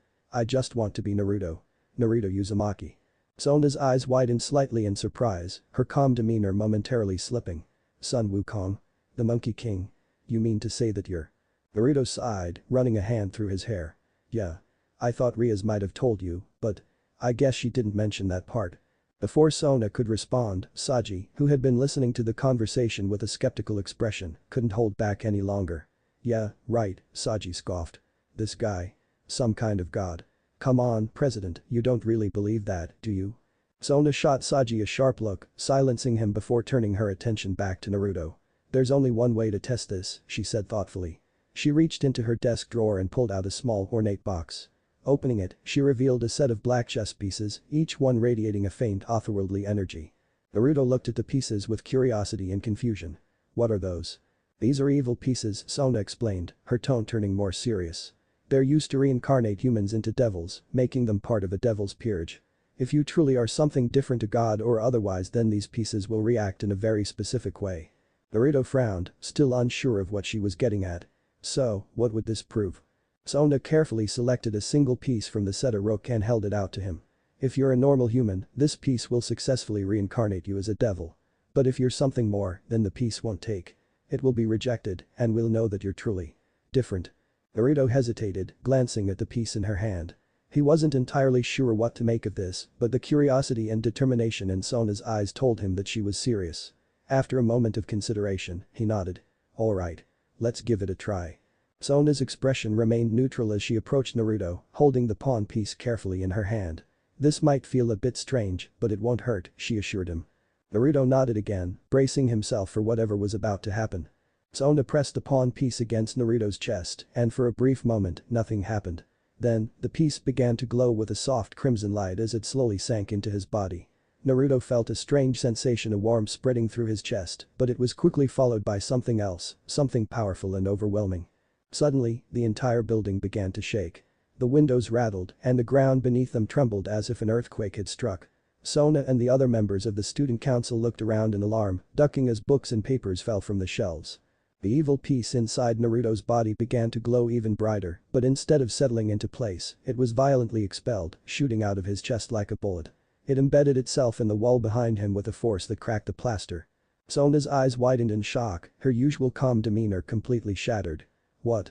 want to be Naruto. Naruto Uzumaki. Sona's eyes widened slightly in surprise, her calm demeanor momentarily slipping. Sun Wukong? The Monkey King? You mean to say that you're… Naruto sighed, running a hand through his hair. Yeah. I thought Riaz might have told you, but I guess she didn't mention that part. Before Sona could respond, Saji, who had been listening to the conversation with a skeptical expression, couldn't hold back any longer. Yeah, right, Saji scoffed. This guy. Some kind of god. Come on, President, you don't really believe that, do you? Sona shot Saji a sharp look, silencing him before turning her attention back to Naruto. There's only one way to test this, she said thoughtfully. She reached into her desk drawer and pulled out a small ornate box. Opening it, she revealed a set of black chess pieces, each one radiating a faint otherworldly energy. Naruto looked at the pieces with curiosity and confusion. What are those? These are evil pieces, Sona explained, her tone turning more serious. They're used to reincarnate humans into devils, making them part of a devil's peerage. If you truly are something different to God or otherwise, then these pieces will react in a very specific way. Naruto frowned, still unsure of what she was getting at. So, what would this prove? Sona carefully selected a single piece from the set of rook and held it out to him. If you're a normal human, this piece will successfully reincarnate you as a devil. But if you're something more, then the piece won't take. It will be rejected, and we'll know that you're truly different. Naruto hesitated, glancing at the piece in her hand. He wasn't entirely sure what to make of this, but the curiosity and determination in Sona's eyes told him that she was serious. After a moment of consideration, he nodded. Alright. Let's give it a try. Sona's expression remained neutral as she approached Naruto, holding the pawn piece carefully in her hand. This might feel a bit strange, but it won't hurt, she assured him. Naruto nodded again, bracing himself for whatever was about to happen. Sona pressed the pawn piece against Naruto's chest, and for a brief moment, nothing happened. Then, the piece began to glow with a soft crimson light as it slowly sank into his body. Naruto felt a strange sensation of warmth spreading through his chest, but it was quickly followed by something else, something powerful and overwhelming. Suddenly, the entire building began to shake. The windows rattled, and the ground beneath them trembled as if an earthquake had struck. Sona and the other members of the student council looked around in alarm, ducking as books and papers fell from the shelves. The evil piece inside Naruto's body began to glow even brighter, but instead of settling into place, it was violently expelled, shooting out of his chest like a bullet. It embedded itself in the wall behind him with a force that cracked the plaster. Sona's eyes widened in shock, her usual calm demeanor completely shattered. What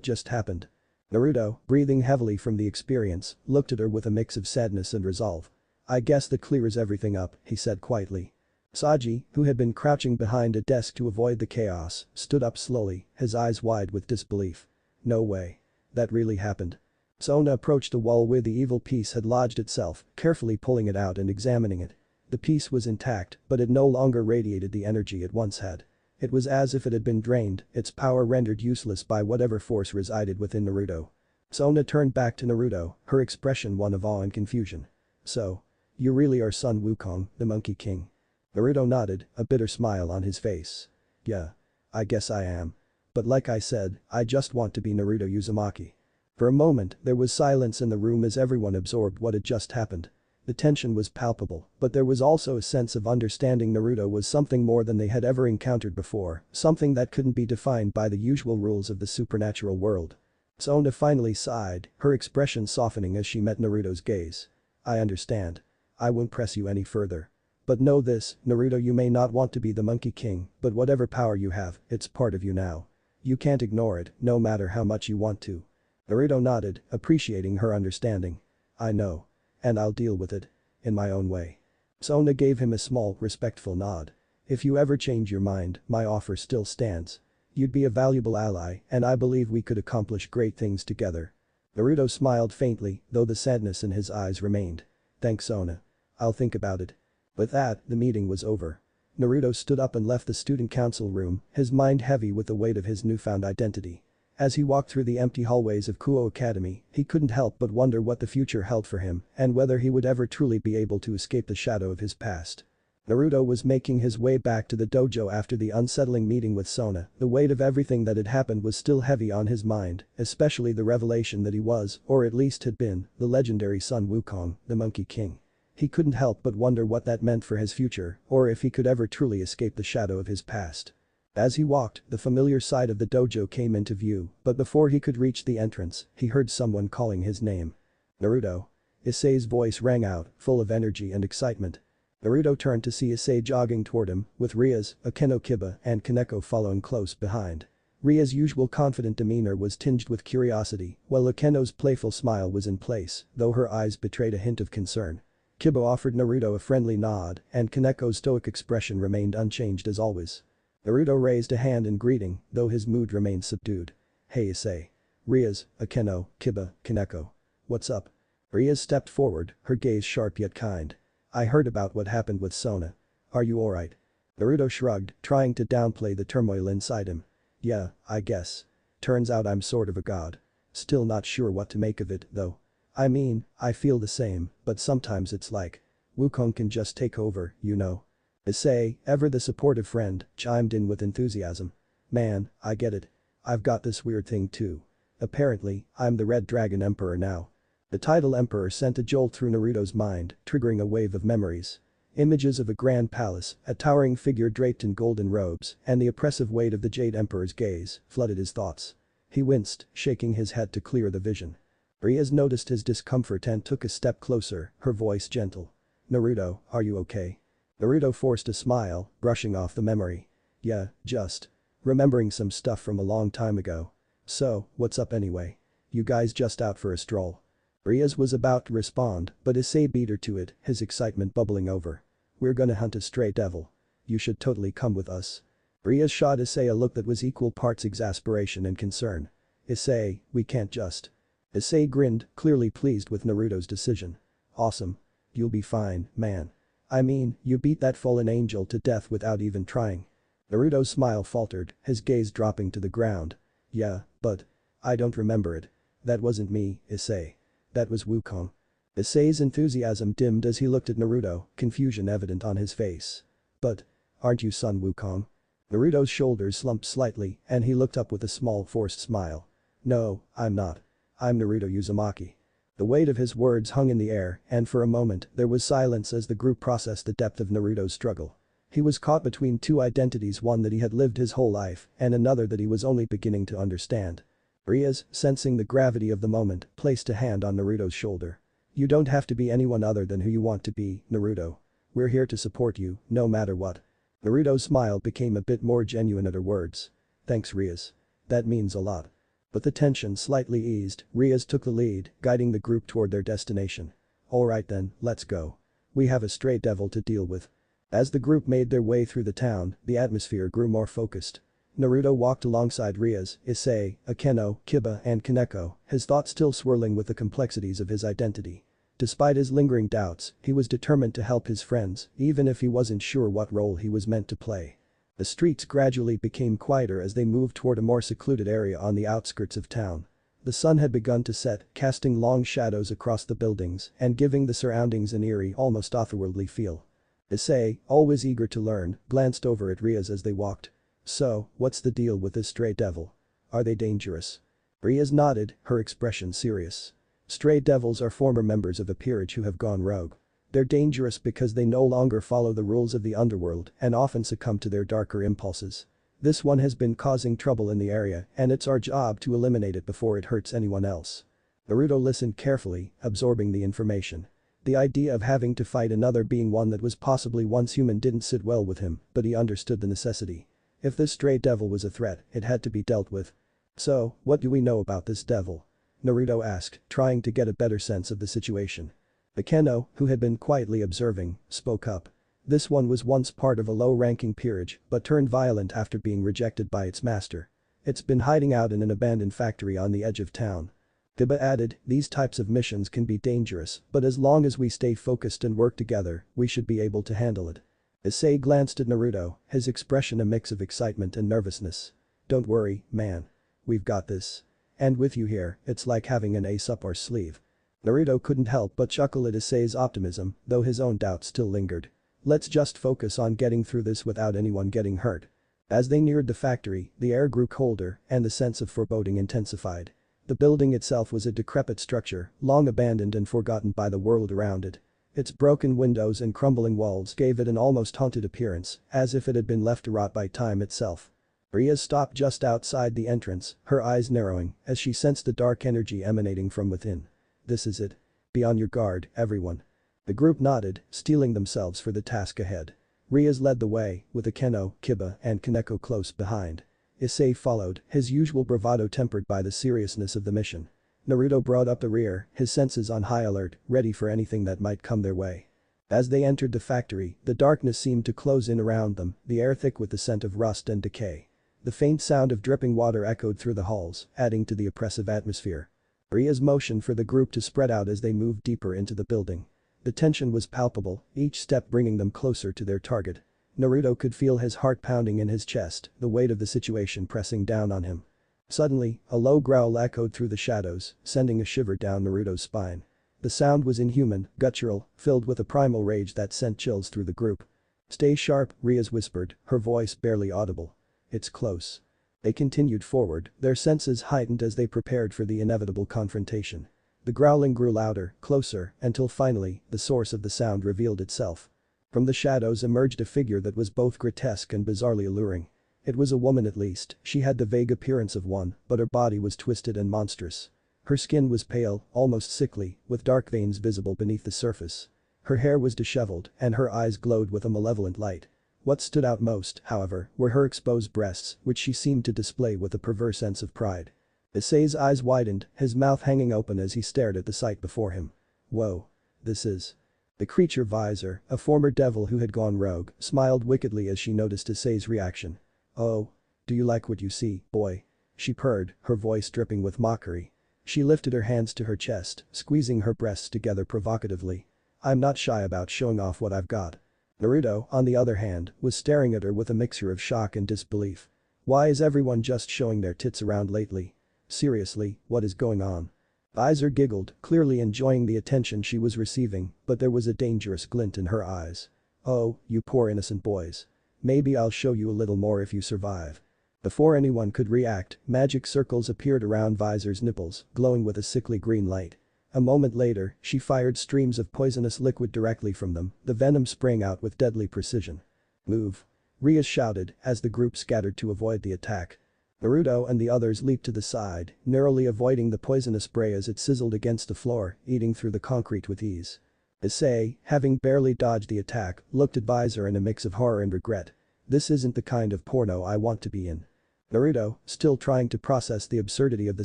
just happened? Naruto, breathing heavily from the experience, looked at her with a mix of sadness and resolve. I guess that clears everything up, he said quietly. Saji, who had been crouching behind a desk to avoid the chaos, stood up slowly, his eyes wide with disbelief. No way. That really happened. Sona approached the wall where the evil piece had lodged itself, carefully pulling it out and examining it. The piece was intact, but it no longer radiated the energy it once had. It was as if it had been drained, its power rendered useless by whatever force resided within Naruto. Sona turned back to Naruto, her expression one of awe and confusion. So, you really are Sun Wukong, the Monkey King? Naruto nodded, a bitter smile on his face. Yeah. I guess I am. But like I said, I just want to be Naruto Uzumaki. For a moment, there was silence in the room as everyone absorbed what had just happened. The tension was palpable, but there was also a sense of understanding Naruto was something more than they had ever encountered before, something that couldn't be defined by the usual rules of the supernatural world. Sona finally sighed, her expression softening as she met Naruto's gaze. I understand. I won't press you any further. But know this, Naruto, you may not want to be the Monkey King, but whatever power you have, it's part of you now. You can't ignore it, no matter how much you want to. Naruto nodded, appreciating her understanding. I know. And I'll deal with it. In my own way. Sona gave him a small, respectful nod. If you ever change your mind, my offer still stands. You'd be a valuable ally and I believe we could accomplish great things together. Naruto smiled faintly, though the sadness in his eyes remained. Thanks Sona. I'll think about it. With that, the meeting was over. Naruto stood up and left the student council room, his mind heavy with the weight of his newfound identity. As he walked through the empty hallways of Kuo Academy, he couldn't help but wonder what the future held for him and whether he would ever truly be able to escape the shadow of his past. Naruto was making his way back to the dojo after the unsettling meeting with Sona. The weight of everything that had happened was still heavy on his mind, especially the revelation that he was, or at least had been, the legendary Sun Wukong, the Monkey King. He couldn't help but wonder what that meant for his future, or if he could ever truly escape the shadow of his past. As he walked, the familiar side of the dojo came into view, but before he could reach the entrance, he heard someone calling his name. Naruto. Issei's voice rang out, full of energy and excitement. Naruto turned to see Issei jogging toward him, with Rias, Akeno Kiba and Kaneko following close behind. Ria's usual confident demeanor was tinged with curiosity, while Akeno's playful smile was in place, though her eyes betrayed a hint of concern. Kiba offered Naruto a friendly nod, and Kaneko's stoic expression remained unchanged as always. Naruto raised a hand in greeting, though his mood remained subdued. Hey Issei. Rias, Akeno, Kiba, Kaneko. What's up? Rias stepped forward, her gaze sharp yet kind. I heard about what happened with Sona. Are you alright? Naruto shrugged, trying to downplay the turmoil inside him. Yeah, I guess. Turns out I'm sort of a god. Still not sure what to make of it, though. I mean, I feel the same, but sometimes it's like Wukong can just take over, you know. Issei, ever the supportive friend, chimed in with enthusiasm. Man, I get it. I've got this weird thing too. Apparently, I'm the Red Dragon Emperor now. The title Emperor sent a jolt through Naruto's mind, triggering a wave of memories. Images of a grand palace, a towering figure draped in golden robes, and the oppressive weight of the Jade Emperor's gaze flooded his thoughts. He winced, shaking his head to clear the vision. Rias noticed his discomfort and took a step closer, her voice gentle. Naruto, are you okay? Naruto forced a smile, brushing off the memory. Yeah, just remembering some stuff from a long time ago. So, what's up anyway? You guys just out for a stroll? Rias was about to respond, but Issei beat her to it, his excitement bubbling over. We're gonna hunt a stray devil. You should totally come with us. Rias shot Issei a look that was equal parts exasperation and concern. Issei, we can't just. Issei grinned, clearly pleased with Naruto's decision. Awesome. You'll be fine, man. I mean, you beat that fallen angel to death without even trying. Naruto's smile faltered, his gaze dropping to the ground. Yeah, but I don't remember it. That wasn't me, Issei. That was Wukong. Issei's enthusiasm dimmed as he looked at Naruto, confusion evident on his face. But aren't you Sun Wukong? Naruto's shoulders slumped slightly and he looked up with a small forced smile. No, I'm not. I'm Naruto Uzumaki. The weight of his words hung in the air and for a moment there was silence as the group processed the depth of Naruto's struggle. He was caught between two identities, one that he had lived his whole life and another that he was only beginning to understand. Rias, sensing the gravity of the moment, placed a hand on Naruto's shoulder. You don't have to be anyone other than who you want to be, Naruto. We're here to support you, no matter what. Naruto's smile became a bit more genuine at her words. Thanks Rias. That means a lot. With the tension slightly eased, Rias took the lead, guiding the group toward their destination. Alright then, let's go. We have a stray devil to deal with. As the group made their way through the town, the atmosphere grew more focused. Naruto walked alongside Rias, Issei, Akeno, Kiba and Kaneko, his thoughts still swirling with the complexities of his identity. Despite his lingering doubts, he was determined to help his friends, even if he wasn't sure what role he was meant to play. The streets gradually became quieter as they moved toward a more secluded area on the outskirts of town. The sun had begun to set, casting long shadows across the buildings and giving the surroundings an eerie, almost otherworldly feel. Issei, always eager to learn, glanced over at Rias as they walked. So, what's the deal with this stray devil? Are they dangerous? Rias nodded, her expression serious. Stray devils are former members of a peerage who have gone rogue. They're dangerous because they no longer follow the rules of the underworld and often succumb to their darker impulses. This one has been causing trouble in the area and it's our job to eliminate it before it hurts anyone else. Naruto listened carefully, absorbing the information. The idea of having to fight another being one that was possibly once human didn't sit well with him, but he understood the necessity. If this stray devil was a threat, it had to be dealt with. So, what do we know about this devil? Naruto asked, trying to get a better sense of the situation. Akeno, who had been quietly observing, spoke up. This one was once part of a low-ranking peerage but turned violent after being rejected by its master. It's been hiding out in an abandoned factory on the edge of town. Hiba added, these types of missions can be dangerous, but as long as we stay focused and work together, we should be able to handle it. Issei glanced at Naruto, his expression a mix of excitement and nervousness. Don't worry, man. We've got this. And with you here, it's like having an ace up our sleeve. Naruto couldn't help but chuckle at Issei's optimism, though his own doubts still lingered. Let's just focus on getting through this without anyone getting hurt. As they neared the factory, the air grew colder and the sense of foreboding intensified. The building itself was a decrepit structure, long abandoned and forgotten by the world around it. Its broken windows and crumbling walls gave it an almost haunted appearance, as if it had been left to rot by time itself. Rhea stopped just outside the entrance, her eyes narrowing as she sensed the dark energy emanating from within. This is it. Be on your guard, everyone. The group nodded, steeling themselves for the task ahead. Rhea led the way, with Akeno, Kiba, and Kaneko close behind. Issei followed, his usual bravado tempered by the seriousness of the mission. Naruto brought up the rear, his senses on high alert, ready for anything that might come their way. As they entered the factory, the darkness seemed to close in around them, the air thick with the scent of rust and decay. The faint sound of dripping water echoed through the halls, adding to the oppressive atmosphere. Rhea's motioned for the group to spread out as they moved deeper into the building. The tension was palpable, each step bringing them closer to their target. Naruto could feel his heart pounding in his chest, the weight of the situation pressing down on him. Suddenly, a low growl echoed through the shadows, sending a shiver down Naruto's spine. The sound was inhuman, guttural, filled with a primal rage that sent chills through the group. Stay sharp, Rhea whispered, her voice barely audible. It's close. They continued forward, their senses heightened as they prepared for the inevitable confrontation. The growling grew louder, closer, until finally, the source of the sound revealed itself. From the shadows emerged a figure that was both grotesque and bizarrely alluring. It was a woman at least, she had the vague appearance of one, but her body was twisted and monstrous. Her skin was pale, almost sickly, with dark veins visible beneath the surface. Her hair was disheveled, and her eyes glowed with a malevolent light. What stood out most, however, were her exposed breasts, which she seemed to display with a perverse sense of pride. Issei's eyes widened, his mouth hanging open as he stared at the sight before him. Whoa. This is. The creature Visor, a former devil who had gone rogue, smiled wickedly as she noticed Issei's reaction. Oh. Do you like what you see, boy? She purred, her voice dripping with mockery. She lifted her hands to her chest, squeezing her breasts together provocatively. I'm not shy about showing off what I've got. Naruto, on the other hand, was staring at her with a mixture of shock and disbelief. Why is everyone just showing their tits around lately? Seriously, what is going on? Visor giggled, clearly enjoying the attention she was receiving, but there was a dangerous glint in her eyes. Oh, you poor innocent boys. Maybe I'll show you a little more if you survive. Before anyone could react, magic circles appeared around Visor's nipples, glowing with a sickly green light. A moment later, she fired streams of poisonous liquid directly from them, the venom spraying out with deadly precision. Move. Rhea shouted as the group scattered to avoid the attack. Naruto and the others leaped to the side, narrowly avoiding the poisonous spray as it sizzled against the floor, eating through the concrete with ease. Issei, having barely dodged the attack, looked at Visor in a mix of horror and regret. This isn't the kind of porno I want to be in. Naruto, still trying to process the absurdity of the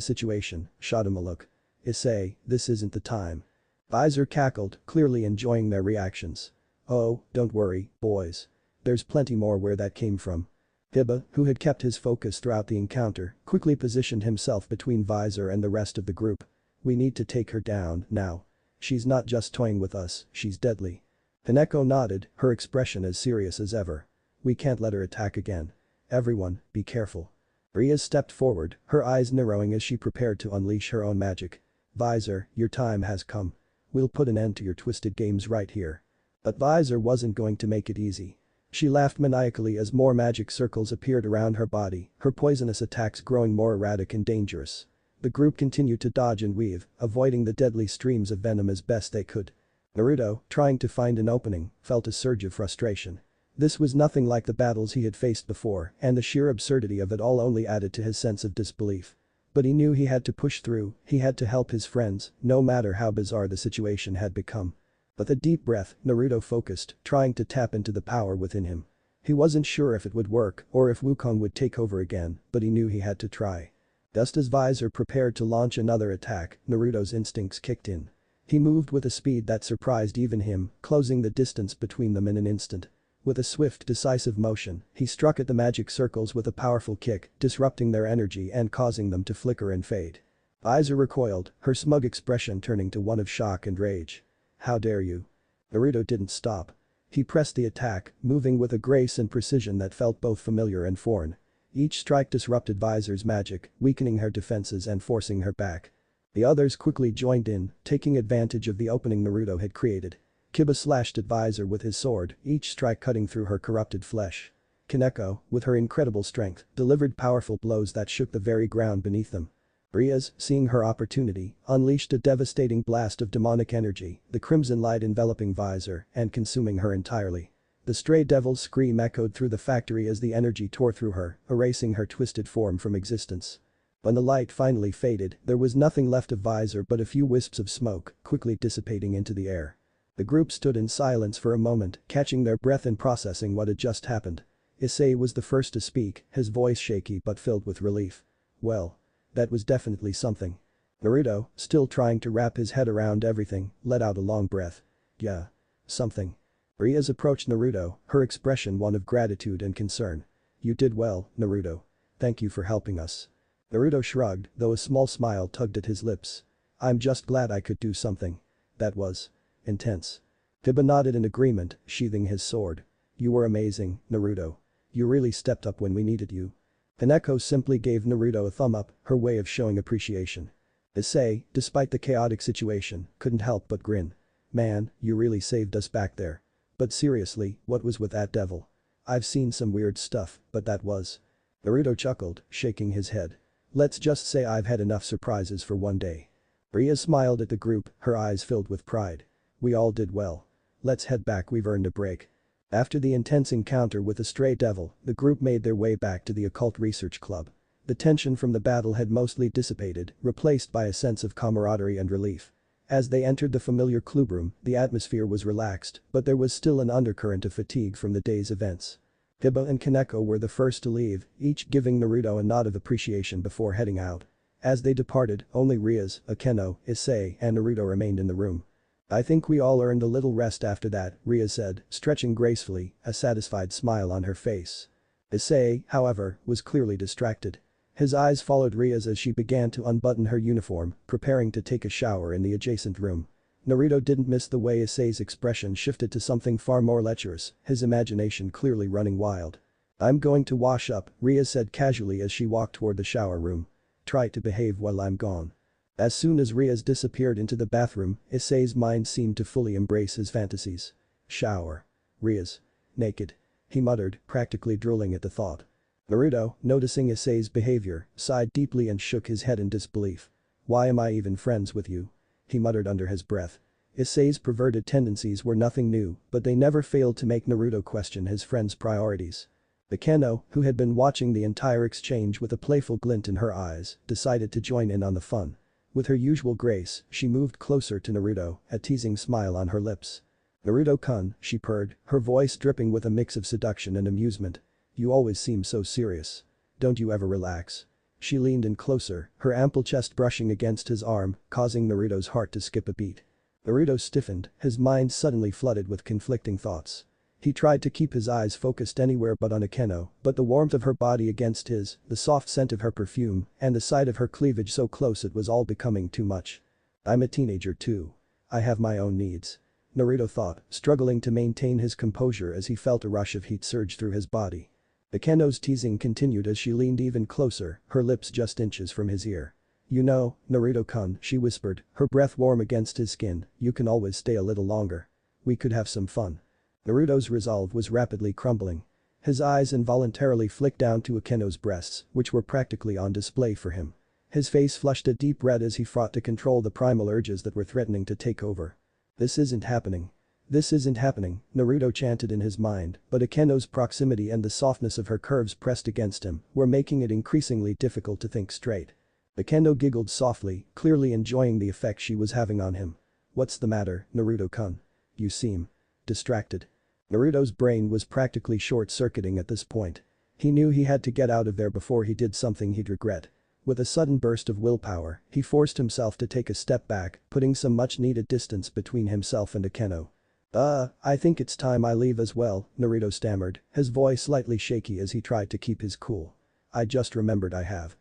situation, shot him a look. Issei, this isn't the time. Visor cackled, clearly enjoying their reactions. Oh, don't worry, boys. There's plenty more where that came from. Hiba, who had kept his focus throughout the encounter, quickly positioned himself between Visor and the rest of the group. We need to take her down, now. She's not just toying with us, she's deadly. Kaneko nodded, her expression as serious as ever. We can't let her attack again. Everyone, be careful. Rhea stepped forward, her eyes narrowing as she prepared to unleash her own magic. Visor, your time has come. We'll put an end to your twisted games right here. But Visor wasn't going to make it easy. She laughed maniacally as more magic circles appeared around her body, her poisonous attacks growing more erratic and dangerous. The group continued to dodge and weave, avoiding the deadly streams of venom as best they could. Naruto, trying to find an opening, felt a surge of frustration. This was nothing like the battles he had faced before, and the sheer absurdity of it all only added to his sense of disbelief. But he knew he had to push through, he had to help his friends, no matter how bizarre the situation had become. With a deep breath, Naruto focused, trying to tap into the power within him. He wasn't sure if it would work or if Wukong would take over again, but he knew he had to try. Just as Visor prepared to launch another attack, Naruto's instincts kicked in. He moved with a speed that surprised even him, closing the distance between them in an instant. With a swift, decisive motion, he struck at the magic circles with a powerful kick, disrupting their energy and causing them to flicker and fade. Aiza recoiled, her smug expression turning to one of shock and rage. How dare you? Naruto didn't stop. He pressed the attack, moving with a grace and precision that felt both familiar and foreign. Each strike disrupted Visor's magic, weakening her defenses and forcing her back. The others quickly joined in, taking advantage of the opening Naruto had created. Kiba slashed at Visor with his sword, each strike cutting through her corrupted flesh. Kaneko, with her incredible strength, delivered powerful blows that shook the very ground beneath them. Rias, seeing her opportunity, unleashed a devastating blast of demonic energy, the crimson light enveloping Visor and consuming her entirely. The stray devil's scream echoed through the factory as the energy tore through her, erasing her twisted form from existence. When the light finally faded, there was nothing left of Visor but a few wisps of smoke, quickly dissipating into the air. The group stood in silence for a moment, catching their breath and processing what had just happened. Issei was the first to speak, his voice shaky but filled with relief. Well. That was definitely something. Naruto, still trying to wrap his head around everything, let out a long breath. Yeah. Something. Rias approached Naruto, her expression one of gratitude and concern. You did well, Naruto. Thank you for helping us. Naruto shrugged, though a small smile tugged at his lips. I'm just glad I could do something. That was intense. Kiba nodded in agreement, sheathing his sword. You were amazing, Naruto. You really stepped up when we needed you. Kaneko simply gave Naruto a thumb up, her way of showing appreciation. Issei, despite the chaotic situation, couldn't help but grin. Man, you really saved us back there. But seriously, what was with that devil? I've seen some weird stuff, but that was. Naruto chuckled, shaking his head. Let's just say I've had enough surprises for one day. Ria smiled at the group, her eyes filled with pride. We all did well. Let's head back, we've earned a break. After the intense encounter with the stray devil, the group made their way back to the occult research club. The tension from the battle had mostly dissipated, replaced by a sense of camaraderie and relief. As they entered the familiar clubroom, the atmosphere was relaxed, but there was still an undercurrent of fatigue from the day's events. Kiba and Kaneko were the first to leave, each giving Naruto a nod of appreciation before heading out. As they departed, only Rias, Akeno, Issei, and Naruto remained in the room. I think we all earned a little rest after that, Ria said, stretching gracefully, a satisfied smile on her face. Issei, however, was clearly distracted. His eyes followed Ria's as she began to unbutton her uniform, preparing to take a shower in the adjacent room. Naruto didn't miss the way Issei's expression shifted to something far more lecherous, his imagination clearly running wild. I'm going to wash up, Ria said casually as she walked toward the shower room. Try to behave while I'm gone. As soon as Rias disappeared into the bathroom, Issei's mind seemed to fully embrace his fantasies. Shower. Rias. Naked. He muttered, practically drooling at the thought. Naruto, noticing Issei's behavior, sighed deeply and shook his head in disbelief. Why am I even friends with you? He muttered under his breath. Issei's perverted tendencies were nothing new, but they never failed to make Naruto question his friend's priorities. Akeno, who had been watching the entire exchange with a playful glint in her eyes, decided to join in on the fun. With her usual grace, she moved closer to Naruto, a teasing smile on her lips. Naruto-kun, she purred, her voice dripping with a mix of seduction and amusement. You always seem so serious. Don't you ever relax? She leaned in closer, her ample chest brushing against his arm, causing Naruto's heart to skip a beat. Naruto stiffened, his mind suddenly flooded with conflicting thoughts. He tried to keep his eyes focused anywhere but on Akeno, but the warmth of her body against his, the soft scent of her perfume, and the sight of her cleavage so close it was all becoming too much. I'm a teenager too. I have my own needs. Naruto thought, struggling to maintain his composure as he felt a rush of heat surge through his body. Akeno's teasing continued as she leaned even closer, her lips just inches from his ear. You know, Naruto-kun, she whispered, her breath warm against his skin, you can always stay a little longer. We could have some fun. Naruto's resolve was rapidly crumbling. His eyes involuntarily flicked down to Akeno's breasts, which were practically on display for him. His face flushed a deep red as he fought to control the primal urges that were threatening to take over. This isn't happening. This isn't happening, Naruto chanted in his mind, but Akeno's proximity and the softness of her curves pressed against him were making it increasingly difficult to think straight. Akeno giggled softly, clearly enjoying the effect she was having on him. What's the matter, Naruto-kun? You seem distracted. Naruto's brain was practically short-circuiting at this point. He knew he had to get out of there before he did something he'd regret. With a sudden burst of willpower, he forced himself to take a step back, putting some much-needed distance between himself and Akeno. I think it's time I leave as well," Naruto stammered, his voice slightly shaky as he tried to keep his cool. "I just remembered I have.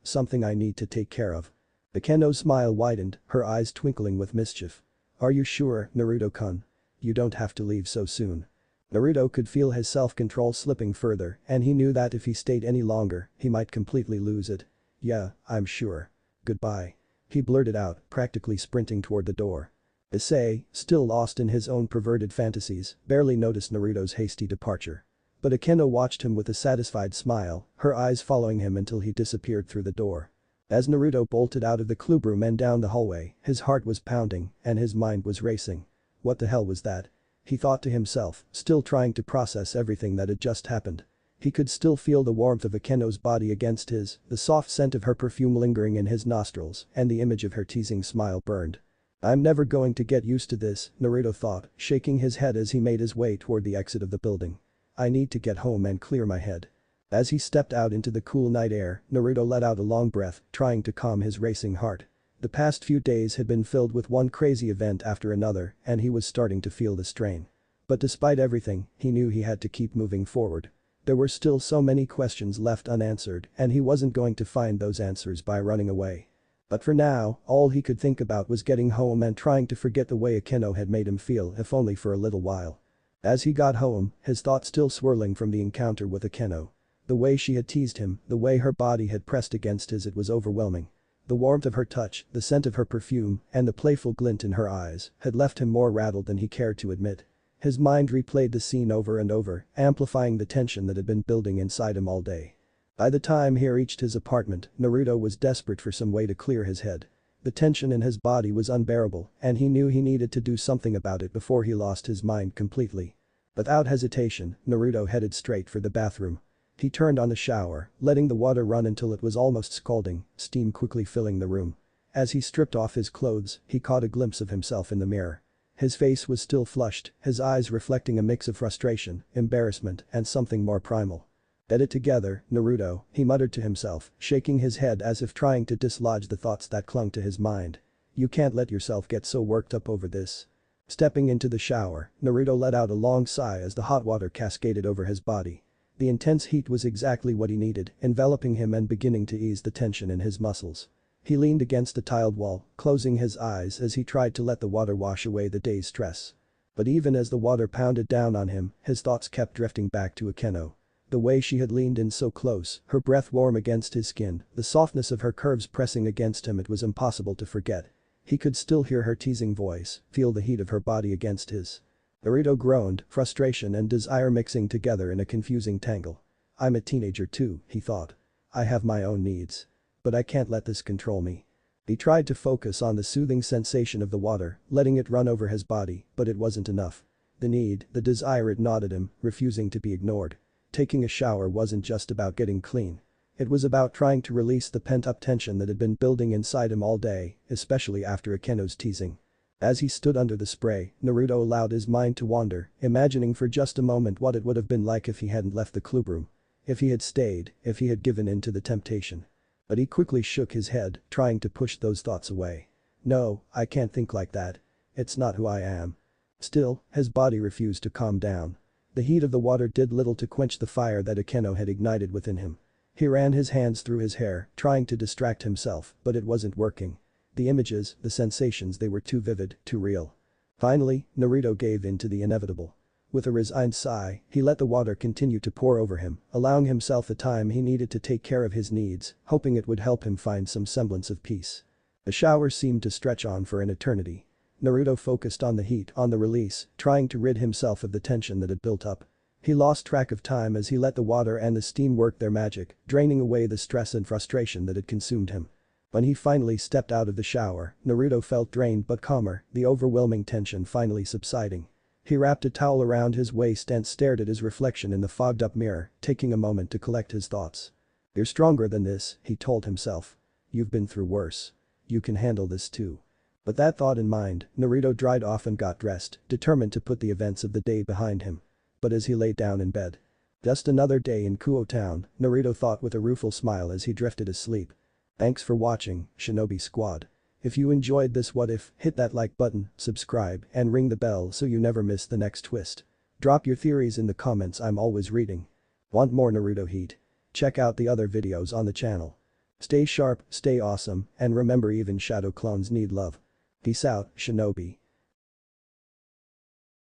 Something I need to take care of." Akeno's smile widened, her eyes twinkling with mischief. "Are you sure, Naruto-kun? You don't have to leave so soon." Naruto could feel his self-control slipping further, and he knew that if he stayed any longer, he might completely lose it. "Yeah, I'm sure. Goodbye." He blurted out, practically sprinting toward the door. Issei, still lost in his own perverted fantasies, barely noticed Naruto's hasty departure. But Akeno watched him with a satisfied smile, her eyes following him until he disappeared through the door. As Naruto bolted out of the clubroom and down the hallway, his heart was pounding and his mind was racing. What the hell was that? He thought to himself, still trying to process everything that had just happened. He could still feel the warmth of Akeno's body against his, the soft scent of her perfume lingering in his nostrils, and the image of her teasing smile burned. "I'm never going to get used to this," Naruto thought, shaking his head as he made his way toward the exit of the building. "I need to get home and clear my head." As he stepped out into the cool night air, Naruto let out a long breath, trying to calm his racing heart. The past few days had been filled with one crazy event after another, and he was starting to feel the strain. But despite everything, he knew he had to keep moving forward. There were still so many questions left unanswered, and he wasn't going to find those answers by running away. But for now, all he could think about was getting home and trying to forget the way Akeno had made him feel, if only for a little while. As he got home, his thoughts still swirling from the encounter with Akeno. The way she had teased him, the way her body had pressed against his, it was overwhelming. The warmth of her touch, the scent of her perfume, and the playful glint in her eyes had left him more rattled than he cared to admit. His mind replayed the scene over and over, amplifying the tension that had been building inside him all day. By the time he reached his apartment, Naruto was desperate for some way to clear his head. The tension in his body was unbearable, and he knew he needed to do something about it before he lost his mind completely. Without hesitation, Naruto headed straight for the bathroom. He turned on the shower, letting the water run until it was almost scalding, steam quickly filling the room. As he stripped off his clothes, he caught a glimpse of himself in the mirror. His face was still flushed, his eyes reflecting a mix of frustration, embarrassment, and something more primal. "Get it together, Naruto," he muttered to himself, shaking his head as if trying to dislodge the thoughts that clung to his mind. "You can't let yourself get so worked up over this." Stepping into the shower, Naruto let out a long sigh as the hot water cascaded over his body. The intense heat was exactly what he needed, enveloping him and beginning to ease the tension in his muscles. He leaned against the tiled wall, closing his eyes as he tried to let the water wash away the day's stress. But even as the water pounded down on him, his thoughts kept drifting back to Akeno. The way she had leaned in so close, her breath warm against his skin, the softness of her curves pressing against him, it was impossible to forget. He could still hear her teasing voice, feel the heat of her body against his. Naruto groaned, frustration and desire mixing together in a confusing tangle. "I'm a teenager too," he thought. "I have my own needs. But I can't let this control me." He tried to focus on the soothing sensation of the water, letting it run over his body, but it wasn't enough. The need, the desire, it gnawed at him, refusing to be ignored. Taking a shower wasn't just about getting clean. It was about trying to release the pent-up tension that had been building inside him all day, especially after Akeno's teasing. As he stood under the spray, Naruto allowed his mind to wander, imagining for just a moment what it would have been like if he hadn't left the clubroom. If he had stayed, if he had given in to the temptation. But he quickly shook his head, trying to push those thoughts away. "No, I can't think like that. It's not who I am." Still, his body refused to calm down. The heat of the water did little to quench the fire that Akeno had ignited within him. He ran his hands through his hair, trying to distract himself, but it wasn't working. The images, the sensations, they were too vivid, too real. Finally, Naruto gave in to the inevitable. With a resigned sigh, he let the water continue to pour over him, allowing himself the time he needed to take care of his needs, hoping it would help him find some semblance of peace. The shower seemed to stretch on for an eternity. Naruto focused on the heat, on the release, trying to rid himself of the tension that had built up. He lost track of time as he let the water and the steam work their magic, draining away the stress and frustration that had consumed him. When he finally stepped out of the shower, Naruto felt drained but calmer, the overwhelming tension finally subsiding. He wrapped a towel around his waist and stared at his reflection in the fogged-up mirror, taking a moment to collect his thoughts. "You're stronger than this," he told himself. "You've been through worse. You can handle this too." With that thought in mind, Naruto dried off and got dressed, determined to put the events of the day behind him. But as he lay down in bed, Just another day in Kuo Town, Naruto thought with a rueful smile as he drifted asleep. Thanks for watching, Shinobi Squad. If you enjoyed this what if, hit that like button, subscribe, and ring the bell so you never miss the next twist. Drop your theories in the comments, I'm always reading. Want more Naruto heat? Check out the other videos on the channel. Stay sharp, stay awesome, and remember even shadow clones need love. Peace out, Shinobi.